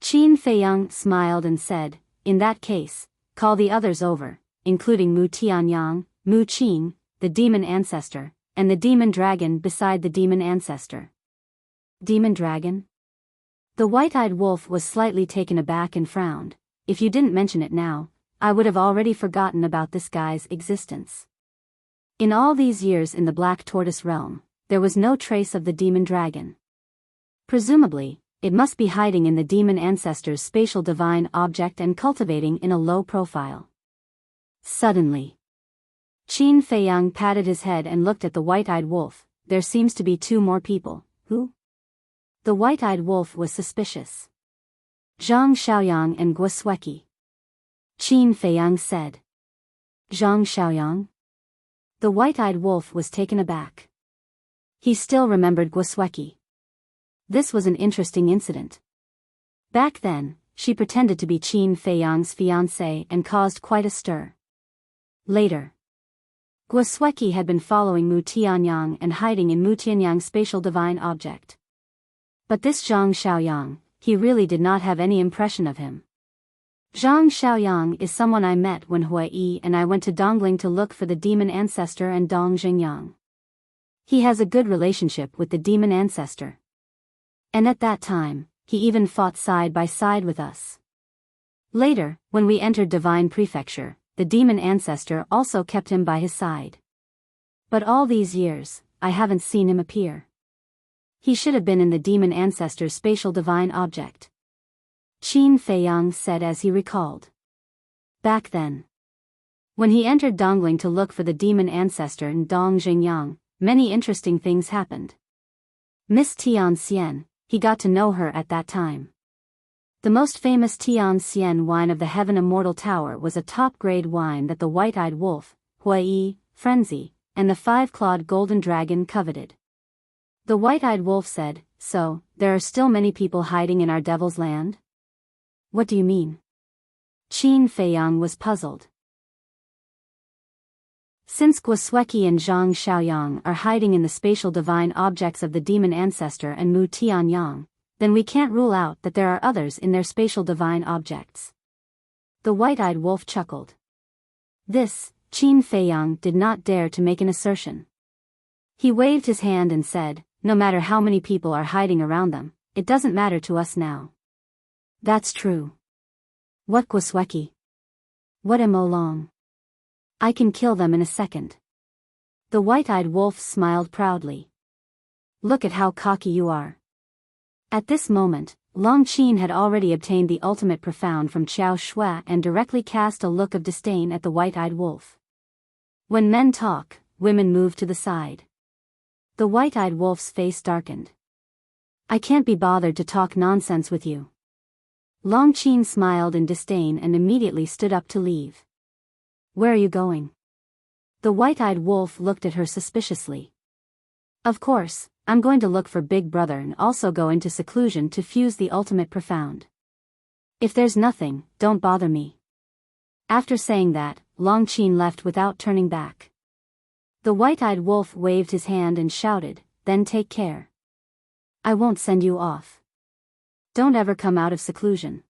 Qin Feiyang smiled and said, in that case, call the others over, including Mu Tianyang, Mu Qin, the demon ancestor, and the demon dragon beside the demon ancestor. Demon dragon? The white-eyed wolf was slightly taken aback and frowned. If you didn't mention it now, I would have already forgotten about this guy's existence. In all these years in the Black Tortoise Realm, there was no trace of the demon dragon. Presumably, it must be hiding in the demon ancestor's spatial divine object and cultivating in a low profile. Suddenly, Qin Feiyang patted his head and looked at the white-eyed wolf. There seems to be two more people. Who? The white-eyed wolf was suspicious. Zhang Xiaoyang and Guosweki. Qin Feiyang said. Zhang Xiaoyang? The white-eyed wolf was taken aback. He still remembered Guosweki. This was an interesting incident. Back then, she pretended to be Qin Feiyang's fiancée and caused quite a stir. Later, Guosweki had been following Mu Tianyang and hiding in Mu Tianyang's spatial divine object. But this Zhang Xiaoyang, he really did not have any impression of him. Zhang Xiaoyang is someone I met when Hui and I went to Dongling to look for the demon ancestor and Dong Xingyang. He has a good relationship with the demon ancestor. And at that time, he even fought side by side with us. Later, when we entered Divine Prefecture, the demon ancestor also kept him by his side. But all these years, I haven't seen him appear. He should have been in the demon ancestor's spatial divine object. Qin Feiyang said as he recalled. Back then, when he entered Dongling to look for the demon ancestor in Dong Jingyang, many interesting things happened. Miss Tian Xian, he got to know her at that time. The most famous Tian Xian wine of the Heaven Immortal Tower was a top-grade wine that the White-Eyed Wolf, Hui, Frenzy, and the Five-Clawed Golden Dragon coveted. The White-Eyed Wolf said, "So, there are still many people hiding in our Devil's Land?" "What do you mean?" Qin Feiyang was puzzled. Since Guosweki and Zhang Xiaoyang are hiding in the spatial divine objects of the demon ancestor and Mu Tianyang, then we can't rule out that there are others in their spatial divine objects. The White-Eyed Wolf chuckled. This, Qin Feiyang did not dare to make an assertion. He waved his hand and said, "No matter how many people are hiding around them, it doesn't matter to us now." "That's true." "What Guosweki? What Mo Long? I can kill them in a second." The White-Eyed Wolf smiled proudly. "Look at how cocky you are." At this moment, Long Qin had already obtained the ultimate profound from Qiao Shui and directly cast a look of disdain at the White-Eyed Wolf. When men talk, women move to the side. The White-Eyed Wolf's face darkened. "I can't be bothered to talk nonsense with you." Long Qin smiled in disdain and immediately stood up to leave. "Where are you going?" The White-Eyed Wolf looked at her suspiciously. "Of course, I'm going to look for Big Brother and also go into seclusion to fuse the ultimate profound. If there's nothing, don't bother me." After saying that, Long Qin left without turning back. The White-Eyed Wolf waved his hand and shouted, "Then take care. I won't send you off. Don't ever come out of seclusion."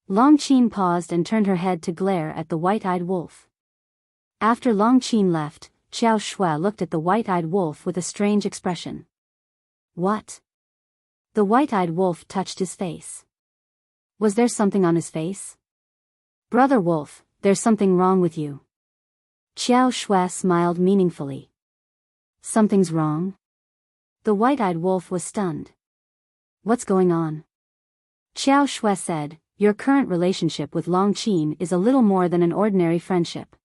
Long Qin paused and turned her head to glare at the White-Eyed Wolf. After Long Qin left, Qiao Shui looked at the White-Eyed Wolf with a strange expression. "What?" The White-Eyed Wolf touched his face. Was there something on his face? "Brother Wolf, there's something wrong with you." Qiao Shui smiled meaningfully. "Something's wrong?" The White-Eyed Wolf was stunned. "What's going on?" Qiao Shui said, "Your current relationship with Long Qin is a little more than an ordinary friendship.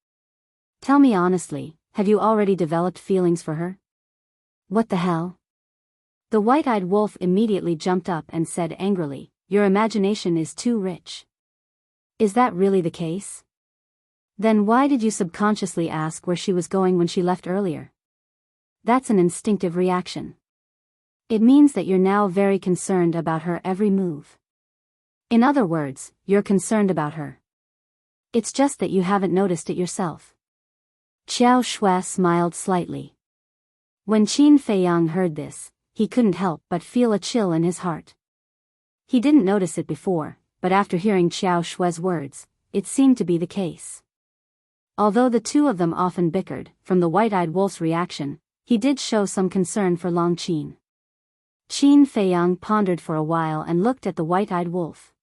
Tell me honestly, have you already developed feelings for her?" "What the hell?" The White-Eyed Wolf immediately jumped up and said angrily, "Your imagination is too rich." "Is that really the case? Then why did you subconsciously ask where she was going when she left earlier?" "That's an instinctive reaction. It means that you're now very concerned about her every move. In other words, you're concerned about her. It's just that you haven't noticed it yourself." Qiao Shui smiled slightly. When Qin Feiyang heard this, he couldn't help but feel a chill in his heart. He didn't notice it before, but after hearing Qiao Shui's words, it seemed to be the case. Although the two of them often bickered, from the White-Eyed Wolf's reaction, he did show some concern for Long Qin. Qin Feiyang pondered for a while and looked at the White-Eyed Wolf.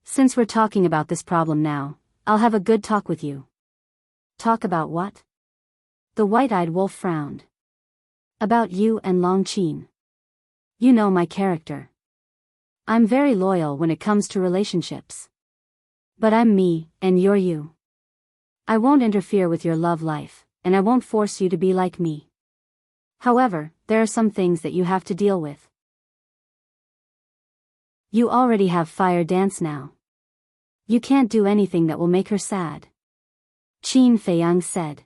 "Since we're talking about this problem now, I'll have a good talk with you." "Talk about what?" The White-Eyed Wolf frowned. "About you and Long Qin. You know my character. I'm very loyal when it comes to relationships. But I'm me, and you're you. I won't interfere with your love life, and I won't force you to be like me. However, there are some things that you have to deal with. You already have Fire Dance now. You can't do anything that will make her sad." Qin Feiyang said.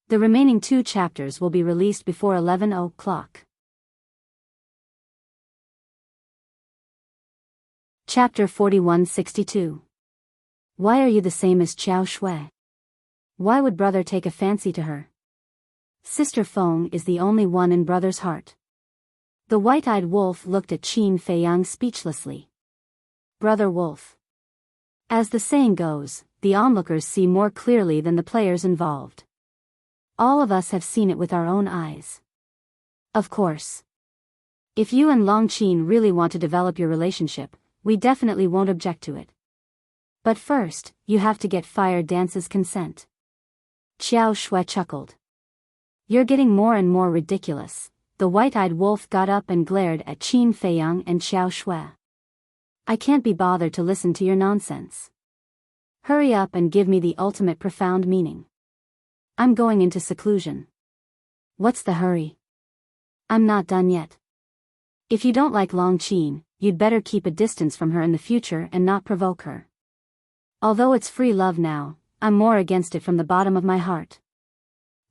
The remaining 2 chapters will be released before 11 o'clock. Chapter 4162. Why are you the same as Qiao Shui? Why would brother take a fancy to her? Sister Feng is the only one in brother's heart. The White-Eyed Wolf looked at Qin Feiyang speechlessly. Brother Wolf. As the saying goes, the onlookers see more clearly than the players involved. All of us have seen it with our own eyes. Of course. If you and Long Qin really want to develop your relationship, we definitely won't object to it. But first, you have to get Fire Dance's consent. Xiao Shui chuckled. You're getting more and more ridiculous. The white-eyed wolf got up and glared at Qin Feiyang and Xiao Shui. I can't be bothered to listen to your nonsense. Hurry up and give me the ultimate profound meaning. I'm going into seclusion. What's the hurry? I'm not done yet. If you don't like Long Qin, you'd better keep a distance from her in the future and not provoke her. Although it's free love now, I'm more against it from the bottom of my heart.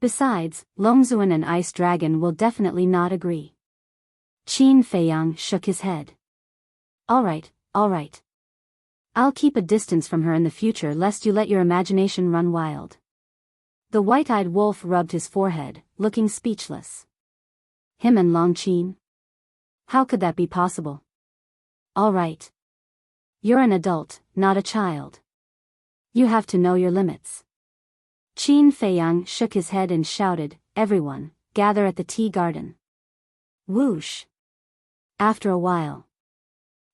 Besides, Longzuan and Ice Dragon will definitely not agree. Qin Feiyang shook his head. Alright. I'll keep a distance from her in the future lest you let your imagination run wild. The white-eyed wolf rubbed his forehead, looking speechless. Him and Long Qin? How could that be possible? Alright. You're an adult, not a child. You have to know your limits. Qin Feiyang shook his head and shouted, Everyone, gather at the tea garden. Whoosh. After a while,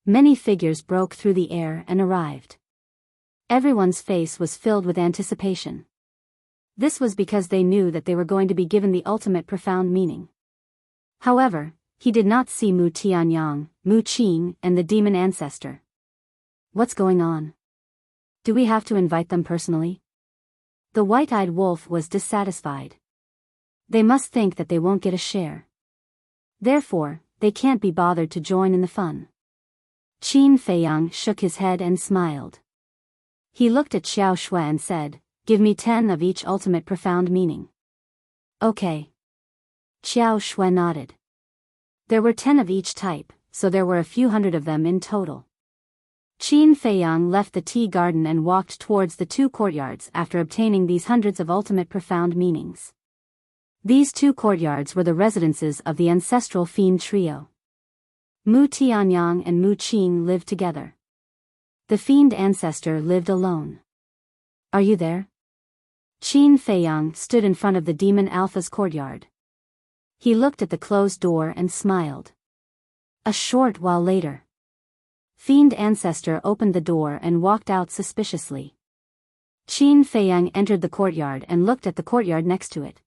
many figures broke through the air and arrived. Everyone's face was filled with anticipation. This was because they knew that they were going to be given the ultimate profound meaning. However, he did not see Mu Tianyang, Mu Qin, and the demon ancestor. What's going on? Do we have to invite them personally? The white-eyed wolf was dissatisfied. They must think that they won't get a share. Therefore, they can't be bothered to join in the fun. Qin Feiyang shook his head and smiled. He looked at Xiao Shui and said, Give me 10 of each ultimate profound meaning. Okay. Xiao Shui nodded. There were 10 of each type, so there were a few hundred of them in total. Qin Feiyang left the tea garden and walked towards the 2 courtyards after obtaining these hundreds of ultimate profound meanings. These 2 courtyards were the residences of the ancestral fiend trio. Mu Tianyang and Mu Qin lived together. The fiend ancestor lived alone. Are you there? Qin Feiyang stood in front of the demon alpha's courtyard. He looked at the closed door and smiled. A short while later, Fiend Ancestor opened the door and walked out suspiciously. Qin Feiyang entered the courtyard and looked at the courtyard next to it.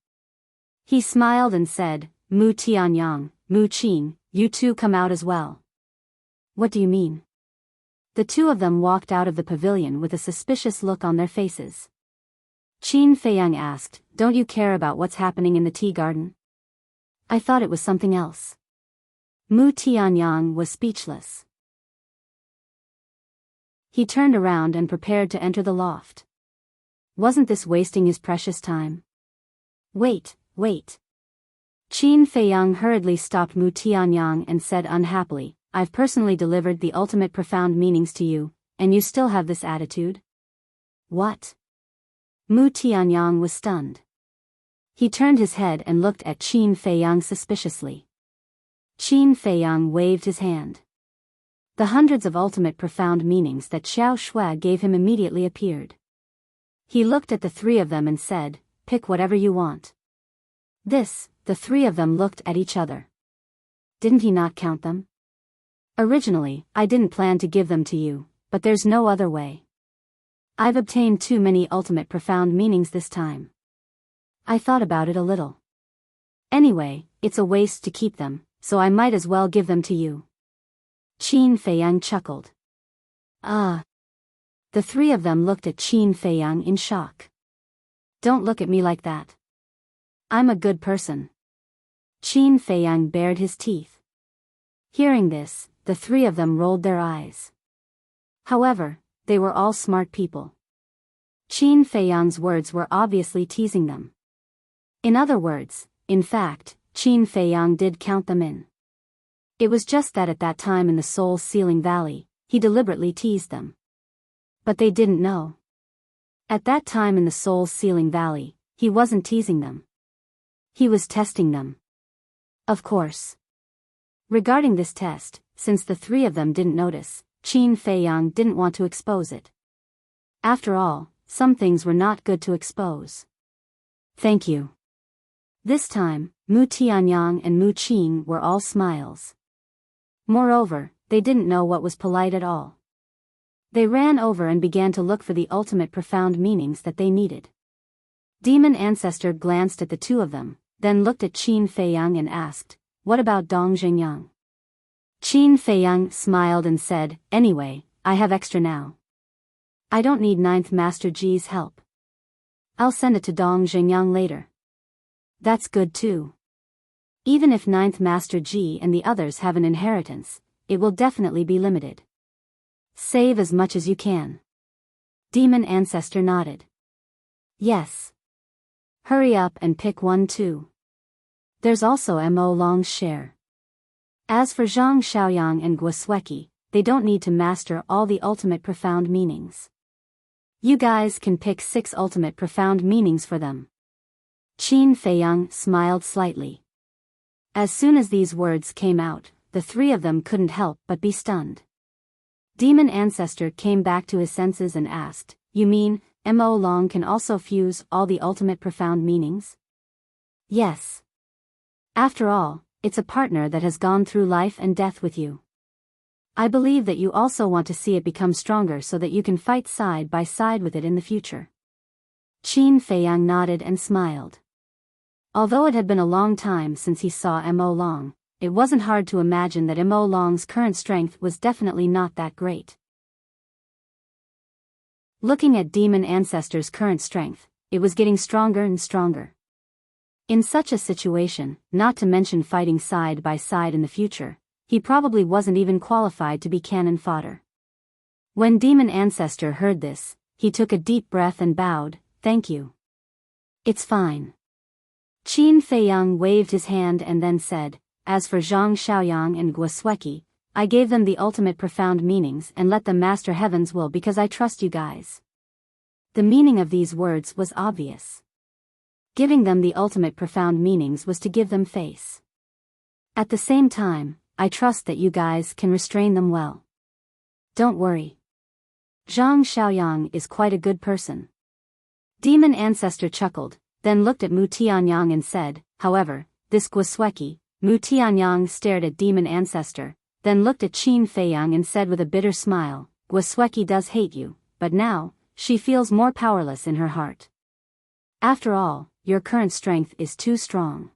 He smiled and said, Mu Tianyang, Mu Qin, you two come out as well. What do you mean? The 2 of them walked out of the pavilion with a suspicious look on their faces. Qin Feiyang asked, Don't you care about what's happening in the tea garden? I thought it was something else. Mu Tianyang was speechless. He turned around and prepared to enter the loft. Wasn't this wasting his precious time? Wait. Qin Feiyang hurriedly stopped Mu Tianyang and said unhappily, I've personally delivered the ultimate profound meanings to you, and you still have this attitude? What? Mu Tianyang was stunned. He turned his head and looked at Qin Feiyang suspiciously. Qin Feiyang waved his hand. The hundreds of ultimate profound meanings that Xiao Shui gave him immediately appeared. He looked at the 3 of them and said, Pick whatever you want. The 3 of them looked at each other. Didn't he not count them? Originally, I didn't plan to give them to you, but there's no other way. I've obtained too many ultimate profound meanings this time. I thought about it a little. Anyway, it's a waste to keep them, so I might as well give them to you. Qin Feiyang chuckled. The 3 of them looked at Qin Feiyang in shock. Don't look at me like that. I'm a good person. Qin Feiyang bared his teeth. Hearing this, the 3 of them rolled their eyes. However, they were all smart people. Qin Feiyang's words were obviously teasing them. In other words, in fact, Qin Feiyang did count them in. It was just that at that time in the Soul's Ceiling Valley, he deliberately teased them. But they didn't know. At that time in the Soul's Ceiling Valley, he wasn't teasing them. He was testing them. Of course. Regarding this test, since the 3 of them didn't notice, Qin Feiyang didn't want to expose it. After all, some things were not good to expose. Thank you. This time, Mu Tianyang and Mu Qin were all smiles. Moreover, they didn't know what was polite at all. They ran over and began to look for the ultimate profound meanings that they needed. Demon Ancestor glanced at the two of them, then looked at Qin Feiyang and asked, "What about Dong Xingyang?" Qin Feiyang smiled and said, "Anyway, I have extra now. I don't need Ninth Master Ji's help. I'll send it to Dong Xingyang later." "That's good too. Even if Ninth Master Ji and the others have an inheritance, it will definitely be limited. Save as much as you can." Demon Ancestor nodded. "Yes. Hurry up and pick one too. There's also Mo Long's share. As for Zhang Xiaoyang and Guosweki, they don't need to master all the ultimate profound meanings. You guys can pick 6 ultimate profound meanings for them." Qin Feiyang smiled slightly. As soon as these words came out, the 3 of them couldn't help but be stunned. Demon Ancestor came back to his senses and asked, "You mean, Mo Long can also fuse all the ultimate profound meanings?" "Yes. After all, it's a partner that has gone through life and death with you. I believe that you also want to see it become stronger so that you can fight side by side with it in the future." Qin Feiyang nodded and smiled. Although it had been a long time since he saw Mo Long, it wasn't hard to imagine that Mo Long's current strength was definitely not that great. Looking at Demon Ancestor's current strength, it was getting stronger and stronger. In such a situation, not to mention fighting side by side in the future, he probably wasn't even qualified to be cannon fodder. When Demon Ancestor heard this, he took a deep breath and bowed, "Thank you. It's fine." Qin Feiyang waved his hand and then said, "As for Zhang Xiaoyang and Guosweki, I gave them the ultimate profound meanings and let them master Heaven's will because I trust you guys." The meaning of these words was obvious. Giving them the ultimate profound meanings was to give them face. At the same time, I trust that you guys can restrain them well. Don't worry. Zhang Xiaoyang is quite a good person. Demon Ancestor chuckled, then looked at Mu Tianyang and said, "However, this Guosweki." Mu Tianyang stared at Demon Ancestor, then looked at Qin Feiyang and said with a bitter smile, "Guosweki does hate you, but now, she feels more powerless in her heart. After all, your current strength is too strong."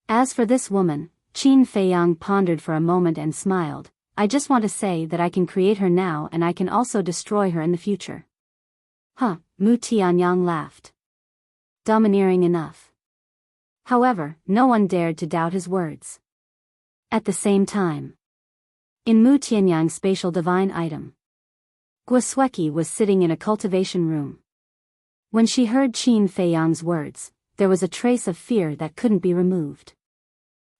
As for this woman, Qin Feiyang pondered for a moment and smiled, "I just want to say that I can create her now and I can also destroy her in the future." "Huh," Mu Tianyang laughed. Domineering enough. However, no one dared to doubt his words. At the same time, in Mu Tianyang's spatial divine item, Guosweki was sitting in a cultivation room. When she heard Qin Feiyang's words, there was a trace of fear that couldn't be removed.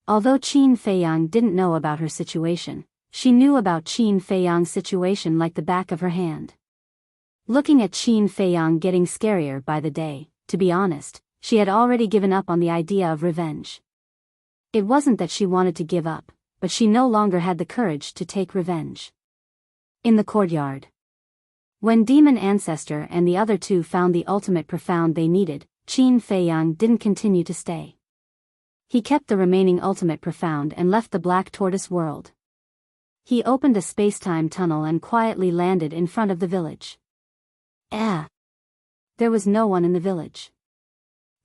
Although Qin Feiyang didn't know about her situation, she knew about Qin Feiyang's situation like the back of her hand. Looking at Qin Feiyang getting scarier by the day, to be honest, she had already given up on the idea of revenge. It wasn't that she wanted to give up, but she no longer had the courage to take revenge. In the courtyard, when Demon Ancestor and the other 2 found the ultimate profound they needed, Qin Feiyang didn't continue to stay. He kept the remaining ultimate profound and left the Black Tortoise world. He opened a space-time tunnel and quietly landed in front of the village. There was no one in the village.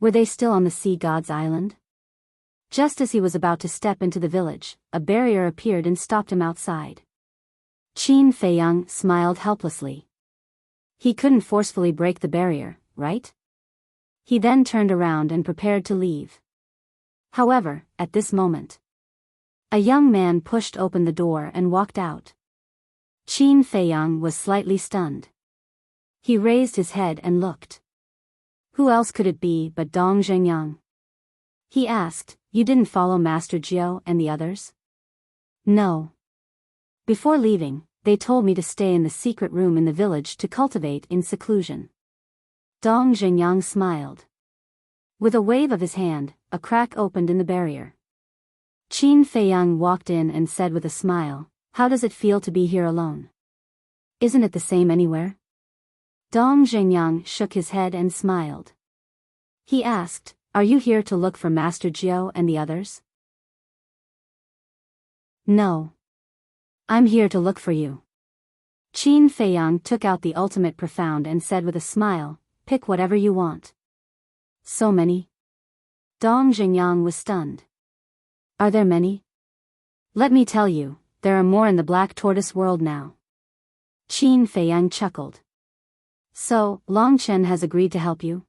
Were they still on the Sea God's Island? Just as he was about to step into the village, a barrier appeared and stopped him outside. Qin Feiyang smiled helplessly. He couldn't forcefully break the barrier, right? He then turned around and prepared to leave. However, at this moment, a young man pushed open the door and walked out. Qin Feiyang was slightly stunned. He raised his head and looked. Who else could it be but Dong Zhengyang? He asked, "You didn't follow Master Jiao and the others?" "No. Before leaving, they told me to stay in the secret room in the village to cultivate in seclusion." Dong Zhengyang smiled. With a wave of his hand, a crack opened in the barrier. Qin Feiyang walked in and said with a smile, "How does it feel to be here alone? Isn't it the same anywhere?" Dong Zhengyang shook his head and smiled. He asked, "Are you here to look for Master Jiao and the others?" "No. I'm here to look for you." Qin Feiyang took out the ultimate profound and said with a smile, "Pick whatever you want." "So many?" Dong Xingyang was stunned. "Are there many?" "Let me tell you, there are more in the Black Tortoise world now." Qin Feiyang chuckled. "So, Long Chen has agreed to help you?"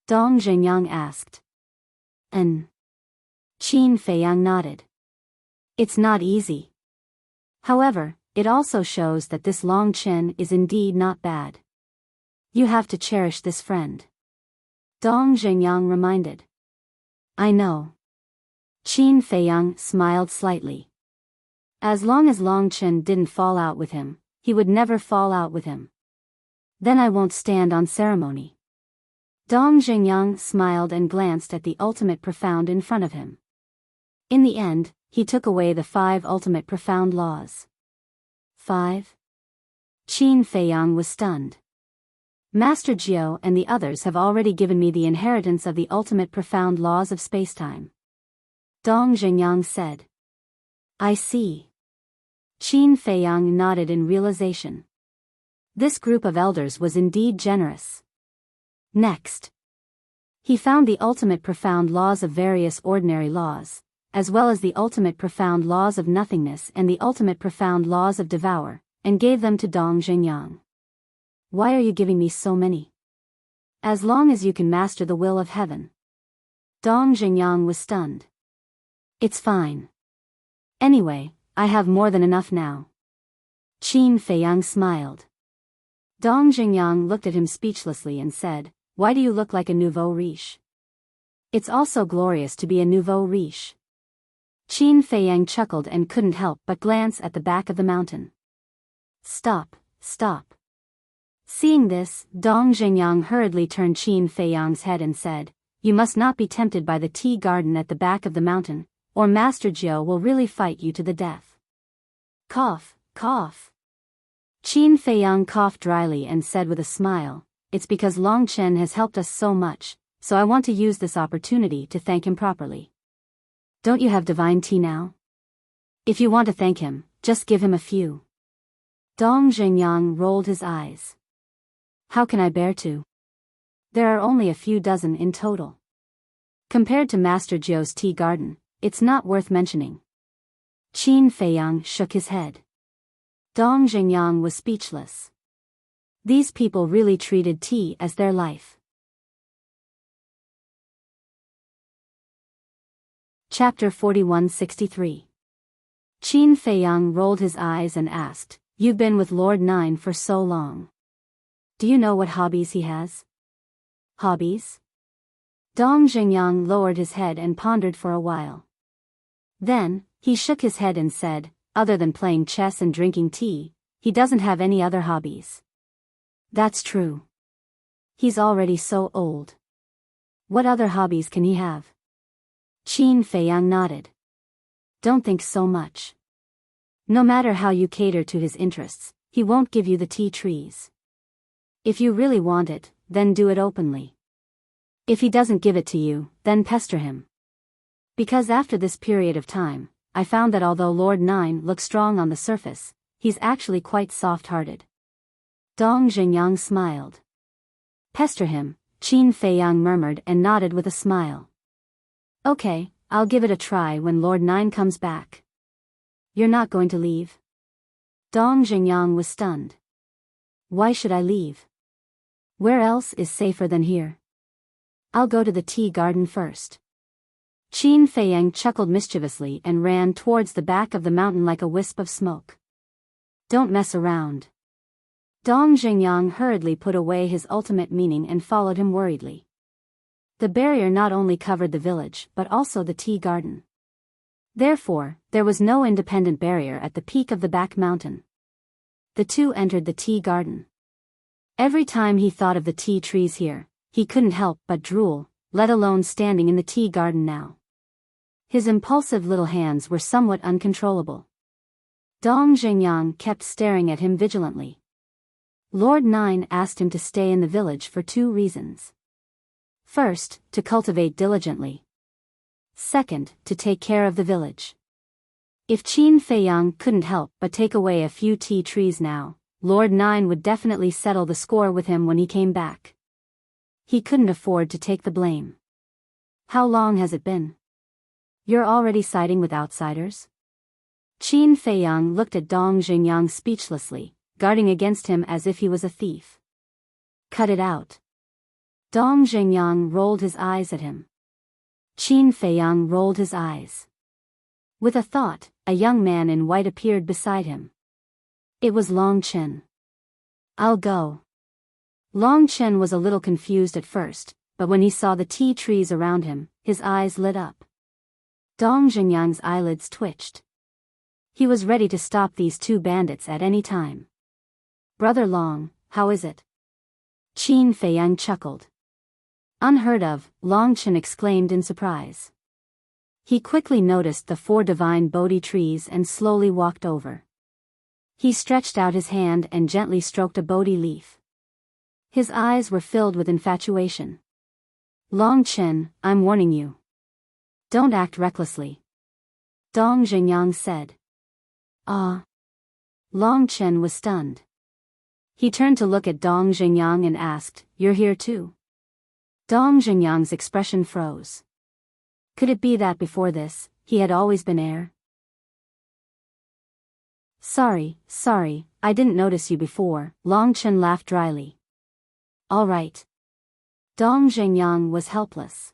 Dong Xingyang asked. "And?" Qin Feiyang nodded. "It's not easy. However, it also shows that this Long Chen is indeed not bad. You have to cherish this friend." Dong Xingyang reminded. "I know." Qin Feiyang smiled slightly. As long as Long Chen didn't fall out with him, he would never fall out with him. "Then I won't stand on ceremony." Dong Xingyang smiled and glanced at the ultimate profound in front of him. In the end, he took away the 5 ultimate profound laws. 5? Qin Feiyang was stunned. "Master Jiao and the others have already given me the inheritance of the ultimate profound laws of spacetime." Dong Xingyang said. "I see." Qin Feiyang nodded in realization. This group of elders was indeed generous. Next, he found the ultimate profound laws of various ordinary laws, as well as the ultimate profound laws of nothingness and the ultimate profound laws of devour, and gave them to Dong Xingyang. "Why are you giving me so many?" "As long as you can master the will of heaven." Dong Xingyang was stunned. "It's fine. Anyway, I have more than enough now." Qin Feiyang smiled. Dong Xingyang looked at him speechlessly and said, "Why do you look like a nouveau riche?" "It's also glorious to be a nouveau riche." Qin Feiyang chuckled and couldn't help but glance at the back of the mountain. "Stop, stop." Seeing this, Dong Xingyang hurriedly turned Qin Feiyang's head and said, "You must not be tempted by the tea garden at the back of the mountain, or Master Jiao will really fight you to the death." Cough, cough. Qin Feiyang coughed dryly and said with a smile, "It's because Long Chen has helped us so much, so I want to use this opportunity to thank him properly." "Don't you have divine tea now?" "If you want to thank him, just give him a few." Dong Xingyang rolled his eyes. "How can I bear to? There are only a few dozen in total. Compared to Master Jiao's tea garden, it's not worth mentioning." Qin Feiyang shook his head. Dong Xingyang was speechless. These people really treated tea as their life. Chapter 4163. Qin Feiyang rolled his eyes and asked, "You've been with Lord Nine for so long. Do you know what hobbies he has?" "Hobbies?" Dong Xingyang lowered his head and pondered for a while. Then, he shook his head and said, "Other than playing chess and drinking tea, he doesn't have any other hobbies." "That's true. He's already so old. What other hobbies can he have?" Qin Feiyang nodded. "Don't think so much. No matter how you cater to his interests, he won't give you the tea trees. If you really want it, then do it openly. If he doesn't give it to you, then pester him. Because after this period of time, I found that although Lord Nine looks strong on the surface, he's actually quite soft-hearted." Dong Xingyang smiled. "Pester him," Qin Feiyang murmured and nodded with a smile. "Okay, I'll give it a try when Lord Nine comes back." "You're not going to leave?" Dong Xingyang was stunned. "Why should I leave? Where else is safer than here? I'll go to the tea garden first." Qin Feiyang chuckled mischievously and ran towards the back of the mountain like a wisp of smoke. "Don't mess around." Dong Xingyang hurriedly put away his ultimate meaning and followed him worriedly. The barrier not only covered the village but also the tea garden. Therefore, there was no independent barrier at the peak of the back mountain. The two entered the tea garden. Every time he thought of the tea trees here, he couldn't help but drool, let alone standing in the tea garden now. His impulsive little hands were somewhat uncontrollable. Dong Xingyang kept staring at him vigilantly. Lord Nine asked him to stay in the village for 2 reasons. First, to cultivate diligently. Second, to take care of the village. If Qin Feiyang couldn't help but take away a few tea trees now, Lord Nine would definitely settle the score with him when he came back. He couldn't afford to take the blame. How long has it been? You're already siding with outsiders? Qin Feiyang looked at Dong Xingyang speechlessly, guarding against him as if he was a thief. Cut it out. Dong Xingyang rolled his eyes at him. Qin Feiyang rolled his eyes. With a thought, a young man in white appeared beside him. It was Long Chen. I'll go. Long Chen was a little confused at first, but when he saw the tea trees around him, his eyes lit up. Dong Xingyang's eyelids twitched. He was ready to stop these two bandits at any time. Brother Long, how is it? Qin Feiyang chuckled. Unheard of, Long Chen exclaimed in surprise. He quickly noticed the 4 divine Bodhi trees and slowly walked over. He stretched out his hand and gently stroked a Bodhi leaf. His eyes were filled with infatuation. Long Chen, I'm warning you. Don't act recklessly. Dong Xingyang said. Ah. Long Chen was stunned. He turned to look at Dong Xingyang and asked, You're here too? Dong Xingyang's expression froze. Could it be that before this, he had always been heir? Sorry, I didn't notice you before, Long Chen laughed dryly. All right. Dong Xingyang was helpless.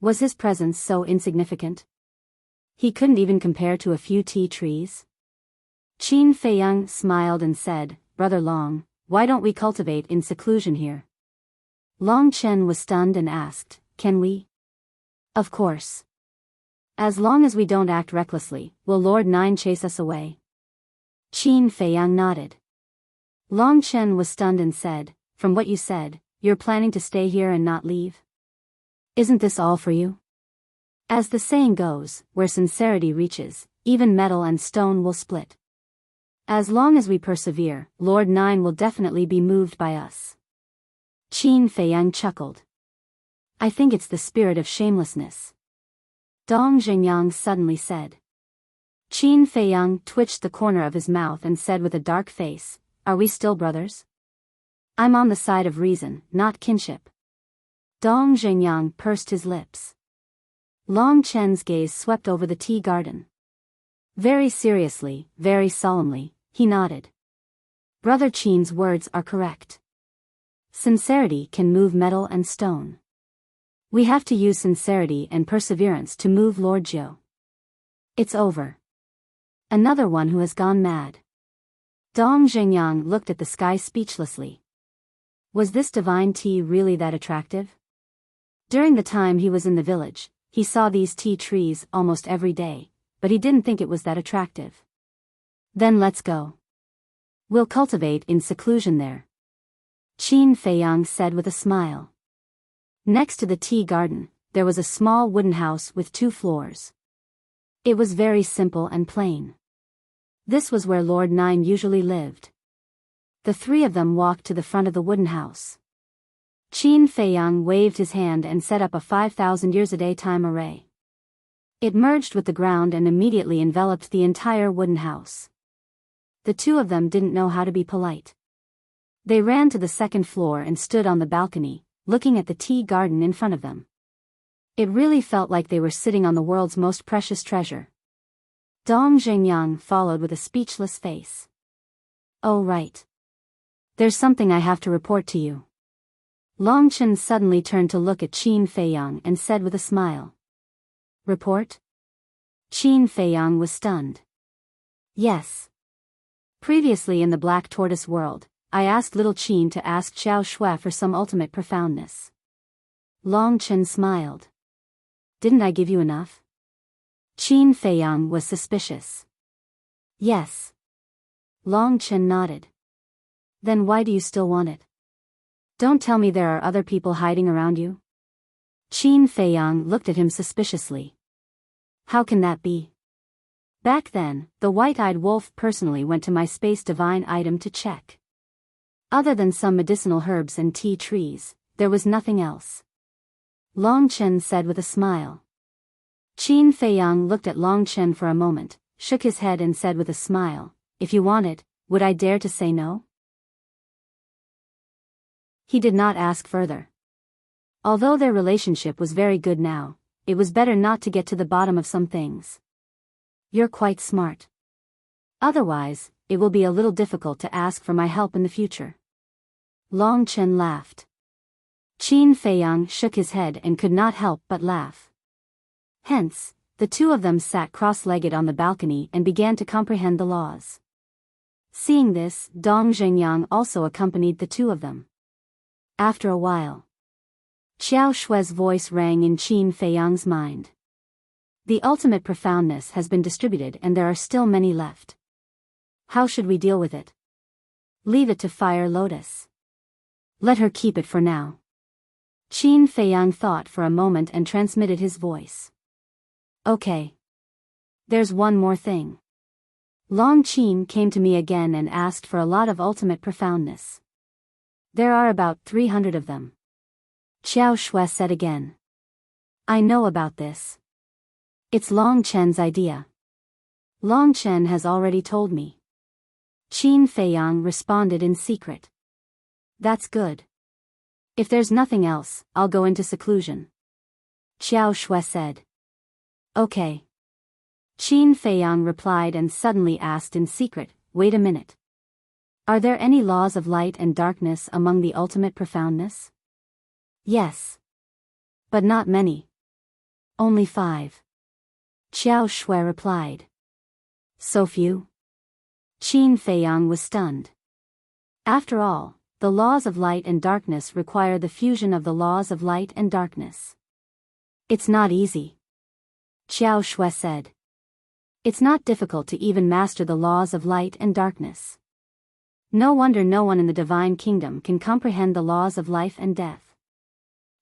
Was his presence so insignificant? He couldn't even compare to a few tea trees? Qin Feiyang smiled and said, Brother Long, why don't we cultivate in seclusion here? Long Chen was stunned and asked, Can we? Of course. As long as we don't act recklessly, will Lord Nine chase us away? Qin Feiyang nodded. Long Chen was stunned and said, From what you said, you're planning to stay here and not leave? Isn't this all for you? As the saying goes, where sincerity reaches, even metal and stone will split. As long as we persevere, Lord Nine will definitely be moved by us. Qin Feiyang chuckled. I think it's the spirit of shamelessness. Dong Xingyang suddenly said. Qin Feiyang twitched the corner of his mouth and said with a dark face, Are we still brothers? I'm on the side of reason, not kinship. Dong Xingyang pursed his lips. Long Chen's gaze swept over the tea garden. Very seriously, very solemnly, he nodded. Brother Qin's words are correct. Sincerity can move metal and stone. We have to use sincerity and perseverance to move Lord Jiu. It's over. Another one who has gone mad. Dong Xingyang looked at the sky speechlessly. Was this divine tea really that attractive? During the time he was in the village, he saw these tea trees almost every day, but he didn't think it was that attractive. Then let's go. We'll cultivate in seclusion there. Qin Feiyang said with a smile. Next to the tea garden, there was a small wooden house with 2 floors. It was very simple and plain. This was where Lord Nine usually lived. The 3 of them walked to the front of the wooden house. Qin Feiyang waved his hand and set up a 5,000 years a day time array. It merged with the ground and immediately enveloped the entire wooden house. The 2 of them didn't know how to be polite. They ran to the 2nd floor and stood on the balcony, looking at the tea garden in front of them. It really felt like they were sitting on the world's most precious treasure. Dong Xingyang followed with a speechless face. Oh right. There's something I have to report to you. Long Chen suddenly turned to look at Qin Feiyang and said with a smile. Report? Qin Feiyang was stunned. Yes. Previously in the Black Tortoise world, I asked little Qin to ask Xiao Shui for some ultimate profoundness. Long Chen smiled. Didn't I give you enough? Qin Feiyang was suspicious. Yes. Long Chen nodded. Then why do you still want it? Don't tell me there are other people hiding around you? Qin Feiyang looked at him suspiciously. How can that be? Back then, the white-eyed wolf personally went to my space divine item to check. Other than some medicinal herbs and tea trees, there was nothing else. Long Chen said with a smile. Qin Feiyang looked at Long Chen for a moment, shook his head and said with a smile, If you want it, would I dare to say no? He did not ask further. Although their relationship was very good now, it was better not to get to the bottom of some things. You're quite smart. Otherwise, it will be a little difficult to ask for my help in the future. Long Chen laughed. Qin Feiyang shook his head and could not help but laugh. Hence, the two of them sat cross-legged on the balcony and began to comprehend the laws. Seeing this, Dong Zhengyang also accompanied the two of them. After a while, Xiao Shui's voice rang in Qin Feiyang's mind. The ultimate profoundness has been distributed and there are still many left. How should we deal with it? Leave it to Fire Lotus. Let her keep it for now. Qin Feiyang thought for a moment and transmitted his voice. Okay. There's one more thing. Long Qin came to me again and asked for a lot of ultimate profoundness. There are about 300 of them. Xiao Shui said again. I know about this. It's Long Chen's idea. Long Chen has already told me. Qin Feiyang responded in secret. That's good. If there's nothing else, I'll go into seclusion. Xiao Shui said. Okay. Qin Feiyang replied and suddenly asked in secret, wait a minute. Are there any laws of light and darkness among the ultimate profoundness? Yes. But not many. Only 5. Xiao Shui replied. So few? Qin Feiyang was stunned. After all, the laws of light and darkness require the fusion of the laws of light and darkness. It's not easy. Xiao Shui said. It's not difficult to even master the laws of light and darkness. No wonder no one in the divine kingdom can comprehend the laws of life and death.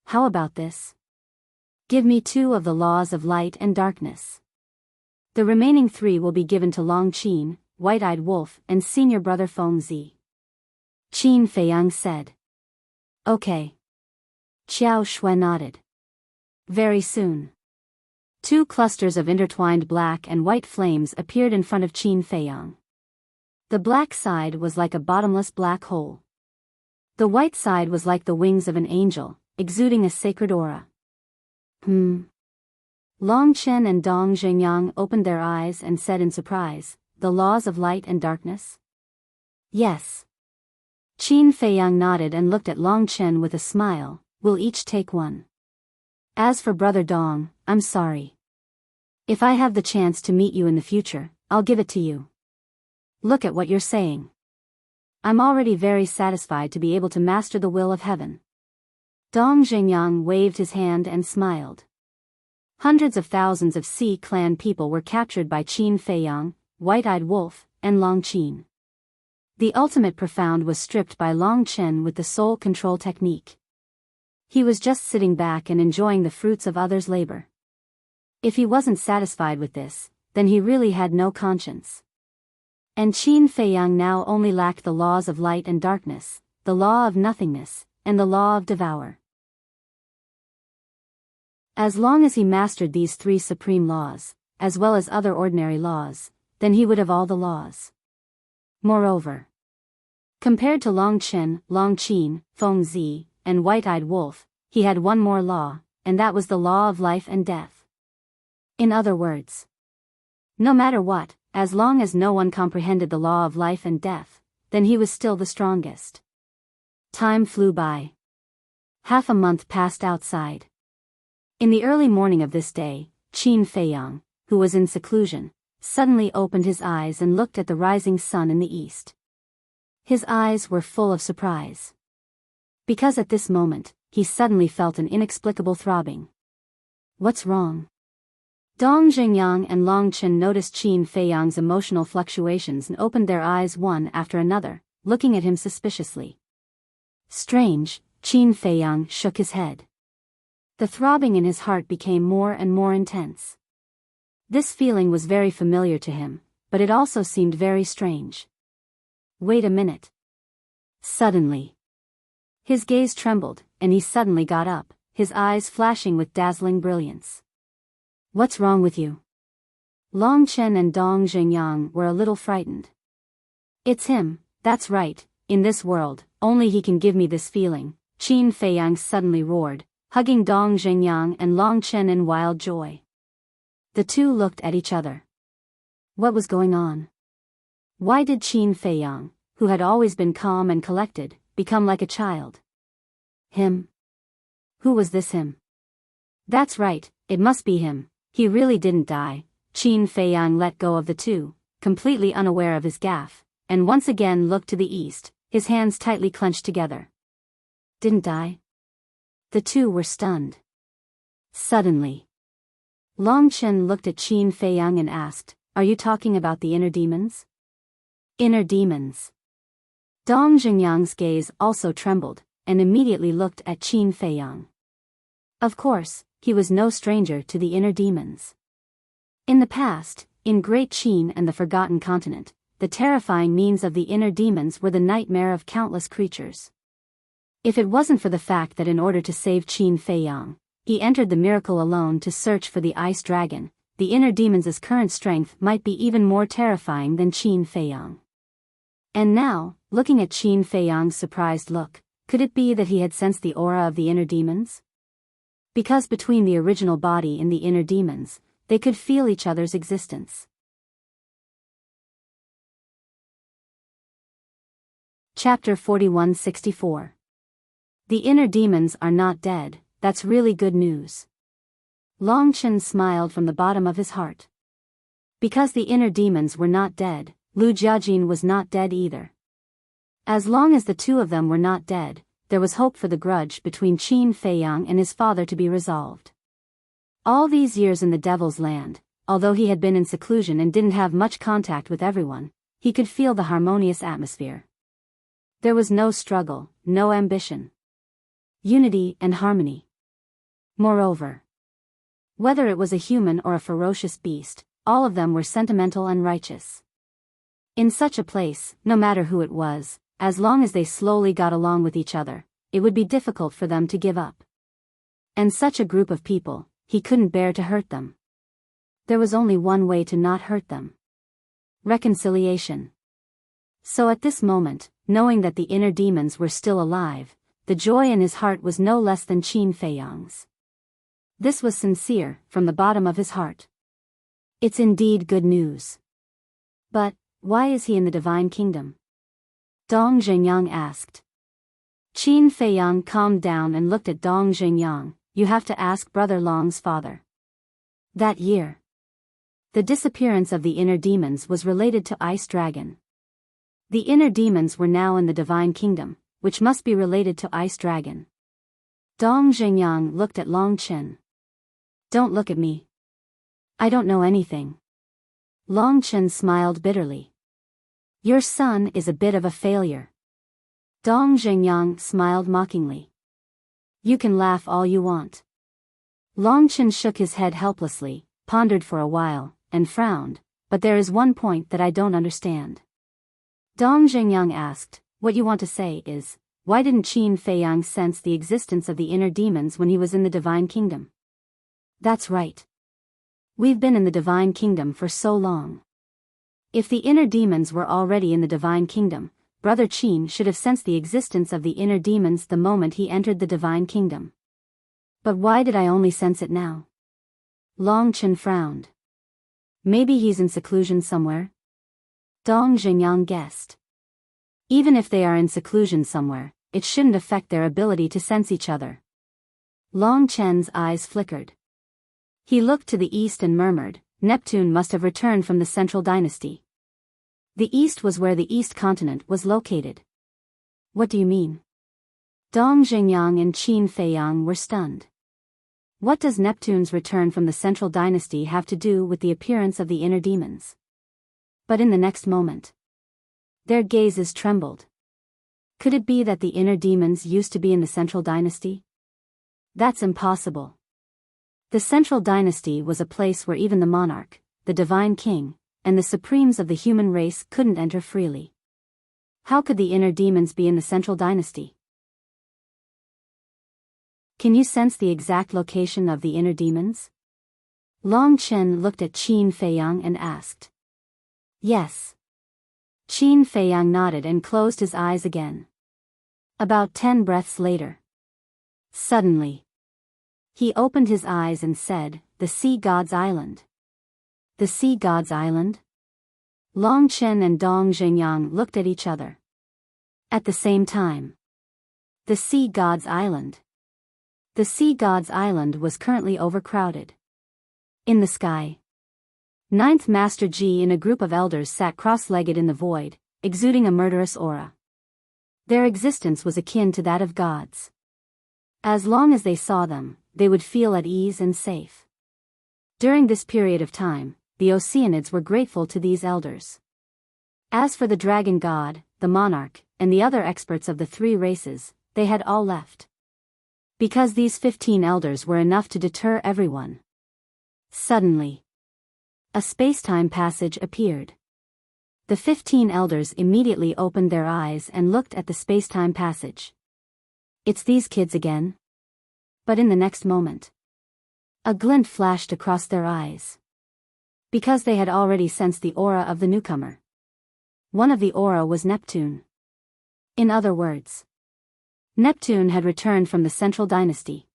How about this? Give me 2 of the laws of light and darkness. The remaining 3 will be given to Long Qin, White-Eyed Wolf, and senior brother Feng Zi. Qin Feiyang said. Okay. Xiao Shui nodded. Very soon. 2 clusters of intertwined black and white flames appeared in front of Qin Feiyang. The black side was like a bottomless black hole. The white side was like the wings of an angel, exuding a sacred aura. Long Chen and Dong Zhengyang opened their eyes and said in surprise, the laws of light and darkness? Yes. Qin Feiyang nodded and looked at Long Chen with a smile, we'll each take 1. As for Brother Dong, I'm sorry. If I have the chance to meet you in the future, I'll give it to you. Look at what you're saying. I'm already very satisfied to be able to master the will of heaven. Dong Zhengyang waved his hand and smiled. Hundreds of thousands of Sea Clan people were captured by Qin Feiyang, White-Eyed Wolf, and Long Qin. The ultimate profound was stripped by Long Chen with the soul control technique. He was just sitting back and enjoying the fruits of others' labor. If he wasn't satisfied with this, then he really had no conscience. And Qin Feiyang now only lacked the laws of light and darkness, the law of nothingness, and the law of devour. As long as he mastered these 3 supreme laws, as well as other ordinary laws, then he would have all the laws. Moreover, compared to Long Chen, Long Qin, Feng Zi, and White-Eyed Wolf, he had one more law, and that was the law of life and death. In other words, no matter what, as long as no one comprehended the law of life and death, then he was still the strongest. Time flew by. Half a month passed outside. In the early morning of this day, Qin Feiyang, who was in seclusion, suddenly opened his eyes and looked at the rising sun in the east. His eyes were full of surprise. Because at this moment, he suddenly felt an inexplicable throbbing. What's wrong? Dong Zhengyang and Long Chen noticed Qin Feiyang's emotional fluctuations and opened their eyes one after another, looking at him suspiciously. Strange, Qin Feiyang shook his head. The throbbing in his heart became more and more intense. This feeling was very familiar to him, but it also seemed very strange. Wait a minute. Suddenly, his gaze trembled, and he suddenly got up, his eyes flashing with dazzling brilliance. What's wrong with you? Long Chen and Dong Zhengyang were a little frightened. It's him, that's right, in this world, only he can give me this feeling, Qin Feiyang suddenly roared, hugging Dong Zhengyang and Long Chen in wild joy. The two looked at each other. What was going on? Why did Qin Feiyang, who had always been calm and collected, become like a child? Him? Who was this him? That's right, it must be him. He really didn't die. Qin Feiyang let go of the two, completely unaware of his gaffe, and once again looked to the east, his hands tightly clenched together. Didn't die? The two were stunned. Suddenly, Long Chen looked at Qin Feiyang and asked, "Are you talking about the inner demons?" Inner demons. Dong Zhengyang's gaze also trembled, and immediately looked at Qin Feiyang. Of course, he was no stranger to the inner demons. In the past, in Great Qin and the Forgotten Continent, the terrifying means of the inner demons were the nightmare of countless creatures. If it wasn't for the fact that in order to save Qin Feiyang, he entered the miracle alone to search for the ice dragon, the inner demons' current strength might be even more terrifying than Qin Feiyang. And now, looking at Qin Feiyang's surprised look, could it be that he had sensed the aura of the inner demons? Because between the original body and the inner demons, they could feel each other's existence. Chapter 4164. The inner demons are not dead, that's really good news. Long Chen smiled from the bottom of his heart. Because the inner demons were not dead, Lu Jiajin was not dead either. As long as the two of them were not dead, there was hope for the grudge between Qin Feiyang and his father to be resolved. All these years in the Devil's Land, although he had been in seclusion and didn't have much contact with everyone, he could feel the harmonious atmosphere. There was no struggle, no ambition. Unity and harmony. Moreover, whether it was a human or a ferocious beast, all of them were sentimental and righteous. In such a place, no matter who it was, as long as they slowly got along with each other, it would be difficult for them to give up. And such a group of people, he couldn't bear to hurt them. There was only one way to not hurt them. Reconciliation. So at this moment, knowing that the inner demons were still alive, the joy in his heart was no less than Qin Feiyang's. This was sincere, from the bottom of his heart. It's indeed good news. But, why is he in the Divine Kingdom? Dong Zhengyang asked. Qin Feiyang calmed down and looked at Dong Zhengyang. You have to ask Brother Long's father. That year, the disappearance of the inner demons was related to Ice Dragon. The inner demons were now in the Divine Kingdom, which must be related to Ice Dragon. Dong Zhengyang looked at Long Chen. Don't look at me. I don't know anything. Long Chen smiled bitterly. Your son is a bit of a failure. Dong Zhengyang smiled mockingly. You can laugh all you want. Long Chen shook his head helplessly, pondered for a while, and frowned, but there is one point that I don't understand. Dong Zhengyang asked, what you want to say is, why didn't Qin Feiyang sense the existence of the inner demons when he was in the Divine Kingdom? That's right. We've been in the Divine Kingdom for so long. If the inner demons were already in the Divine Kingdom, Brother Qin should have sensed the existence of the inner demons the moment he entered the Divine Kingdom. But why did I only sense it now? Long Chen frowned. Maybe he's in seclusion somewhere? Dong Zhengyang guessed. Even if they are in seclusion somewhere, it shouldn't affect their ability to sense each other. Long Chen's eyes flickered. He looked to the east and murmured, Neptune must have returned from the Central Dynasty. The east was where the East Continent was located. What do you mean? Dong Zhengyang and Qin Feiyang were stunned. What does Neptune's return from the Central Dynasty have to do with the appearance of the inner demons? But in the next moment, their gazes trembled. Could it be that the inner demons used to be in the Central Dynasty? That's impossible. The Central Dynasty was a place where even the monarch, the divine king, and the supremes of the human race couldn't enter freely. How could the inner demons be in the Central Dynasty? Can you sense the exact location of the inner demons? Long Chen looked at Qin Feiyang and asked. Yes. Qin Feiyang nodded and closed his eyes again. About 10 breaths later. Suddenly. He opened his eyes and said, "The Sea God's Island." The Sea God's Island? Long Chen and Dong Xingyang looked at each other. At the same time. The Sea God's Island. The Sea God's Island was currently overcrowded. In the sky. Ninth Master Ji and a group of elders sat cross-legged in the void, exuding a murderous aura. Their existence was akin to that of gods. As long as they saw them, they would feel at ease and safe. During this period of time, the Oceanids were grateful to these elders. As for the dragon god, the monarch, and the other experts of the three races, they had all left. Because these 15 elders were enough to deter everyone. Suddenly, a space-time passage appeared. The 15 elders immediately opened their eyes and looked at the space-time passage. It's these kids again? But in the next moment, a glint flashed across their eyes. Because they had already sensed the aura of the newcomer. One of the aura was Neptune. In other words, Neptune had returned from the Central Dynasty.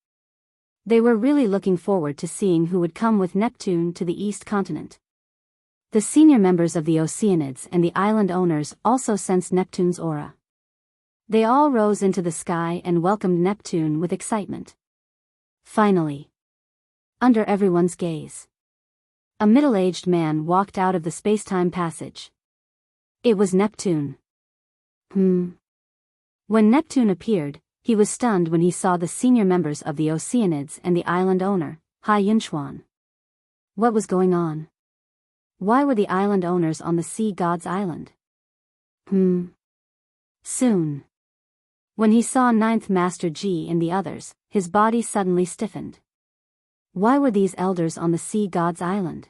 They were really looking forward to seeing who would come with Neptune to the East Continent. The senior members of the Oceanids and the island owners also sensed Neptune's aura. They all rose into the sky and welcomed Neptune with excitement. Finally, under everyone's gaze, a middle-aged man walked out of the space-time passage. It was Neptune. When Neptune appeared, he was stunned when he saw the senior members of the Oceanids and the island owner, Hai Yunchuan. What was going on? Why were the island owners on the Sea God's Island? Soon. When he saw Ninth Master Ji and the others, his body suddenly stiffened. Why were these elders on the Sea God's Island?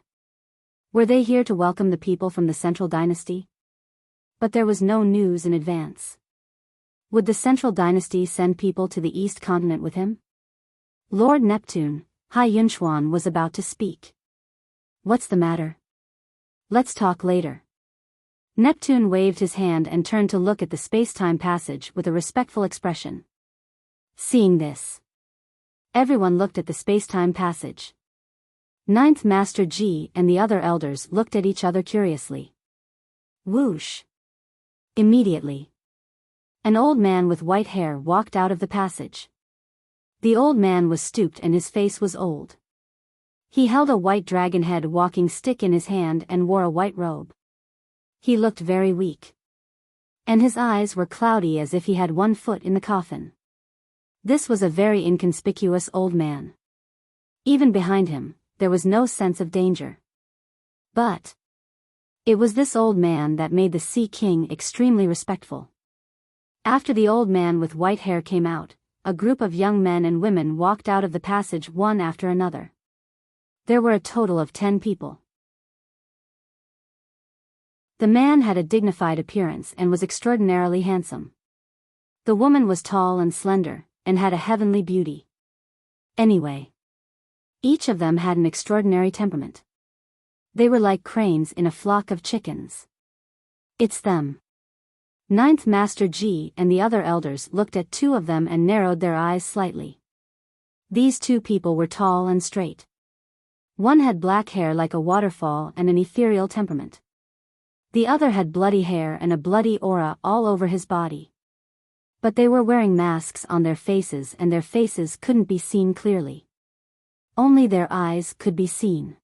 Were they here to welcome the people from the Central Dynasty? But there was no news in advance. Would the Central Dynasty send people to the East Continent with him? Lord Neptune, Hai Yunchuan was about to speak. What's the matter? Let's talk later. Neptune waved his hand and turned to look at the space-time passage with a respectful expression. Seeing this, everyone looked at the space-time passage. Ninth Master Ji and the other elders looked at each other curiously. Whoosh! Immediately, an old man with white hair walked out of the passage. The old man was stooped and his face was old. He held a white dragon head walking stick in his hand and wore a white robe. He looked very weak. And his eyes were cloudy as if he had one foot in the coffin. This was a very inconspicuous old man. Even behind him, there was no sense of danger. But it was this old man that made the Sea King extremely respectful. After the old man with white hair came out, a group of young men and women walked out of the passage one after another. There were a total of 10 people. The man had a dignified appearance and was extraordinarily handsome. The woman was tall and slender, and had a heavenly beauty. Anyway, each of them had an extraordinary temperament. They were like cranes in a flock of chickens. It's them. Ninth Master Ji and the other elders looked at two of them and narrowed their eyes slightly. These two people were tall and straight. One had black hair like a waterfall and an ethereal temperament. The other had bloody hair and a bloody aura all over his body. But they were wearing masks on their faces and their faces couldn't be seen clearly. Only their eyes could be seen.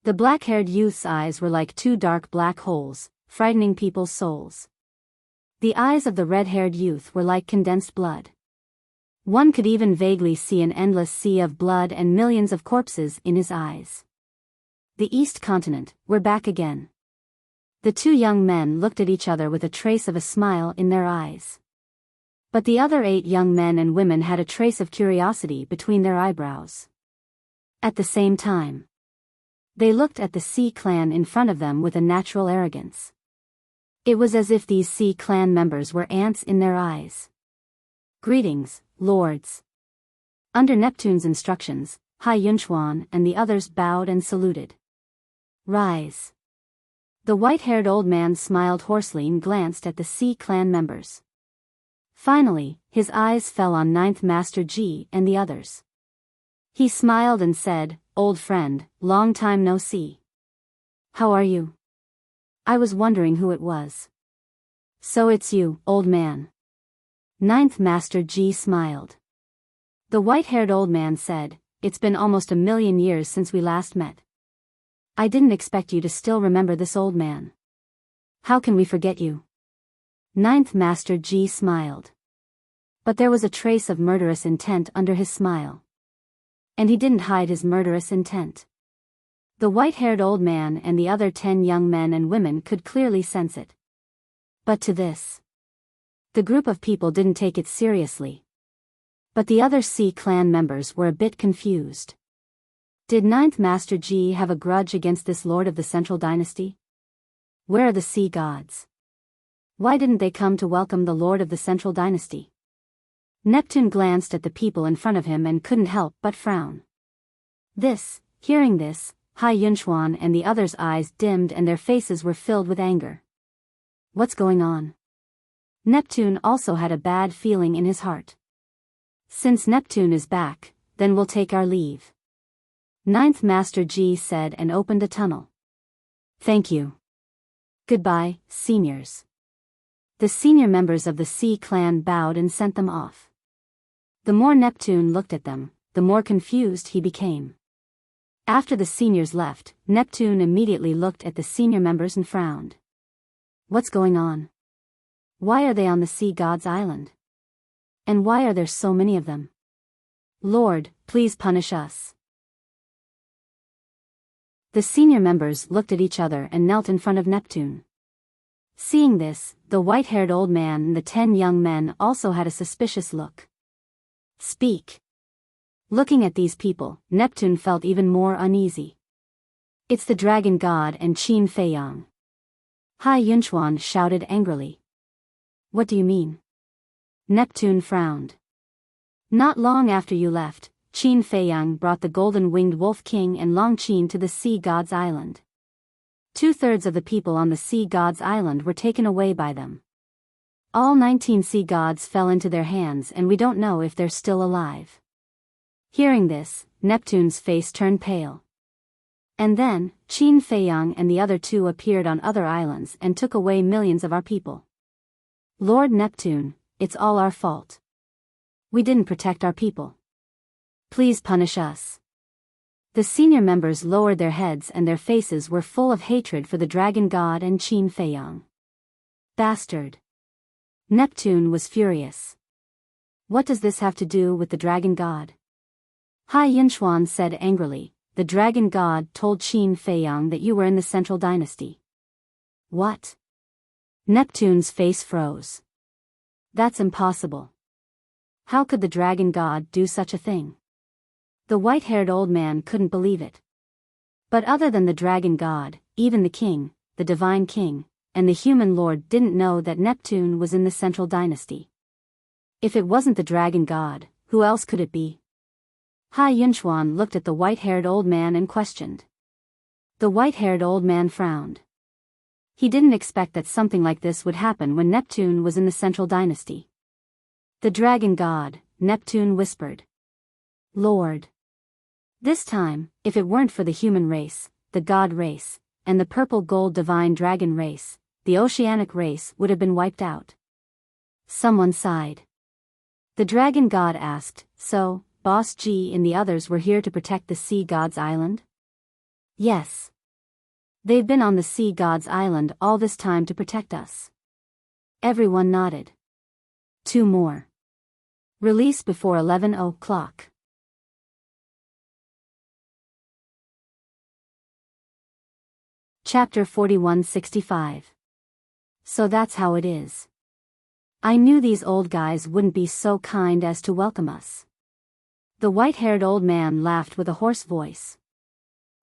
The black-haired youth's eyes were like two dark black holes, frightening people's souls. The eyes of the red-haired youth were like condensed blood. One could even vaguely see an endless sea of blood and millions of corpses in his eyes. The East Continent, we're back again. The two young men looked at each other with a trace of a smile in their eyes. But the other 8 young men and women had a trace of curiosity between their eyebrows. At the same time, they looked at the Sea Clan in front of them with a natural arrogance. It was as if these Sea Clan members were ants in their eyes. Greetings, lords. Under Neptune's instructions, Hai Yunchuan and the others bowed and saluted. Rise. The white-haired old man smiled hoarsely and glanced at the Sea clan members. Finally, his eyes fell on Ninth Master Ji and the others. He smiled and said, "Old friend, long time no see. How are you? I was wondering who it was." "So it's you, old man." Ninth Master Ji smiled. The white-haired old man said, "It's been almost 1,000,000 years since we last met. I didn't expect you to still remember this old man. How can we forget you?" Ninth Master Ji smiled. But there was a trace of murderous intent under his smile. And he didn't hide his murderous intent. The white-haired old man and the other 10 young men and women could clearly sense it. But to this, the group of people didn't take it seriously. But the other Sea clan members were a bit confused. Did Ninth Master Ji have a grudge against this lord of the Central Dynasty? Where are the Sea gods? Why didn't they come to welcome the lord of the Central Dynasty? Neptune glanced at the people in front of him and couldn't help but frown. Hearing this, Hai Yunchuan and the others' eyes dimmed and their faces were filled with anger. What's going on? Neptune also had a bad feeling in his heart. Since Neptune is back, then we'll take our leave. Ninth Master Ji said and opened a tunnel. Thank you. Goodbye, seniors. The senior members of the Sea clan bowed and sent them off. The more Neptune looked at them, the more confused he became. After the seniors left, Neptune immediately looked at the senior members and frowned. What's going on? Why are they on the Sea God's island? And why are there so many of them? Lord, please punish us. The senior members looked at each other and knelt in front of Neptune. Seeing this, the white-haired old man and the 10 young men also had a suspicious look. Speak. Looking at these people, Neptune felt even more uneasy. It's the dragon god and Qin Feiyang. Hai Yunchuan shouted angrily. What do you mean? Neptune frowned. Not long after you left, Qin Feiyang brought the golden-winged wolf king and Long Qin to the Sea God's island. 2/3 of the people on the Sea God's island were taken away by them. All 19 sea gods fell into their hands and we don't know if they're still alive. Hearing this, Neptune's face turned pale. And then, Qin Feiyang and the other 2 appeared on other islands and took away millions of our people. Lord Neptune, it's all our fault. We didn't protect our people. Please punish us. The senior members lowered their heads and their faces were full of hatred for the dragon god and Qin Feiyang. Bastard. Neptune was furious. What does this have to do with the dragon god? Hai Yunchuan said angrily, the dragon god told Qin Feiyang that you were in the Central Dynasty. What? Neptune's face froze. That's impossible. How could the dragon god do such a thing? The white-haired old man couldn't believe it. But other than the dragon god, even the king, the divine king, and the human lord didn't know that Neptune was in the Central Dynasty. If it wasn't the dragon god, who else could it be? Hai Yunchuan looked at the white-haired old man and questioned. The white-haired old man frowned. He didn't expect that something like this would happen when Neptune was in the Central Dynasty. The dragon god, Neptune whispered. Lord. This time, if it weren't for the human race, the god race, and the purple-gold divine dragon race, the oceanic race would have been wiped out. Someone sighed. The dragon god asked, so, Boss G and the others were here to protect the Sea God's island? Yes. They've been on the Sea God's island all this time to protect us. Everyone nodded. 2 more. Release before 11 o'clock. Chapter 4165. So that's how it is. I knew these old guys wouldn't be so kind as to welcome us. The white-haired old man laughed with a hoarse voice.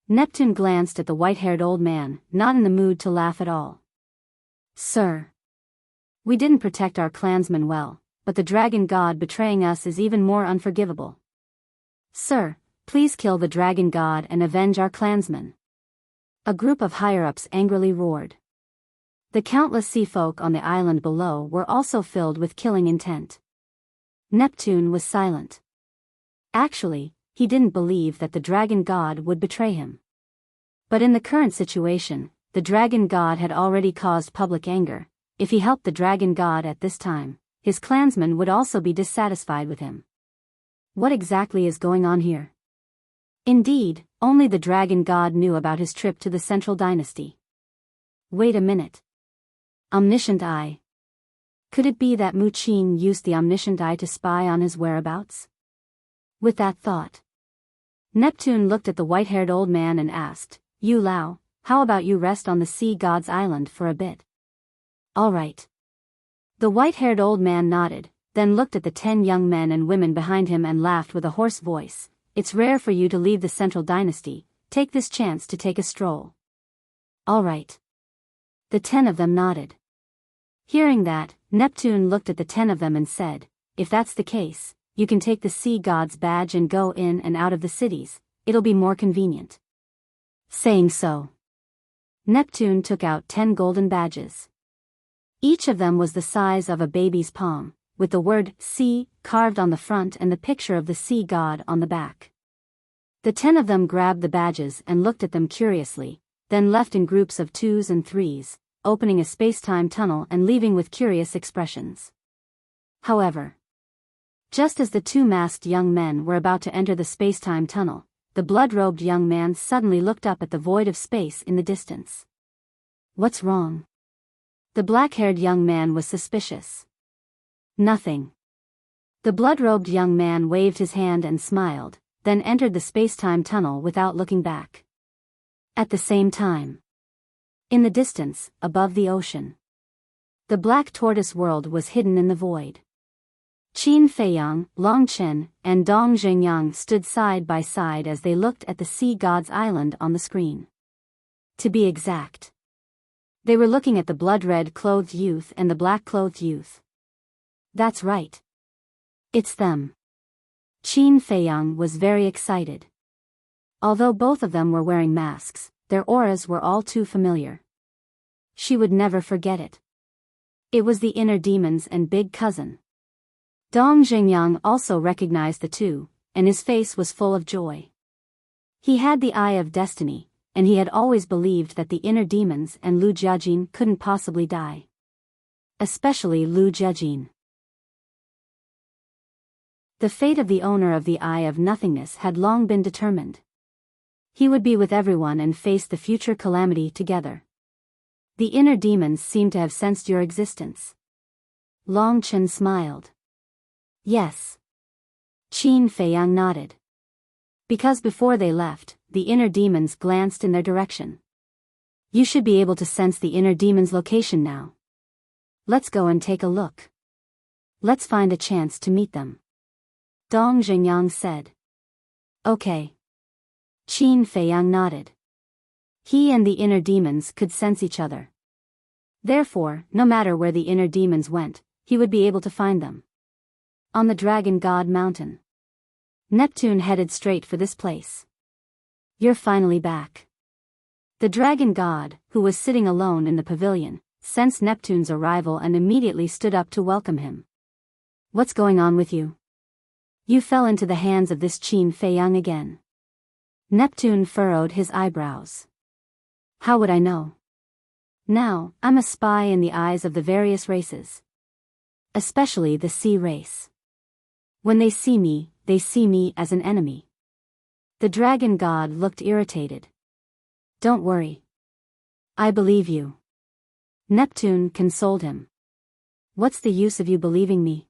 Neptune glanced at the white-haired old man, not in the mood to laugh at all. Sir. We didn't protect our clansmen well, but the dragon god betraying us is even more unforgivable. Sir, please kill the dragon god and avenge our clansmen. A group of higher-ups angrily roared. The countless sea folk on the island below were also filled with killing intent. Neptune was silent. Actually, he didn't believe that the dragon god would betray him. But in the current situation, the dragon god had already caused public anger. If he helped the dragon god at this time, his clansmen would also be dissatisfied with him. What exactly is going on here? Indeed, only the dragon god knew about his trip to the Central Dynasty. Wait a minute. Omniscient Eye. Could it be that Mu Qin used the Omniscient Eye to spy on his whereabouts? With that thought, Neptune looked at the white-haired old man and asked, "You Lao, how about you rest on the sea god's island for a bit?" "All right." The white-haired old man nodded, then looked at the 10 young men and women behind him and laughed with a hoarse voice. "It's rare for you to leave the Central Dynasty. Take this chance to take a stroll." "All right." The 10 of them nodded. Hearing that, Neptune looked at the 10 of them and said, "If that's the case, you can take the sea god's badge and go in and out of the cities. It'll be more convenient." Saying so, Neptune took out 10 golden badges. Each of them was the size of a baby's palm, with the word sea carved on the front and the picture of the sea god on the back. The 10 of them grabbed the badges and looked at them curiously, then left in groups of 2s and 3s, opening a space-time tunnel and leaving with curious expressions. However, just as the 2 masked young men were about to enter the space-time tunnel, the blood-robed young man suddenly looked up at the void of space in the distance. "What's wrong?" The black-haired young man was suspicious. "Nothing." The blood-robed young man waved his hand and smiled, then entered the space-time tunnel without looking back. At the same time, in the distance, above the ocean, the black tortoise world was hidden in the void. Qin Feiyang, Long Chen, and Dong Zhengyang stood side by side as they looked at the sea god's island on the screen. To be exact, they were looking at the blood-red clothed youth and the black clothed youth. That's right. It's them. Qin Feiyang was very excited. Although both of them were wearing masks, their auras were all too familiar. She would never forget it. It was the inner demons and big cousin. Dong Zhengyang also recognized the two, and his face was full of joy. He had the eye of destiny, and he had always believed that the inner demons and Lu Jiajin couldn't possibly die. Especially Lu Jiajin. The fate of the owner of the Eye of Nothingness had long been determined. He would be with everyone and face the future calamity together. The inner demons seemed to have sensed your existence. Long Chen smiled. Yes. Qin Feiyang nodded. Because before they left, the inner demons glanced in their direction. You should be able to sense the inner demon's location now. Let's go and take a look. Let's find a chance to meet them. Dong Zhengyang said. Okay. Qin Feiyang nodded. He and the inner demons could sense each other. Therefore, no matter where the inner demons went, he would be able to find them. On the Dragon God Mountain, Neptune headed straight for this place. You're finally back. The Dragon God, who was sitting alone in the pavilion, sensed Neptune's arrival and immediately stood up to welcome him. What's going on with you? You fell into the hands of this Qin Feiyang again. Neptune furrowed his eyebrows. How would I know? Now, I'm a spy in the eyes of the various races. Especially the sea race. When they see me as an enemy. The Dragon God looked irritated. Don't worry. I believe you. Neptune consoled him. What's the use of you believing me?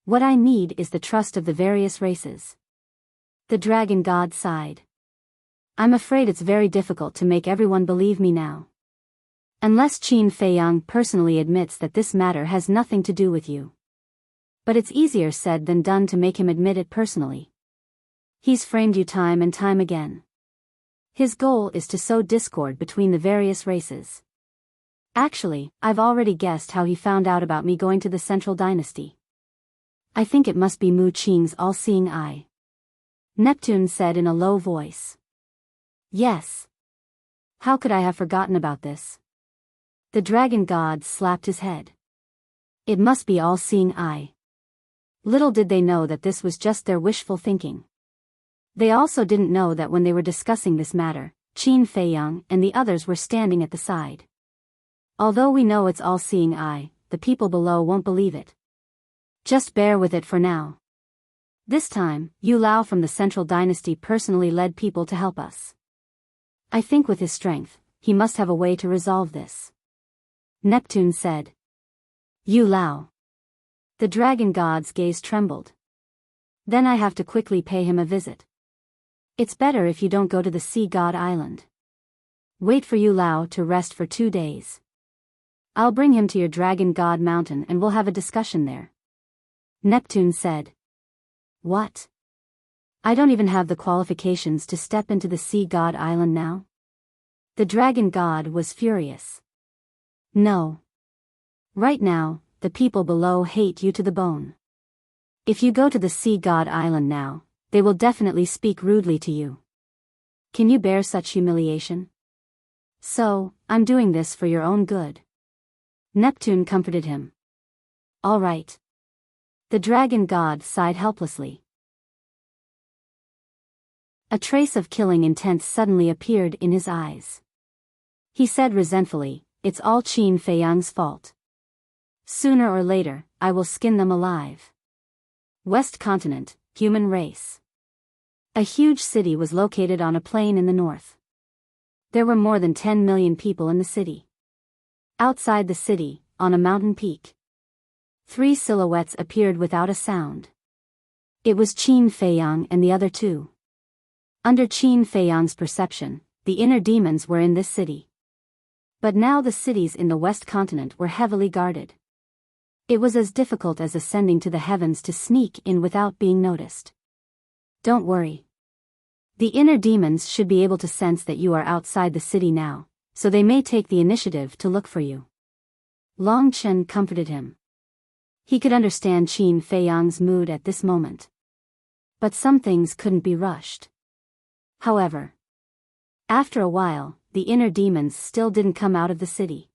What I need is the trust of the various races. The Dragon God sighed. I'm afraid it's very difficult to make everyone believe me now. Unless Qin Feiyang personally admits that this matter has nothing to do with you. But it's easier said than done to make him admit it personally. He's framed you time and time again. His goal is to sow discord between the various races. Actually, I've already guessed how he found out about me going to the Central Dynasty. I think it must be Mu Qing's all-seeing eye. Neptune said in a low voice. Yes. How could I have forgotten about this? The dragon god slapped his head. It must be all-seeing eye. Little did they know that this was just their wishful thinking. They also didn't know that when they were discussing this matter, Qin Feiyang and the others were standing at the side. Although we know it's all-seeing eye, the people below won't believe it. Just bear with it for now. This time, Yu Lao from the Central Dynasty personally led people to help us. I think with his strength, he must have a way to resolve this. Neptune said. Yu Lao. The dragon god's gaze trembled. Then I have to quickly pay him a visit. It's better if you don't go to the Sea God Island. Wait for Yu Lao to rest for 2 days. I'll bring him to your Dragon God Mountain and we'll have a discussion there. Neptune said. What? I don't even have the qualifications to step into the Sea God Island now? The Dragon God was furious. No. Right now, the people below hate you to the bone. If you go to the Sea God Island now, they will definitely speak rudely to you. Can you bear such humiliation? So, I'm doing this for your own good. Neptune comforted him. All right. The dragon god sighed helplessly. A trace of killing intent suddenly appeared in his eyes. He said resentfully, it's all Qin Feiyang's fault. Sooner or later, I will skin them alive. West Continent, human race. A huge city was located on a plain in the north. There were more than 10 million people in the city. Outside the city, on a mountain peak, 3 silhouettes appeared without a sound. It was Qin Feiyang and the other 2. Under Qin Feiyang's perception, the inner demons were in this city. But now the cities in the West Continent were heavily guarded. It was as difficult as ascending to the heavens to sneak in without being noticed. Don't worry. The inner demons should be able to sense that you are outside the city now, so they may take the initiative to look for you. Long Chen comforted him. He could understand Qin Feiyang's mood at this moment. But some things couldn't be rushed. However, after a while, the inner demons still didn't come out of the city.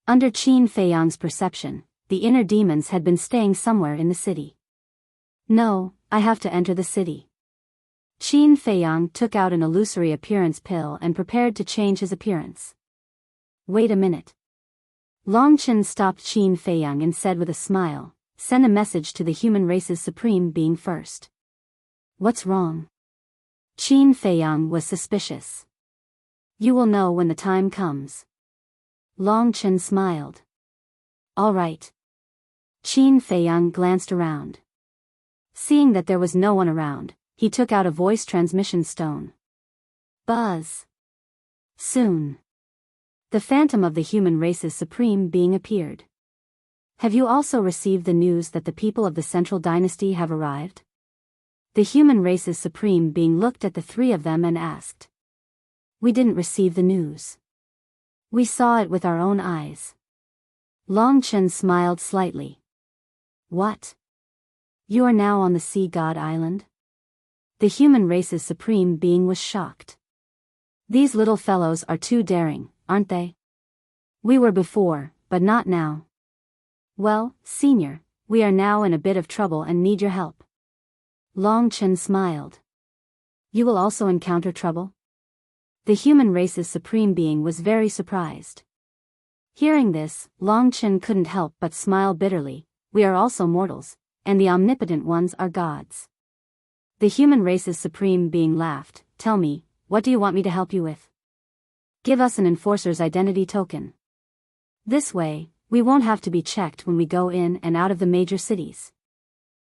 Under Qin Feiyang's perception, the inner demons had been staying somewhere in the city. No, I have to enter the city. Qin Feiyang took out an illusory appearance pill and prepared to change his appearance. Wait a minute. Long Chen stopped Qin Feiyang and said with a smile, send a message to the human race's supreme being first. What's wrong? Qin Feiyang was suspicious. You will know when the time comes. Long Chen smiled. All right. Qin Feiyang glanced around. Seeing that there was no one around, he took out a voice transmission stone. Buzz. Soon. The phantom of the human race's supreme being appeared. Have you also received the news that the people of the Central Dynasty have arrived? The human race's supreme being looked at the 3 of them and asked. We didn't receive the news. We saw it with our own eyes. Long Chen smiled slightly. What? You are now on the Sea God Island? The human race's supreme being was shocked. These little fellows are too daring, aren't they? We were before, but not now. Well, Senior, we are now in a bit of trouble and need your help. Long Chen smiled. You will also encounter trouble? The human race's supreme being was very surprised. Hearing this, Long Chen couldn't help but smile bitterly. We are also mortals, and the omnipotent ones are gods. The human race's supreme being laughed. Tell me, what do you want me to help you with? Give us an enforcer's identity token. This way, we won't have to be checked when we go in and out of the major cities.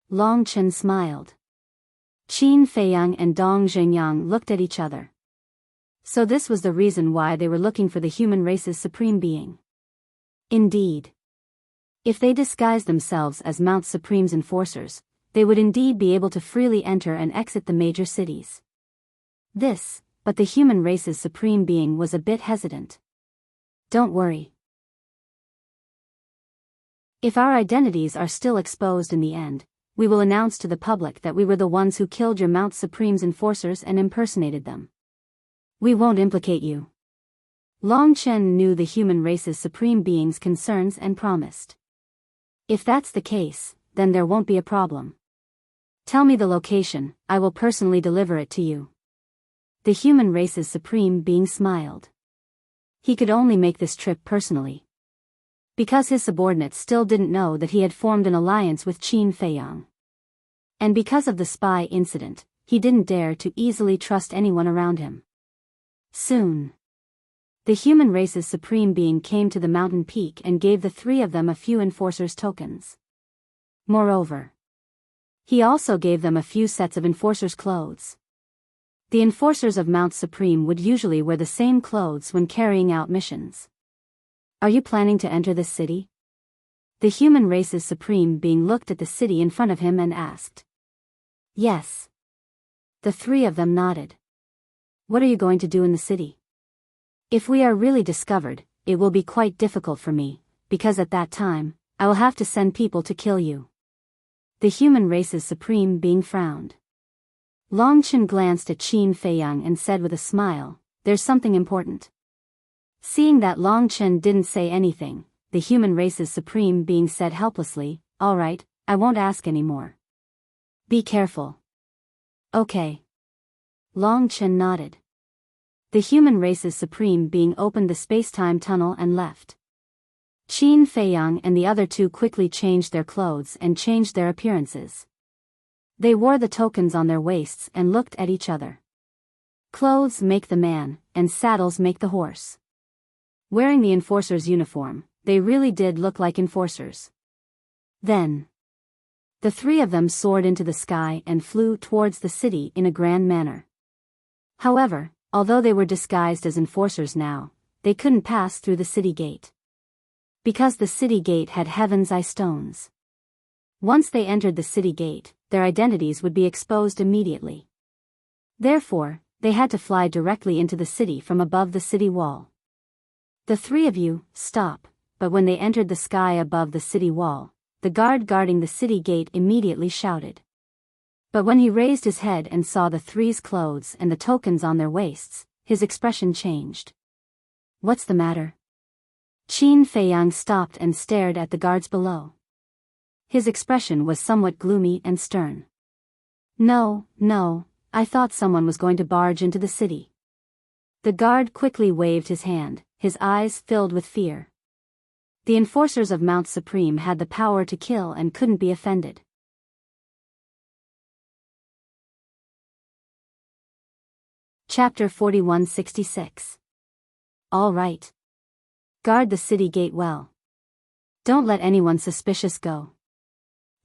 Long Chen smiled. Qin Feiyang and Dong Zhengyang looked at each other. So this was the reason why they were looking for the human race's supreme being. Indeed. If they disguised themselves as Mount Supreme's enforcers, they would indeed be able to freely enter and exit the major cities. But the human race's supreme being was a bit hesitant. Don't worry. If our identities are still exposed in the end, we will announce to the public that we were the ones who killed your Mount Supreme's enforcers and impersonated them. We won't implicate you. Long Chen knew the human race's supreme being's concerns and promised. If that's the case, then there won't be a problem. Tell me the location, I will personally deliver it to you. The human race's supreme being smiled. He could only make this trip personally. Because his subordinates still didn't know that he had formed an alliance with Qin Feiyang. And because of the spy incident, he didn't dare to easily trust anyone around him. Soon, the human race's supreme being came to the mountain peak and gave the three of them a few enforcers' tokens. Moreover, he also gave them a few sets of enforcers' clothes. The enforcers of Mount Supreme would usually wear the same clothes when carrying out missions. Are you planning to enter this city? The human race's supreme being looked at the city in front of him and asked. Yes. The three of them nodded. What are you going to do in the city? If we are really discovered, it will be quite difficult for me, because at that time, I will have to send people to kill you. The human race's supreme being frowned. Long Chen glanced at Qin Feiyang and said with a smile, there's something important. Seeing that Long Chen didn't say anything, the human race's supreme being said helplessly, all right, I won't ask anymore. Be careful. Okay. Long Chen nodded. The human race's supreme being opened the space-time tunnel and left. Qin Feiyang and the other two quickly changed their clothes and changed their appearances. They wore the tokens on their waists and looked at each other. Clothes make the man, and saddles make the horse. Wearing the enforcer's uniform, they really did look like enforcers. Then, the three of them soared into the sky and flew towards the city in a grand manner. However, although they were disguised as enforcers now, they couldn't pass through the city gate. Because the city gate had heaven's eye stones. Once they entered the city gate, their identities would be exposed immediately. Therefore, they had to fly directly into the city from above the city wall. The three of you, stop, but when they entered the sky above the city wall, the guard guarding the city gate immediately shouted. But when he raised his head and saw the three's clothes and the tokens on their waists, his expression changed. What's the matter? Qin Feiyang stopped and stared at the guards below. His expression was somewhat gloomy and stern. No, I thought someone was going to barge into the city. The guard quickly waved his hand, his eyes filled with fear. The enforcers of Mount Supreme had the power to kill and couldn't be offended. Chapter 4166. All right. Guard the city gate well. Don't let anyone suspicious go.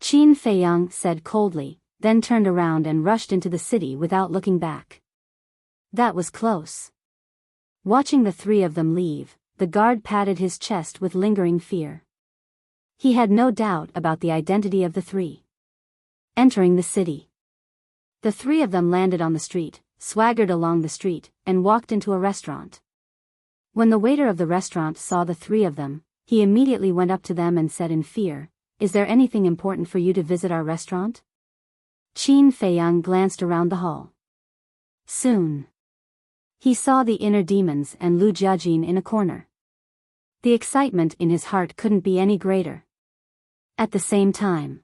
Qin Feiyang said coldly, then turned around and rushed into the city without looking back. That was close. Watching the three of them leave, the guard patted his chest with lingering fear. He had no doubt about the identity of the three. Entering the city. The three of them landed on the street, swaggered along the street, and walked into a restaurant. When the waiter of the restaurant saw the three of them, he immediately went up to them and said in fear, Is there anything important for you to visit our restaurant? Qin Feiyang glanced around the hall. Soon, he saw the inner demons and Lu Jiajin in a corner. The excitement in his heart couldn't be any greater. At the same time,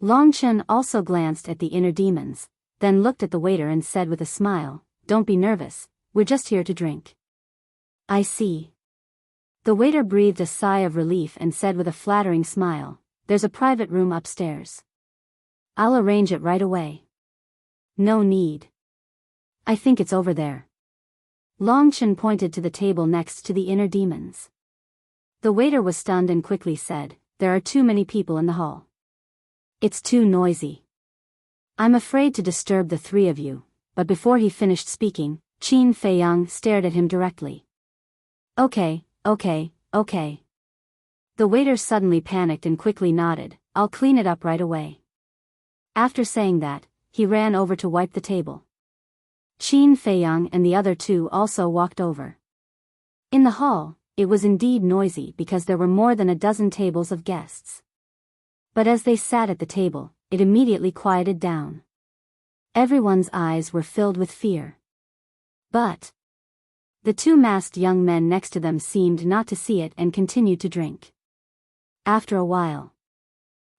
Long Chen also glanced at the inner demons, then looked at the waiter and said with a smile, Don't be nervous, we're just here to drink. I see. The waiter breathed a sigh of relief and said with a flattering smile, There's a private room upstairs. I'll arrange it right away. No need. I think it's over there. Long Chen pointed to the table next to the inner demons. The waiter was stunned and quickly said, There are too many people in the hall. It's too noisy. I'm afraid to disturb the three of you, but before he finished speaking, Qin Feiyang stared at him directly. Okay. The waiter suddenly panicked and quickly nodded, I'll clean it up right away. After saying that, he ran over to wipe the table. Qin Feiyang and the other two also walked over. In the hall, it was indeed noisy because there were more than a dozen tables of guests. But as they sat at the table, it immediately quieted down. Everyone's eyes were filled with fear. But The two masked young men next to them seemed not to see it and continued to drink. After a while,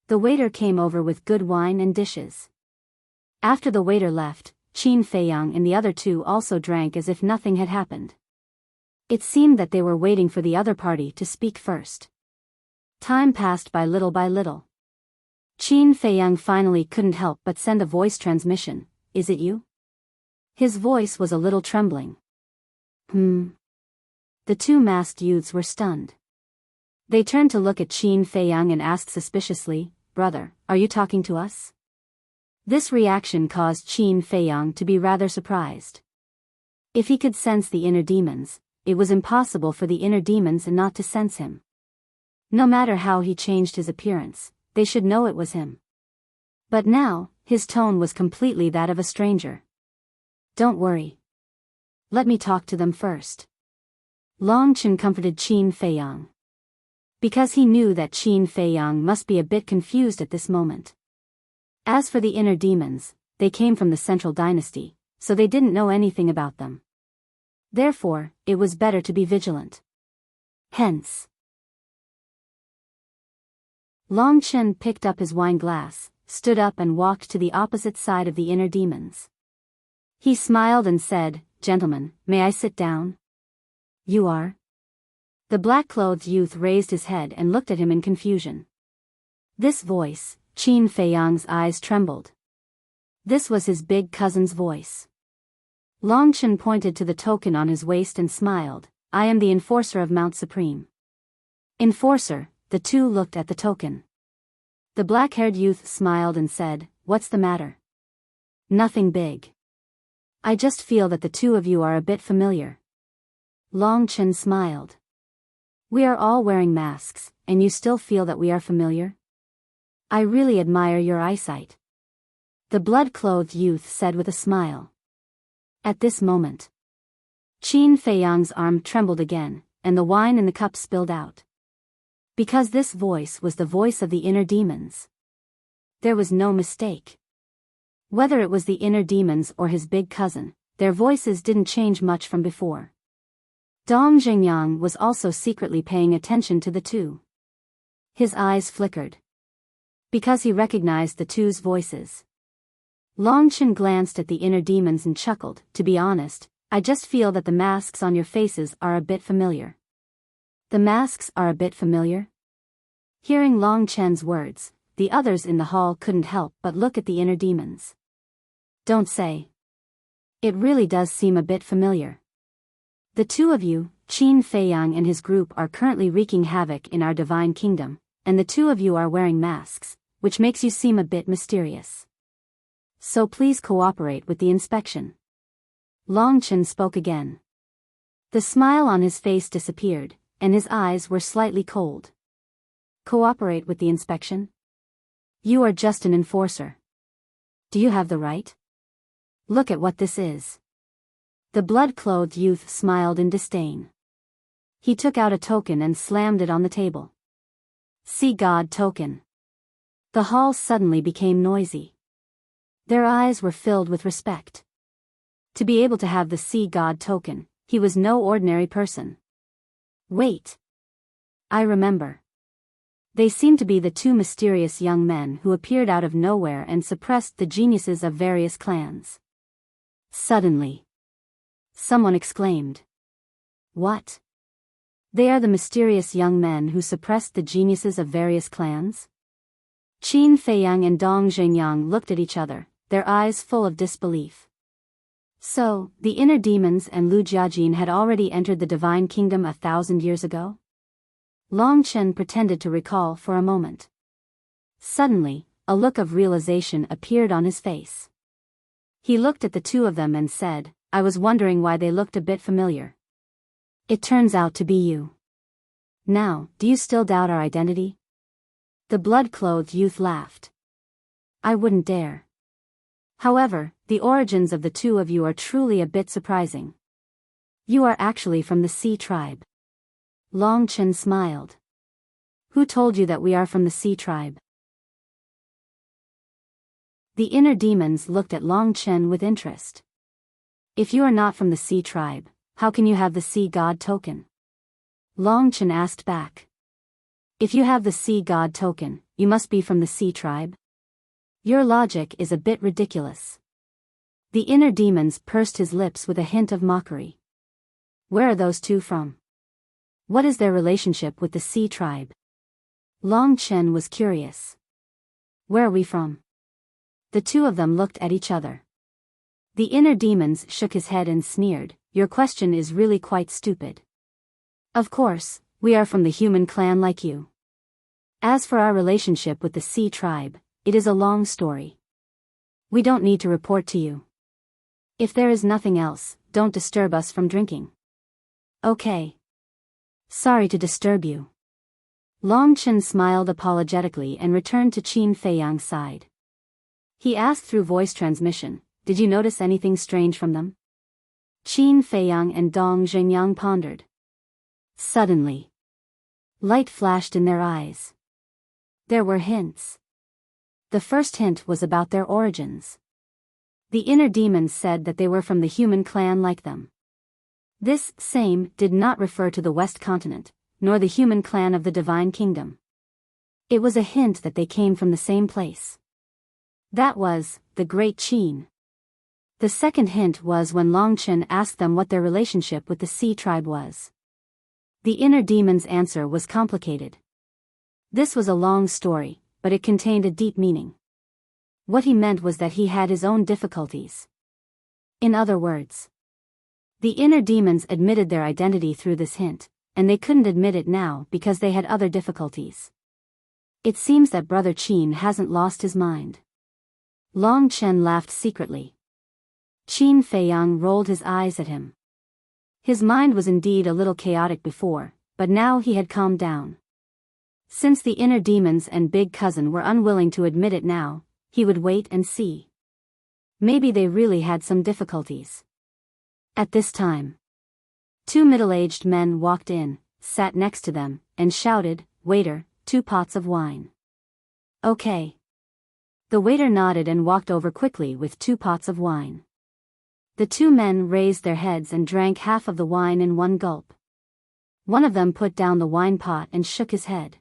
the waiter came over with good wine and dishes. After the waiter left, Qin Feiyang and the other two also drank as if nothing had happened. It seemed that they were waiting for the other party to speak first. Time passed by little by little. Qin Feiyang finally couldn't help but send a voice transmission. "Is it you?" His voice was a little trembling. The two masked youths were stunned. They turned to look at Qin Feiyang and asked suspiciously, "Brother, are you talking to us?" This reaction caused Qin Feiyang to be rather surprised. If he could sense the inner demons, it was impossible for the inner demons not to sense him. No matter how he changed his appearance, they should know it was him. But now, his tone was completely that of a stranger. "Don't worry. Let me talk to them first." Long Chen comforted Qin Feiyang. Because he knew that Qin Feiyang must be a bit confused at this moment. As for the inner demons, they came from the Central Dynasty, so they didn't know anything about them. Therefore, it was better to be vigilant. Hence, Long Chen picked up his wine glass, stood up and walked to the opposite side of the inner demons. He smiled and said, "Gentlemen, may I sit down?" "You are?" The black-clothed youth raised his head and looked at him in confusion. This voice, Qin Feiyang's eyes trembled. This was his big cousin's voice. Long Chen pointed to the token on his waist and smiled, "I am the enforcer of Mount Supreme." Enforcer, the two looked at the token. The black-haired youth smiled and said, "What's the matter?" "Nothing big. I just feel that the two of you are a bit familiar." Long Chen smiled. "We are all wearing masks, and you still feel that we are familiar? I really admire your eyesight," the blood-clothed youth said with a smile. At this moment, Qin Feiyang's arm trembled again, and the wine in the cup spilled out. Because this voice was the voice of the inner demons. There was no mistake. Whether it was the inner demons or his big cousin, their voices didn't change much from before. Dong Zhengyang was also secretly paying attention to the two. His eyes flickered. Because he recognized the two's voices. Long Chen glanced at the inner demons and chuckled, "To be honest, I just feel that the masks on your faces are a bit familiar." "The masks are a bit familiar?" Hearing Long Chen's words, the others in the hall couldn't help but look at the inner demons. "Don't say. It really does seem a bit familiar. The two of you, Qin Feiyang and his group, are currently wreaking havoc in our divine kingdom, and the two of you are wearing masks, which makes you seem a bit mysterious. So please cooperate with the inspection." Long Chen spoke again. The smile on his face disappeared, and his eyes were slightly cold. "Cooperate with the inspection? You are just an enforcer. Do you have the right? Look at what this is." The blood-clothed youth smiled in disdain. He took out a token and slammed it on the table. "See God token." The hall suddenly became noisy. Their eyes were filled with respect. To be able to have the See God token, he was no ordinary person. Wait. I remember. They seemed to be the two mysterious young men who appeared out of nowhere and suppressed the geniuses of various clans. Suddenly, someone exclaimed. "What? They are the mysterious young men who suppressed the geniuses of various clans?" Qin Feiyang and Dong Zhengyang looked at each other, their eyes full of disbelief. So, the inner demons and Lu Jiajin had already entered the divine kingdom 1,000 years ago? Long Chen pretended to recall for a moment. Suddenly, a look of realization appeared on his face. He looked at the two of them and said, "I was wondering why they looked a bit familiar. It turns out to be you. Now, do you still doubt our identity?" The blood-clothed youth laughed. "I wouldn't dare. However, the origins of the two of you are truly a bit surprising. You are actually from the Sea tribe." Long Chen smiled. "Who told you that we are from the Sea tribe?" The inner demons looked at Long Chen with interest. "If you are not from the Sea tribe, how can you have the sea god token? Long Chen asked back. If you have the sea god token, you must be from the sea tribe. Your logic is a bit ridiculous. The inner demons pursed his lips with a hint of mockery. Where are those two from? What is their relationship with the sea tribe? Long Chen was curious. Where are we from? The two of them looked at each other. The inner demons shook his head and sneered, your question is really quite stupid. Of course, we are from the human clan like you. As for our relationship with the sea tribe, it is a long story. We don't need to report to you. If there is nothing else, don't disturb us from drinking. Okay. Sorry to disturb you. Long Chen smiled apologetically and returned to Qin Feiyang's side. He asked through voice transmission, did you notice anything strange from them? Qin Feiyang and Dong Zhengyang pondered. Suddenly, light flashed in their eyes. There were hints. The first hint was about their origins. The inner demons said that they were from the human clan like them. This same did not refer to the West Continent, nor the human clan of the Divine Kingdom. It was a hint that they came from the same place. That was, the Great Qin. The second hint was when Long Chen asked them what their relationship with the sea tribe was. The inner demon's answer was complicated. This was a long story, but it contained a deep meaning. What he meant was that he had his own difficulties. In other words, the inner demons admitted their identity through this hint, and they couldn't admit it now because they had other difficulties. It seems that Brother Qin hasn't lost his mind. Long Chen laughed secretly. Qin Feiyang rolled his eyes at him. His mind was indeed a little chaotic before, but now he had calmed down. Since the inner demons and big cousin were unwilling to admit it now, he would wait and see. Maybe they really had some difficulties. At this time, two middle-aged men walked in, sat next to them, and shouted, "Waiter, 2 pots of wine." Okay. The waiter nodded and walked over quickly with 2 pots of wine. The two men raised their heads and drank half of the wine in one gulp. One of them put down the wine pot and shook his head.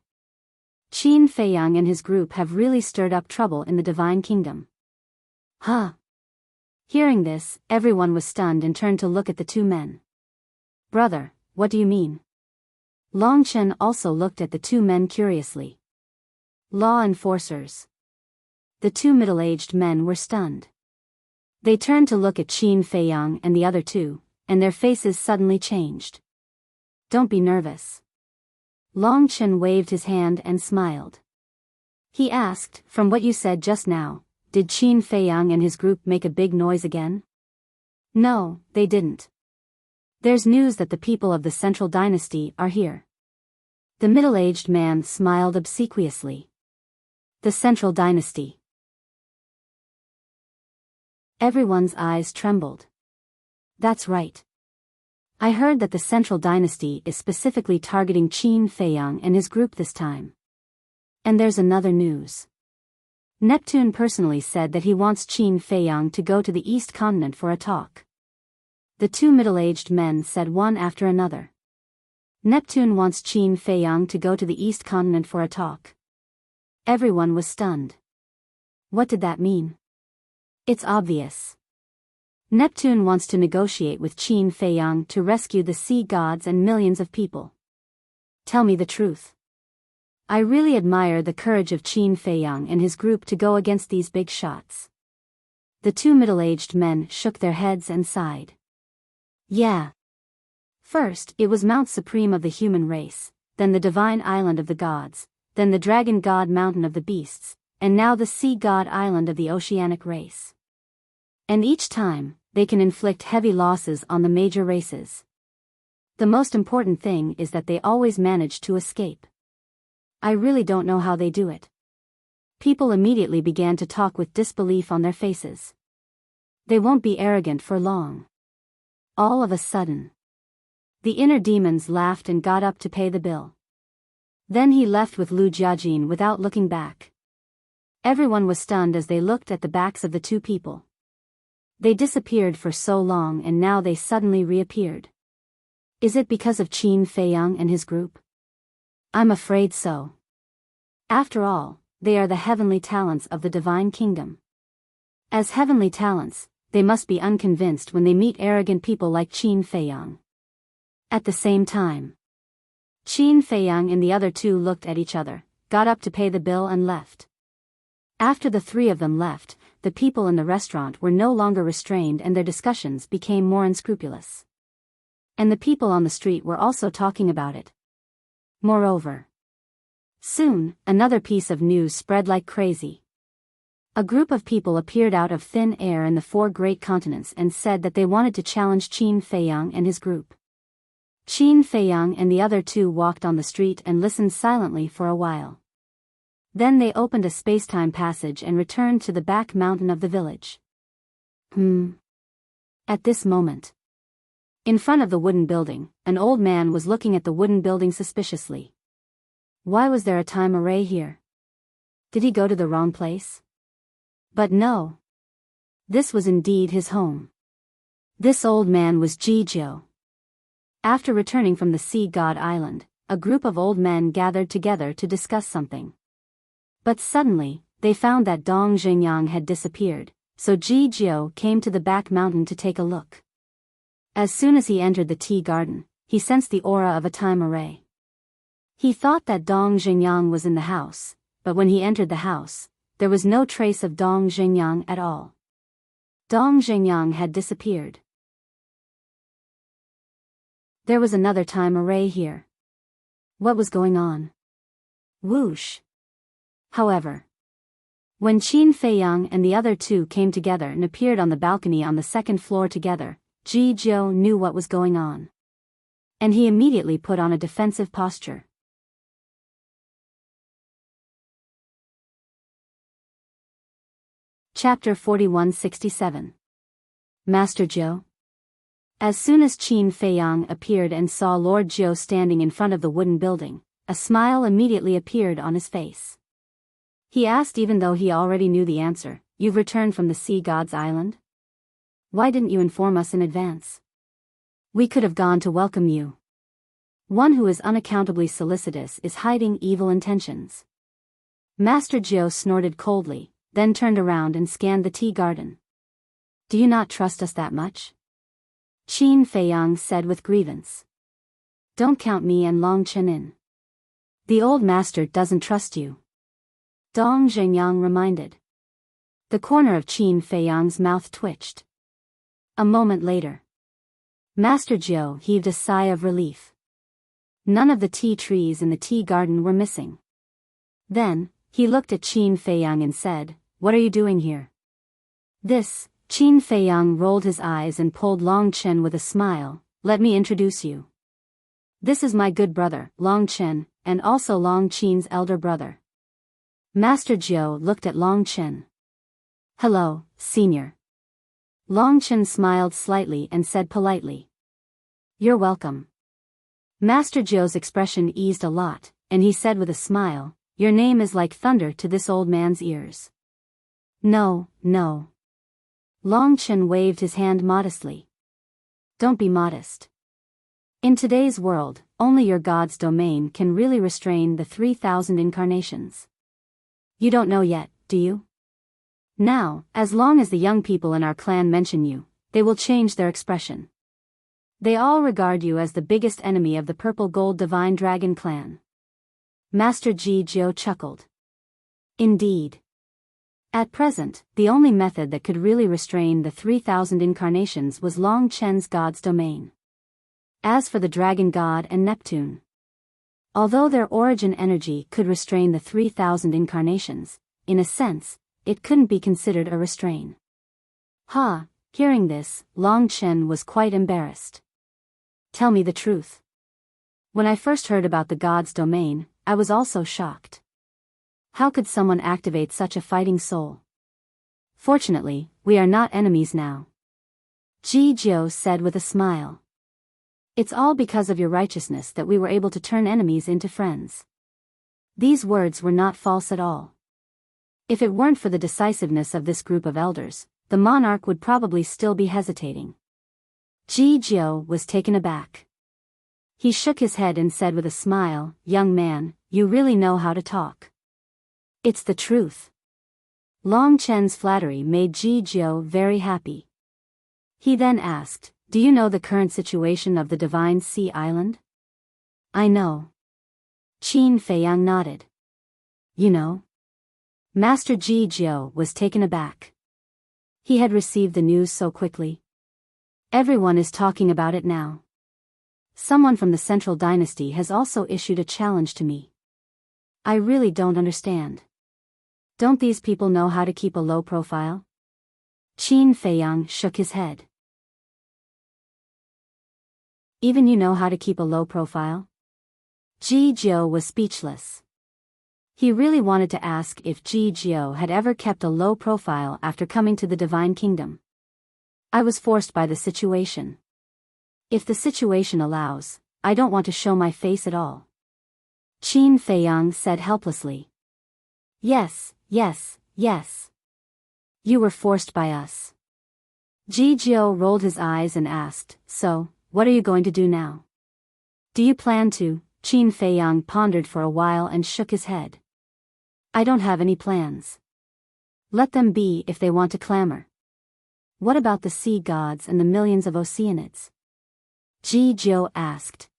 Qin Feiyang and his group have really stirred up trouble in the Divine Kingdom. Huh. Hearing this, everyone was stunned and turned to look at the two men. Brother, what do you mean? Long Chen also looked at the two men curiously. Law enforcers. The two middle-aged men were stunned. They turned to look at Qin Feiyang and the other two, and their faces suddenly changed. Don't be nervous. Long Chen waved his hand and smiled. He asked, from what you said just now, did Qin Feiyang and his group make a big noise again? No, they didn't. There's news that the people of the Central Dynasty are here. The middle-aged man smiled obsequiously. The Central Dynasty. Everyone's eyes trembled. That's right. I heard that the Central Dynasty is specifically targeting Qin Feiyang and his group this time. And there's another news. Neptune personally said that he wants Qin Feiyang to go to the East Continent for a talk. The two middle-aged men said one after another. Neptune wants Qin Feiyang to go to the East Continent for a talk. Everyone was stunned. What did that mean? It's obvious. Neptune wants to negotiate with Qin Feiyang to rescue the sea gods and millions of people. Tell me the truth. I really admire the courage of Qin Feiyang and his group to go against these big shots. The two middle-aged men shook their heads and sighed. Yeah. First, it was Mount Supreme of the human race, then the Divine Island of the gods, then the Dragon God Mountain of the beasts, and now the Sea God Island of the oceanic race. And each time, they can inflict heavy losses on the major races. The most important thing is that they always manage to escape. I really don't know how they do it. People immediately began to talk with disbelief on their faces. They won't be arrogant for long. All of a sudden, the inner demons laughed and got up to pay the bill. Then he left with Lu Jiajin without looking back. Everyone was stunned as they looked at the backs of the two people. They disappeared for so long and now they suddenly reappeared. Is it because of Qin Feiyang and his group? I'm afraid so. After all, they are the heavenly talents of the divine kingdom. As heavenly talents, they must be unconvinced when they meet arrogant people like Qin Feiyang. At the same time, Qin Feiyang and the other two looked at each other, got up to pay the bill and left. After the three of them left, the people in the restaurant were no longer restrained and their discussions became more unscrupulous. And the people on the street were also talking about it. Moreover, soon, another piece of news spread like crazy. A group of people appeared out of thin air in the four great continents and said that they wanted to challenge Qin Feiyang and his group. Qin Feiyang and the other two walked on the street and listened silently for a while. Then they opened a space-time passage and returned to the back mountain of the village. At this moment, in front of the wooden building, an old man was looking at the wooden building suspiciously. Why was there a time array here? Did he go to the wrong place? But no. This was indeed his home. This old man was Jijio. After returning from the Sea God Island, a group of old men gathered together to discuss something. But suddenly, they found that Dong Xingyang had disappeared, so Jijio came to the back mountain to take a look. As soon as he entered the tea garden, he sensed the aura of a time array. He thought that Dong Xingyang was in the house, but when he entered the house, there was no trace of Dong Xingyang at all. Dong Xingyang had disappeared. There was another time array here. What was going on? Whoosh. However, when Qin Feiyang and the other two came together and appeared on the balcony on the second floor together, Jijio knew what was going on. And he immediately put on a defensive posture. Chapter 4167. Master Zhou. As soon as Qin Feiyang appeared and saw Lord Zhou standing in front of the wooden building, a smile immediately appeared on his face. He asked even though he already knew the answer, "You've returned from the Sea God's Island? Why didn't you inform us in advance? We could have gone to welcome you." One who is unaccountably solicitous is hiding evil intentions. Master Zhou snorted coldly, then turned around and scanned the tea garden. Do you not trust us that much? Qin Feiyang said with grievance. Don't count me and Long Chen in. The old master doesn't trust you. Dong Xingyang reminded. The corner of Qin Feiyang's mouth twitched. A moment later, Master Zhou heaved a sigh of relief. None of the tea trees in the tea garden were missing. Then, he looked at Qin Feiyang and said, "What are you doing here?" Qin Feiyang rolled his eyes and pulled Long Chen with a smile. Let me introduce you. This is my good brother, Long Chen, and also Long Qin's elder brother. Master Zhou looked at Long Chen. Hello, senior. Long Chen smiled slightly and said politely. You're welcome. Master Zhou's expression eased a lot, and he said with a smile, Your name is like thunder to this old man's ears. No. Long Chen waved his hand modestly. Don't be modest. In today's world, only your God's domain can really restrain the 3,000 incarnations. You don't know yet, do you? Now, as long as the young people in our clan mention you, they will change their expression. They all regard you as the biggest enemy of the Purple Gold Divine Dragon clan. Master Jijio chuckled. Indeed. At present, the only method that could really restrain the 3,000 incarnations was Long Chen's God's domain. As for the Dragon God and Neptune, although their origin energy could restrain the 3,000 incarnations, in a sense, it couldn't be considered a restraint. Hearing this, Long Chen was quite embarrassed. Tell me the truth. When I first heard about the God's domain, I was also shocked. How could someone activate such a fighting soul? Fortunately, we are not enemies now. Jijio said with a smile. It's all because of your righteousness that we were able to turn enemies into friends. These words were not false at all. If it weren't for the decisiveness of this group of elders, the monarch would probably still be hesitating. Jijio was taken aback. He shook his head and said with a smile, "Young man, you really know how to talk. It's the truth." Long Chen's flattery made Ji Jiao very happy. He then asked, "Do you know the current situation of the Divine Sea Island?" "I know." Qin Feiyang nodded. "You know?" Master Ji Jiao was taken aback. He had received the news so quickly. Everyone is talking about it now. Someone from the Central Dynasty has also issued a challenge to me. I really don't understand. Don't these people know how to keep a low profile? Qin Feiyang shook his head. Even you know how to keep a low profile? Ji Jiao was speechless. He really wanted to ask if Ji Jiao had ever kept a low profile after coming to the Divine Kingdom. I was forced by the situation. If the situation allows, I don't want to show my face at all. Qin Feiyang said helplessly. Yes, yes, yes. You were forced by us. Ji Jiao rolled his eyes and asked, "So, what are you going to do now?" "Do you plan to?" Qin Feiyang pondered for a while and shook his head. "I don't have any plans. Let them be if they want to clamor. What about the sea gods and the millions of Oceanids?" Ji Jiao asked.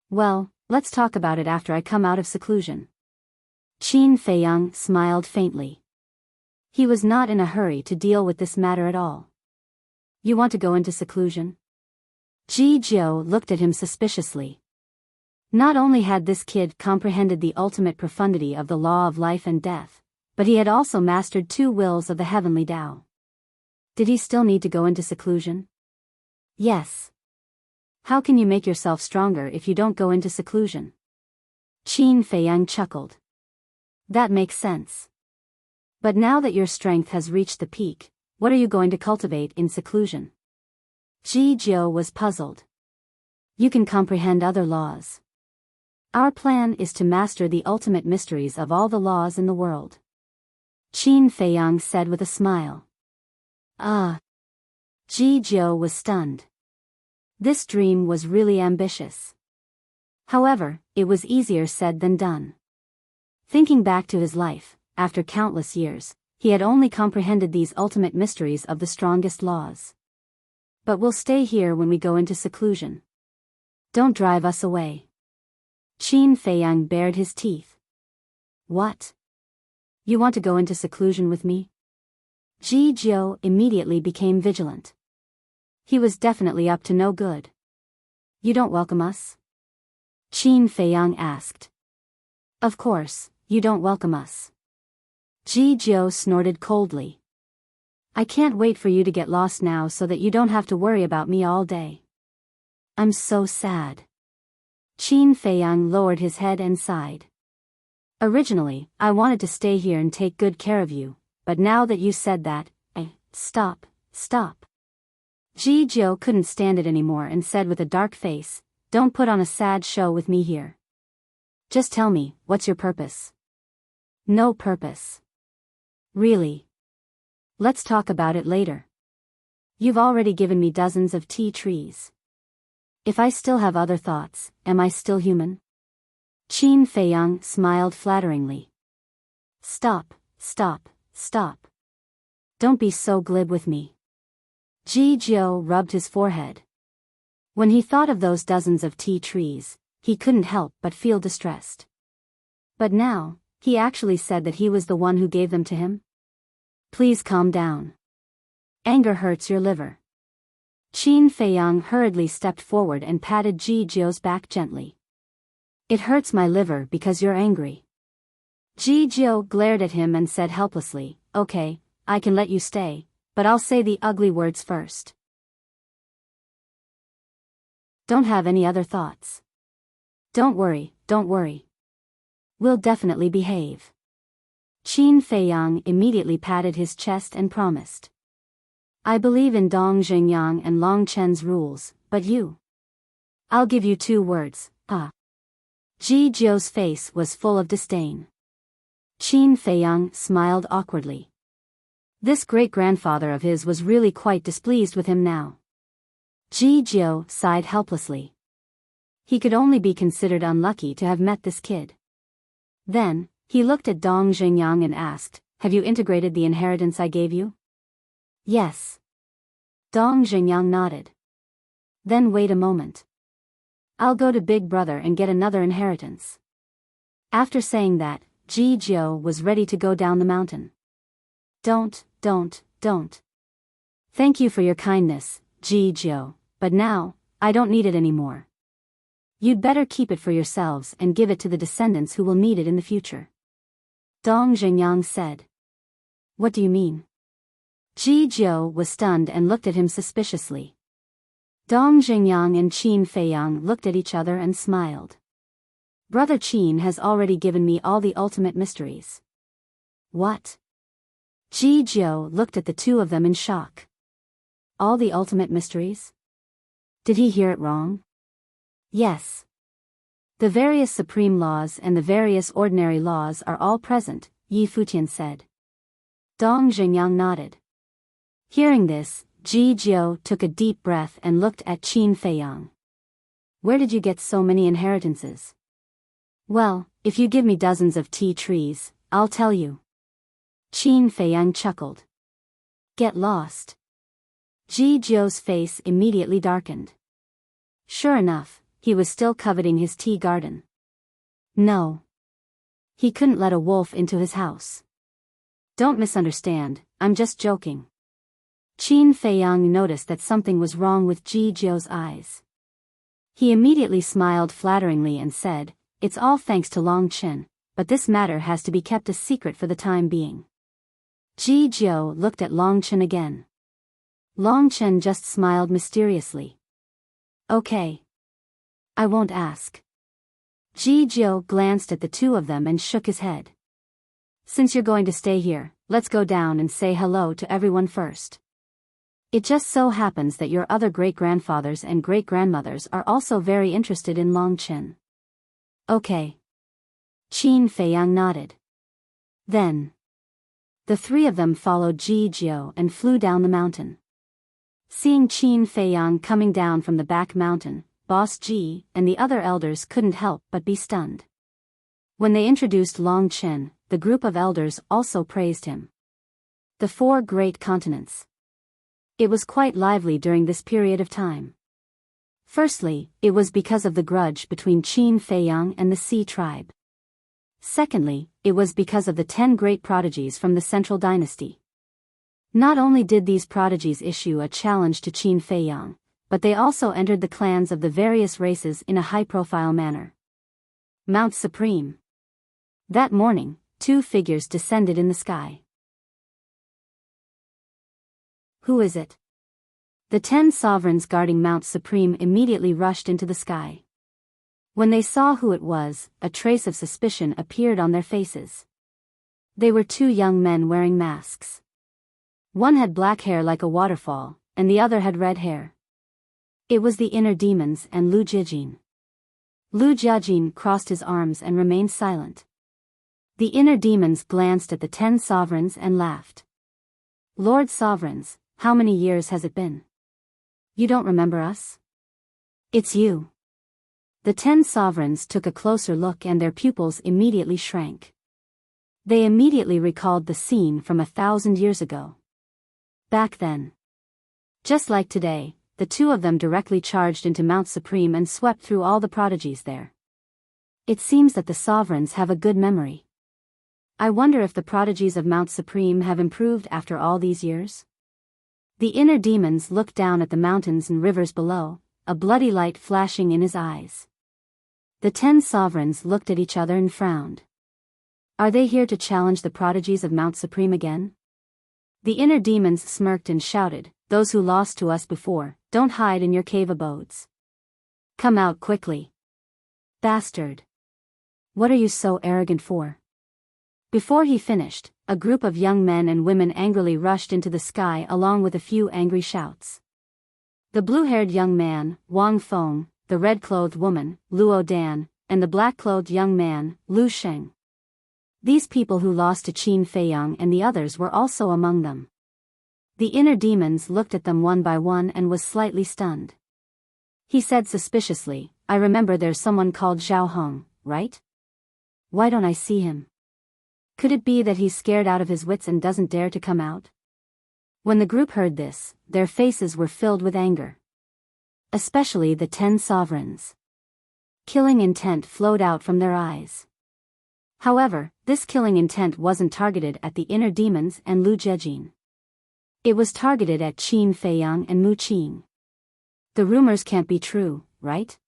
"Well, let's talk about it after I come out of seclusion." Qin Feiyang smiled faintly. He was not in a hurry to deal with this matter at all. "You want to go into seclusion?" Ji Jiao looked at him suspiciously. Not only had this kid comprehended the ultimate profundity of the law of life and death, but he had also mastered 2 wills of the heavenly Tao. Did he still need to go into seclusion? Yes. How can you make yourself stronger if you don't go into seclusion? Qin Feiyang chuckled. That makes sense. But now that your strength has reached the peak, what are you going to cultivate in seclusion? Ji Jiao was puzzled. You can comprehend other laws. Our plan is to master the ultimate mysteries of all the laws in the world. Qin Feiyang said with a smile. Ah. Ji Jiao was stunned. This dream was really ambitious. However, it was easier said than done. Thinking back to his life, after countless years, he had only comprehended these ultimate mysteries of the strongest laws. But we'll stay here when we go into seclusion. Don't drive us away. Qin Feiyang bared his teeth. What? You want to go into seclusion with me? Ji Jiao immediately became vigilant. He was definitely up to no good. You don't welcome us? Qin Feiyang asked. Of course, you don't welcome us. Ji Jiao snorted coldly. I can't wait for you to get lost now so that you don't have to worry about me all day. I'm so sad. Qin Feiyang lowered his head and sighed. Originally, I wanted to stay here and take good care of you, but now that you said that, stop. Ji Jiao couldn't stand it anymore and said with a dark face, Don't put on a sad show with me here. Just tell me, what's your purpose? No purpose. Really? Let's talk about it later. You've already given me dozens of tea trees. If I still have other thoughts, am I still human? Qin Feiyang smiled flatteringly. Stop. Don't be so glib with me. Ji Jiao rubbed his forehead. When he thought of those dozens of tea trees, he couldn't help but feel distressed. But now, he actually said that he was the one who gave them to him? Please calm down. Anger hurts your liver. Qin Feiyang hurriedly stepped forward and patted Ji Jiao's back gently. It hurts my liver because you're angry. Ji Jiao glared at him and said helplessly, Okay, I can let you stay, but I'll say the ugly words first. Don't have any other thoughts. Don't worry. We'll definitely behave. Qin Feiyang immediately patted his chest and promised. I believe in Dong Xingyang and Long Chen's rules, but you? I'll give you 2 words, Ji Jiao's face was full of disdain. Qin Feiyang smiled awkwardly. This great-grandfather of his was really quite displeased with him now. Ji Jiao sighed helplessly. He could only be considered unlucky to have met this kid. Then, he looked at Dong Xingyang and asked, "Have you integrated the inheritance I gave you?" "Yes." Dong Xingyang nodded. "Then wait a moment. I'll go to Big Brother and get another inheritance." After saying that, Ji Jiao was ready to go down the mountain. Don't. Thank you for your kindness, Ji Jiao, but now, I don't need it anymore. You'd better keep it for yourselves and give it to the descendants who will need it in the future. Dong Xingyang said. What do you mean? Ji Jiao was stunned and looked at him suspiciously. Dong Xingyang and Qin Feiyang looked at each other and smiled. Brother Qin has already given me all the ultimate mysteries. What? Ji Jiao looked at the two of them in shock. All the ultimate mysteries? Did he hear it wrong? Yes. The various supreme laws and the various ordinary laws are all present, Yi Futian said. Dong Xingyang nodded. Hearing this, Ji Jiao took a deep breath and looked at Qin Feiyang. Where did you get so many inheritances? Well, if you give me dozens of tea trees, I'll tell you. Qin Feiyang chuckled. Get lost. Ji Jiao's face immediately darkened. Sure enough, he was still coveting his tea garden. No. He couldn't let a wolf into his house. Don't misunderstand, I'm just joking. Qin Feiyang noticed that something was wrong with Ji Jiao's eyes. He immediately smiled flatteringly and said, It's all thanks to Long Chen, but this matter has to be kept a secret for the time being. Ji Jiao looked at Long Chen again. Long Chen just smiled mysteriously. Okay. I won't ask. Ji Jiao glanced at the two of them and shook his head. Since you're going to stay here, let's go down and say hello to everyone first. It just so happens that your other great-grandfathers and great-grandmothers are also very interested in Long Chen. Okay. Qin Feiyang nodded. Then. The three of them followed Ji Jiao and flew down the mountain. Seeing Qin Feiyang coming down from the back mountain, Boss Ji and the other elders couldn't help but be stunned. When they introduced Long Chen, the group of elders also praised him. The four great continents. It was quite lively during this period of time. Firstly, it was because of the grudge between Qin Feiyang and the Sea tribe. Secondly, it was because of the 10 great prodigies from the Central Dynasty. Not only did these prodigies issue a challenge to Qin Feiyang, but they also entered the clans of the various races in a high-profile manner. Mount Supreme. That morning, two figures descended in the sky. Who is it? The 10 sovereigns guarding Mount Supreme immediately rushed into the sky. When they saw who it was, a trace of suspicion appeared on their faces. They were two young men wearing masks. One had black hair like a waterfall, and the other had red hair. It was the inner demons and Lu Jiajin. Lu Jiajin crossed his arms and remained silent. The inner demons glanced at the 10 sovereigns and laughed. Lord Sovereigns, how many years has it been? You don't remember us? It's you. The 10 sovereigns took a closer look and their pupils immediately shrank. They immediately recalled the scene from 1,000 years ago. Back then. Just like today, the two of them directly charged into Mount Supreme and swept through all the prodigies there. It seems that the sovereigns have a good memory. I wonder if the prodigies of Mount Supreme have improved after all these years? The inner demons looked down at the mountains and rivers below, a bloody light flashing in his eyes. The 10 sovereigns looked at each other and frowned. Are they here to challenge the prodigies of Mount Supreme again? The inner demons smirked and shouted, Those who lost to us before, don't hide in your cave abodes. Come out quickly. Bastard. What are you so arrogant for? Before he finished, a group of young men and women angrily rushed into the sky along with a few angry shouts. The blue-haired young man, Wang Feng, the red-clothed woman, Luo Dan, and the black-clothed young man, Lu Sheng. These people who lost to Qin Feiyang and the others were also among them. The inner demons looked at them one by one and was slightly stunned. He said suspiciously, I remember there's someone called Zhao Hong, right? Why don't I see him? Could it be that he's scared out of his wits and doesn't dare to come out? When the group heard this, their faces were filled with anger. Especially the 10 sovereigns. Killing intent flowed out from their eyes. However, this killing intent wasn't targeted at the inner demons and Lu Jiejin. It was targeted at Qin Feiyang and Mu Qing. The rumors can't be true, right?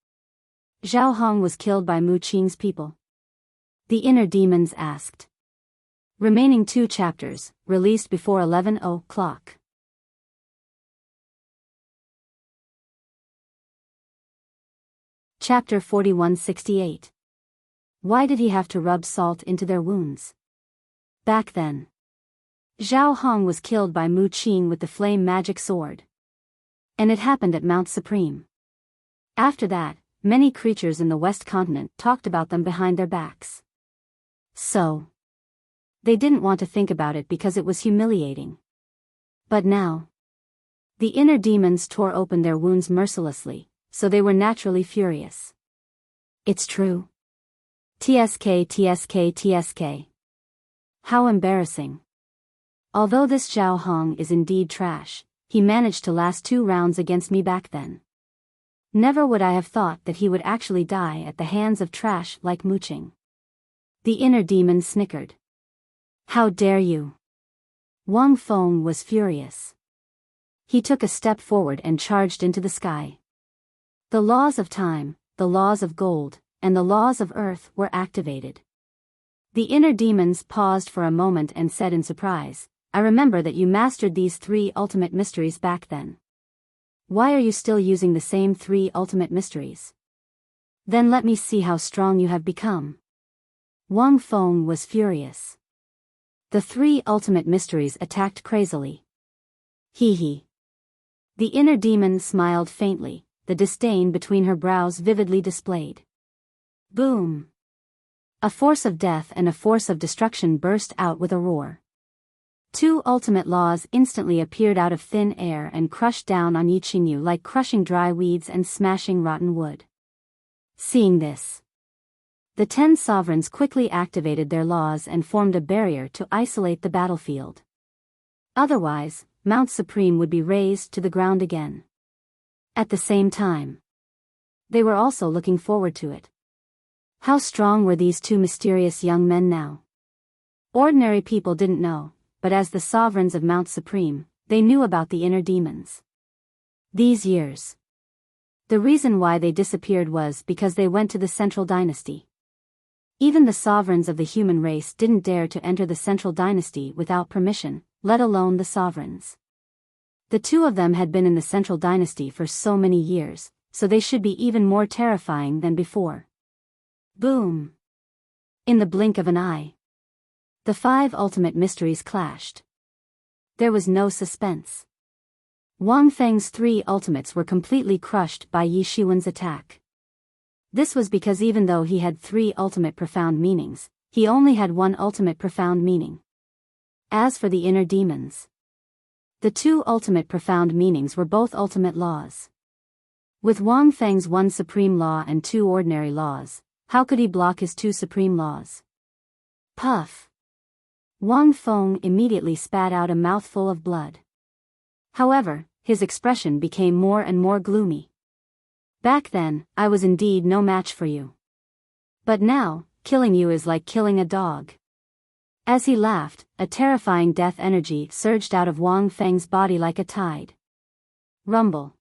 Zhao Hong was killed by Mu Qing's people. The inner demons asked. Remaining 2 chapters, released before 11:00. Chapter 4168. Why did he have to rub salt into their wounds? Back then, Zhao Hong was killed by Mu Qing with the flame magic sword. And it happened at Mount Supreme. After that, many creatures in the West Continent talked about them behind their backs. So, they didn't want to think about it because it was humiliating. But now, the inner demons tore open their wounds mercilessly, so they were naturally furious. It's true. TSK TSK TSK. How embarrassing. Although this Zhao Hong is indeed trash, he managed to last 2 rounds against me back then. Never would I have thought that he would actually die at the hands of trash like Mu Qing. The inner demon snickered. How dare you? Wang Feng was furious. He took a step forward and charged into the sky. The laws of time, the laws of gold, and the laws of earth were activated. The inner demons paused for a moment and said in surprise, I remember that you mastered these 3 ultimate mysteries back then. Why are you still using the same 3 ultimate mysteries? Then let me see how strong you have become. Wang Feng was furious. The 3 ultimate mysteries attacked crazily. Hee hee. The inner demon smiled faintly, the disdain between her brows vividly displayed. Boom! A force of death and a force of destruction burst out with a roar. 2 ultimate laws instantly appeared out of thin air and crushed down on Yi Qingyu like crushing dry weeds and smashing rotten wood. Seeing this, the 10 sovereigns quickly activated their laws and formed a barrier to isolate the battlefield. Otherwise, Mount Supreme would be razed to the ground again. At the same time, they were also looking forward to it. How strong were these 2 mysterious young men now? Ordinary people didn't know, but as the sovereigns of Mount Supreme, they knew about the inner demons. These years. The reason why they disappeared was because they went to the Central Dynasty. Even the sovereigns of the human race didn't dare to enter the Central Dynasty without permission, let alone the sovereigns. The 2 of them had been in the Central Dynasty for so many years, so they should be even more terrifying than before. Boom! In the blink of an eye, the 5 ultimate mysteries clashed. There was no suspense. Wang Feng's 3 ultimates were completely crushed by Yi Shiwen's attack. This was because even though he had 3 ultimate profound meanings, he only had 1 ultimate profound meaning. As for the inner demons, the 2 ultimate profound meanings were both ultimate laws. With Wang Feng's 1 supreme law and 2 ordinary laws, how could he block his 2 supreme laws? Puff! Wang Feng immediately spat out a mouthful of blood. However, his expression became more and more gloomy. Back then, I was indeed no match for you. But now, killing you is like killing a dog. As he laughed, a terrifying death energy surged out of Wang Feng's body like a tide. Rumble.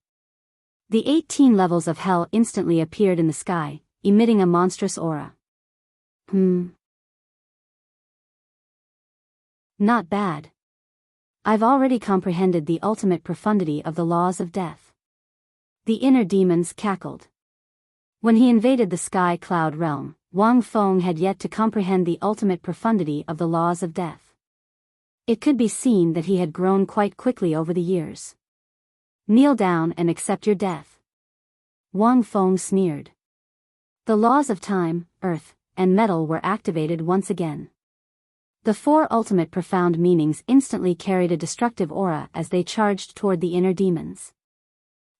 The 18 levels of hell instantly appeared in the sky, emitting a monstrous aura. Not bad. I've already comprehended the ultimate profundity of the laws of death. The inner demons cackled. When he invaded the sky cloud realm, Wang Feng had yet to comprehend the ultimate profundity of the laws of death. It could be seen that he had grown quite quickly over the years. Kneel down and accept your death. Wang Feng sneered. The laws of time, earth, and metal were activated once again. The 4 ultimate profound meanings instantly carried a destructive aura as they charged toward the inner demons.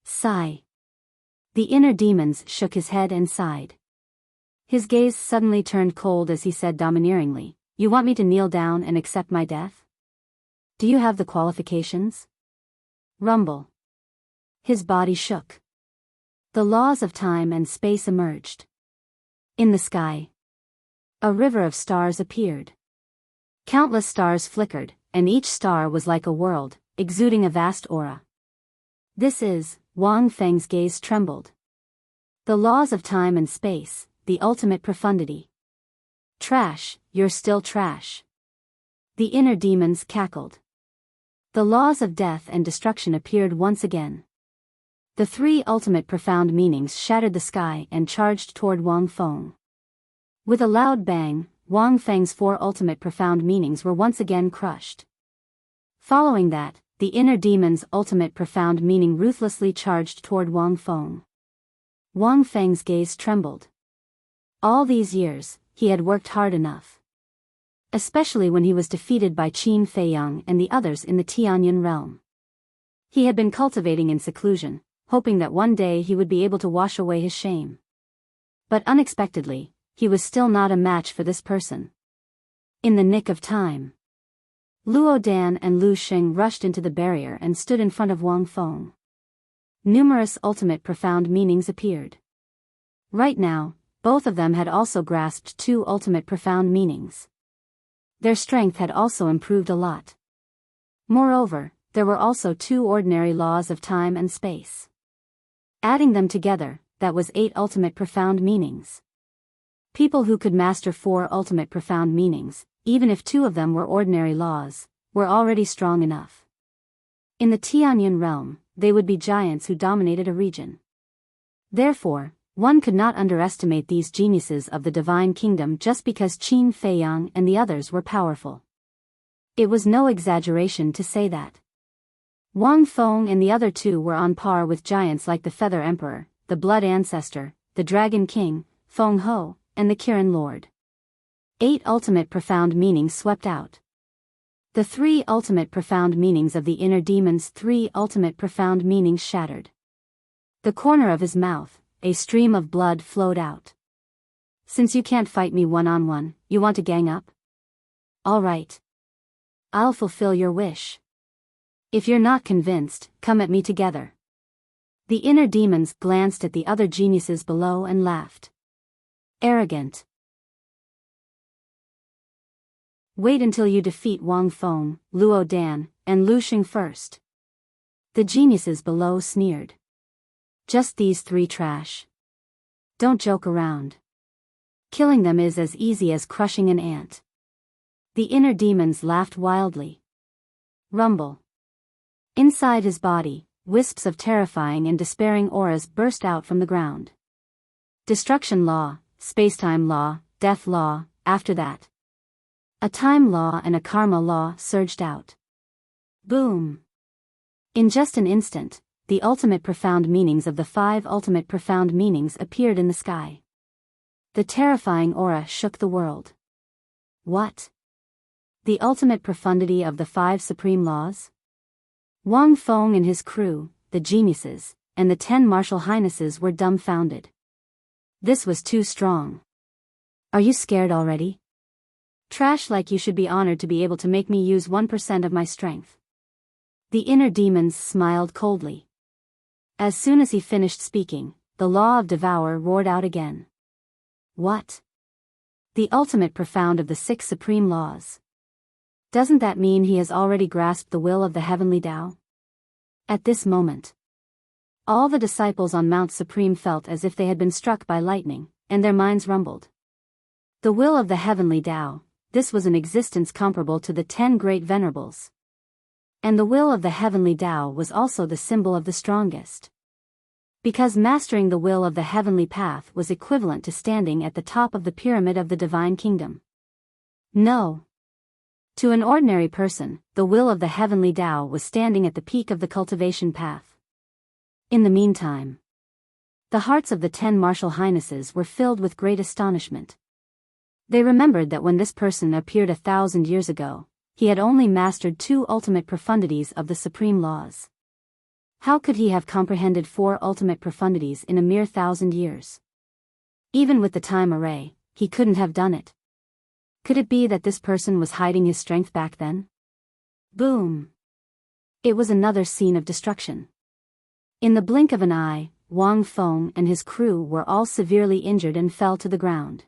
Sigh. The inner demons shook his head and sighed. His gaze suddenly turned cold as he said domineeringly, "You want me to kneel down and accept my death? Do you have the qualifications?" Rumble. His body shook. The laws of time and space emerged. In the sky, a river of stars appeared. Countless stars flickered, and each star was like a world, exuding a vast aura. "This is," Wang Feng's gaze trembled. "The laws of time and space, the ultimate profundity." "Trash, you're still trash." The inner demons cackled. The laws of death and destruction appeared once again. The three ultimate profound meanings shattered the sky and charged toward Wang Feng. With a loud bang, Wang Feng's four ultimate profound meanings were once again crushed. Following that, the inner demon's ultimate profound meaning ruthlessly charged toward Wang Feng. Wang Feng's gaze trembled. All these years, he had worked hard enough. Especially when he was defeated by Qin Feiyang and the others in the Tianyun realm. He had been cultivating in seclusion, hoping that one day he would be able to wash away his shame. But unexpectedly, he was still not a match for this person. In the nick of time, Luo Dan and Lu Xing rushed into the barrier and stood in front of Wang Feng. Numerous ultimate profound meanings appeared. Right now, both of them had also grasped two ultimate profound meanings. Their strength had also improved a lot. Moreover, there were also two ordinary laws of time and space. Adding them together, that was 8 ultimate profound meanings. People who could master 4 ultimate profound meanings, even if 2 of them were ordinary laws, were already strong enough. In the Tianyun realm, they would be giants who dominated a region. Therefore, one could not underestimate these geniuses of the divine kingdom just because Qin Feiyang and the others were powerful. It was no exaggeration to say that. Wang Feng and the other 2 were on par with giants like the Feather Emperor, the Blood Ancestor, the Dragon King, Feng Ho, and the Kirin Lord. 8 ultimate profound meanings swept out. The 3 ultimate profound meanings of the inner demon's 3 ultimate profound meanings shattered. The corner of his mouth, a stream of blood flowed out. "Since you can't fight me one-on-one, you want to gang up? All right. I'll fulfill your wish. If you're not convinced, come at me together." The inner demons glanced at the other geniuses below and laughed. Arrogant. "Wait until you defeat Wang Feng, Luo Dan, and Lu Xing first." The geniuses below sneered. "Just these 3 trash. Don't joke around. Killing them is as easy as crushing an ant." The inner demons laughed wildly. Rumble. Inside his body, wisps of terrifying and despairing auras burst out from the ground. Destruction law, spacetime law, death law, after that. A time law and a karma law surged out. Boom. In just an instant, the ultimate profound meanings of the 5 ultimate profound meanings appeared in the sky. The terrifying aura shook the world. What? The ultimate profundity of the 5 supreme laws? Wang Feng and his crew, the geniuses, and the 10 martial highnesses were dumbfounded. This was too strong. "Are you scared already? Trash like you should be honored to be able to make me use 1% of my strength." The inner demons smiled coldly. As soon as he finished speaking, the law of devour roared out again. "What? The ultimate profound of the 6 supreme laws. Doesn't that mean he has already grasped the will of the heavenly Tao?" At this moment, all the disciples on Mount Supreme felt as if they had been struck by lightning, and their minds rumbled. The will of the heavenly Tao, this was an existence comparable to the 10 great venerables. And the will of the heavenly Tao was also the symbol of the strongest. Because mastering the will of the heavenly path was equivalent to standing at the top of the pyramid of the divine kingdom. No. To an ordinary person, the will of the heavenly Tao was standing at the peak of the cultivation path. In the meantime, the hearts of the 10 martial highnesses were filled with great astonishment. They remembered that when this person appeared 1,000 years ago, he had only mastered 2 ultimate profundities of the supreme laws. How could he have comprehended 4 ultimate profundities in a mere 1,000 years? Even with the time array, he couldn't have done it. Could it be that this person was hiding his strength back then? Boom! It was another scene of destruction. In the blink of an eye, Wang Feng and his crew were all severely injured and fell to the ground.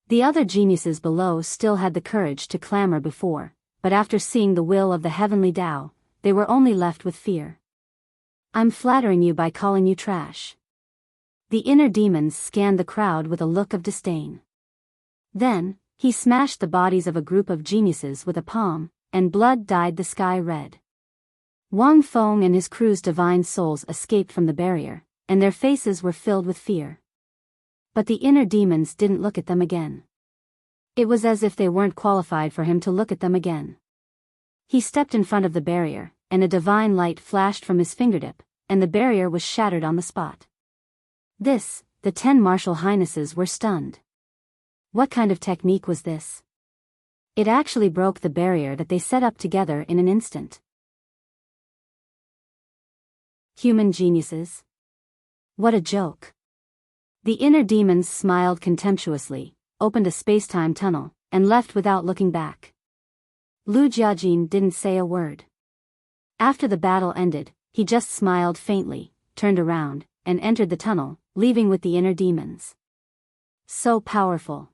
The other geniuses below still had the courage to clamor before, but after seeing the will of the heavenly Tao, they were only left with fear. I'm flattering you by calling you trash. The inner demons scanned the crowd with a look of disdain. Then, he smashed the bodies of a group of geniuses with a palm, and blood dyed the sky red. Wang Feng and his crew's divine souls escaped from the barrier, and their faces were filled with fear. But the inner demons didn't look at them again. It was as if they weren't qualified for him to look at them again. He stepped in front of the barrier, and a divine light flashed from his fingertip, and the barrier was shattered on the spot. The 10 martial highnesses were stunned. What kind of technique was this? It actually broke the barrier that they set up together in an instant. Human geniuses? What a joke. The inner demons smiled contemptuously, opened a space-time tunnel, and left without looking back. Lu Jiajin didn't say a word. After the battle ended, he just smiled faintly, turned around, and entered the tunnel, leaving with the inner demons. So powerful.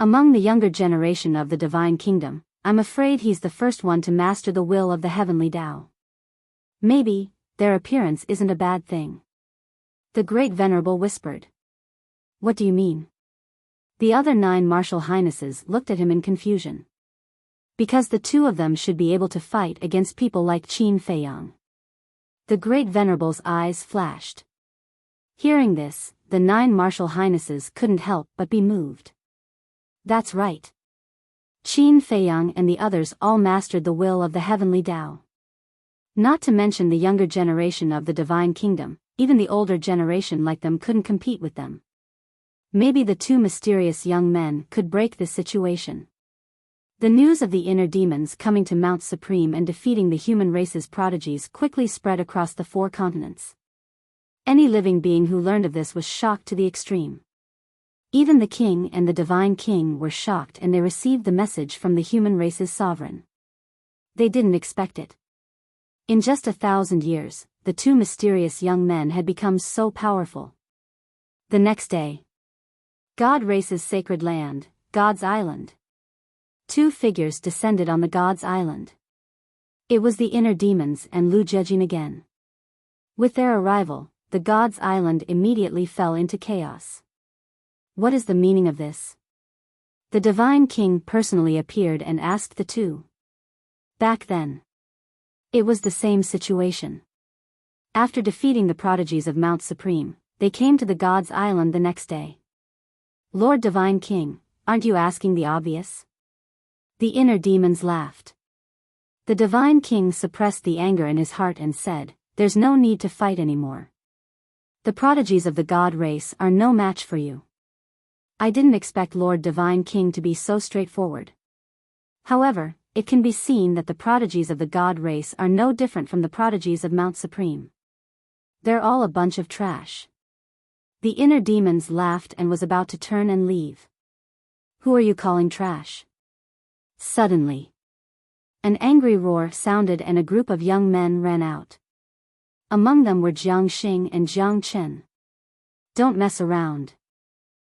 Among the younger generation of the Divine Kingdom, I'm afraid he's the first one to master the will of the heavenly Tao. Maybe, their appearance isn't a bad thing. The Great Venerable whispered. What do you mean? The other 9 martial highnesses looked at him in confusion. Because the 2 of them should be able to fight against people like Qin Feiyang. The Great Venerable's eyes flashed. Hearing this, the 9 martial highnesses couldn't help but be moved. That's right. Qin Feiyang and the others all mastered the will of the heavenly Tao. Not to mention the younger generation of the Divine Kingdom, even the older generation like them couldn't compete with them. Maybe the 2 mysterious young men could break this situation. The news of the inner demons coming to Mount Supreme and defeating the human race's prodigies quickly spread across the 4 continents. Any living being who learned of this was shocked to the extreme. Even the king and the divine king were shocked, and they received the message from the human race's sovereign. They didn't expect it. In just 1,000 years, the 2 mysterious young men had become so powerful. The next day. God Race's sacred land, God's Island. 2 figures descended on the God's Island. It was the inner demons and Lu Jiajin again. With their arrival, the God's Island immediately fell into chaos. What is the meaning of this? The Divine King personally appeared and asked the 2. Back then, it was the same situation. After defeating the prodigies of Mount Supreme, they came to the God's Island the next day. Lord Divine King, aren't you asking the obvious? The inner demons laughed. The Divine King suppressed the anger in his heart and said, "There's no need to fight anymore. The prodigies of the God race are no match for you." I didn't expect Lord Divine King to be so straightforward. However, it can be seen that the prodigies of the God race are no different from the prodigies of Mount Supreme. They're all a bunch of trash. The inner demons laughed and was about to turn and leave. Who are you calling trash? Suddenly, an angry roar sounded and a group of young men ran out. Among them were Jiang Xing and Jiang Chen. Don't mess around.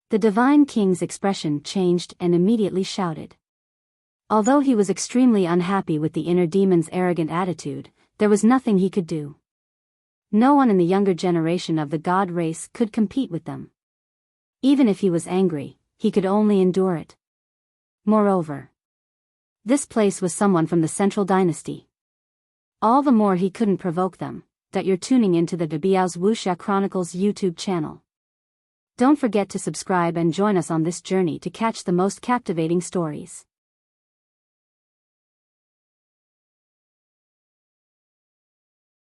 The Divine King's expression changed and immediately shouted. Although he was extremely unhappy with the inner demon's arrogant attitude, there was nothing he could do. No one in the younger generation of the God race could compete with them. Even if he was angry, he could only endure it. Moreover, this place was someone from the Central Dynasty. All the more he couldn't provoke them, that you're tuning into the Biyao's Wuxia Chronicles YouTube channel. Don't forget to subscribe and join us on this journey to catch the most captivating stories.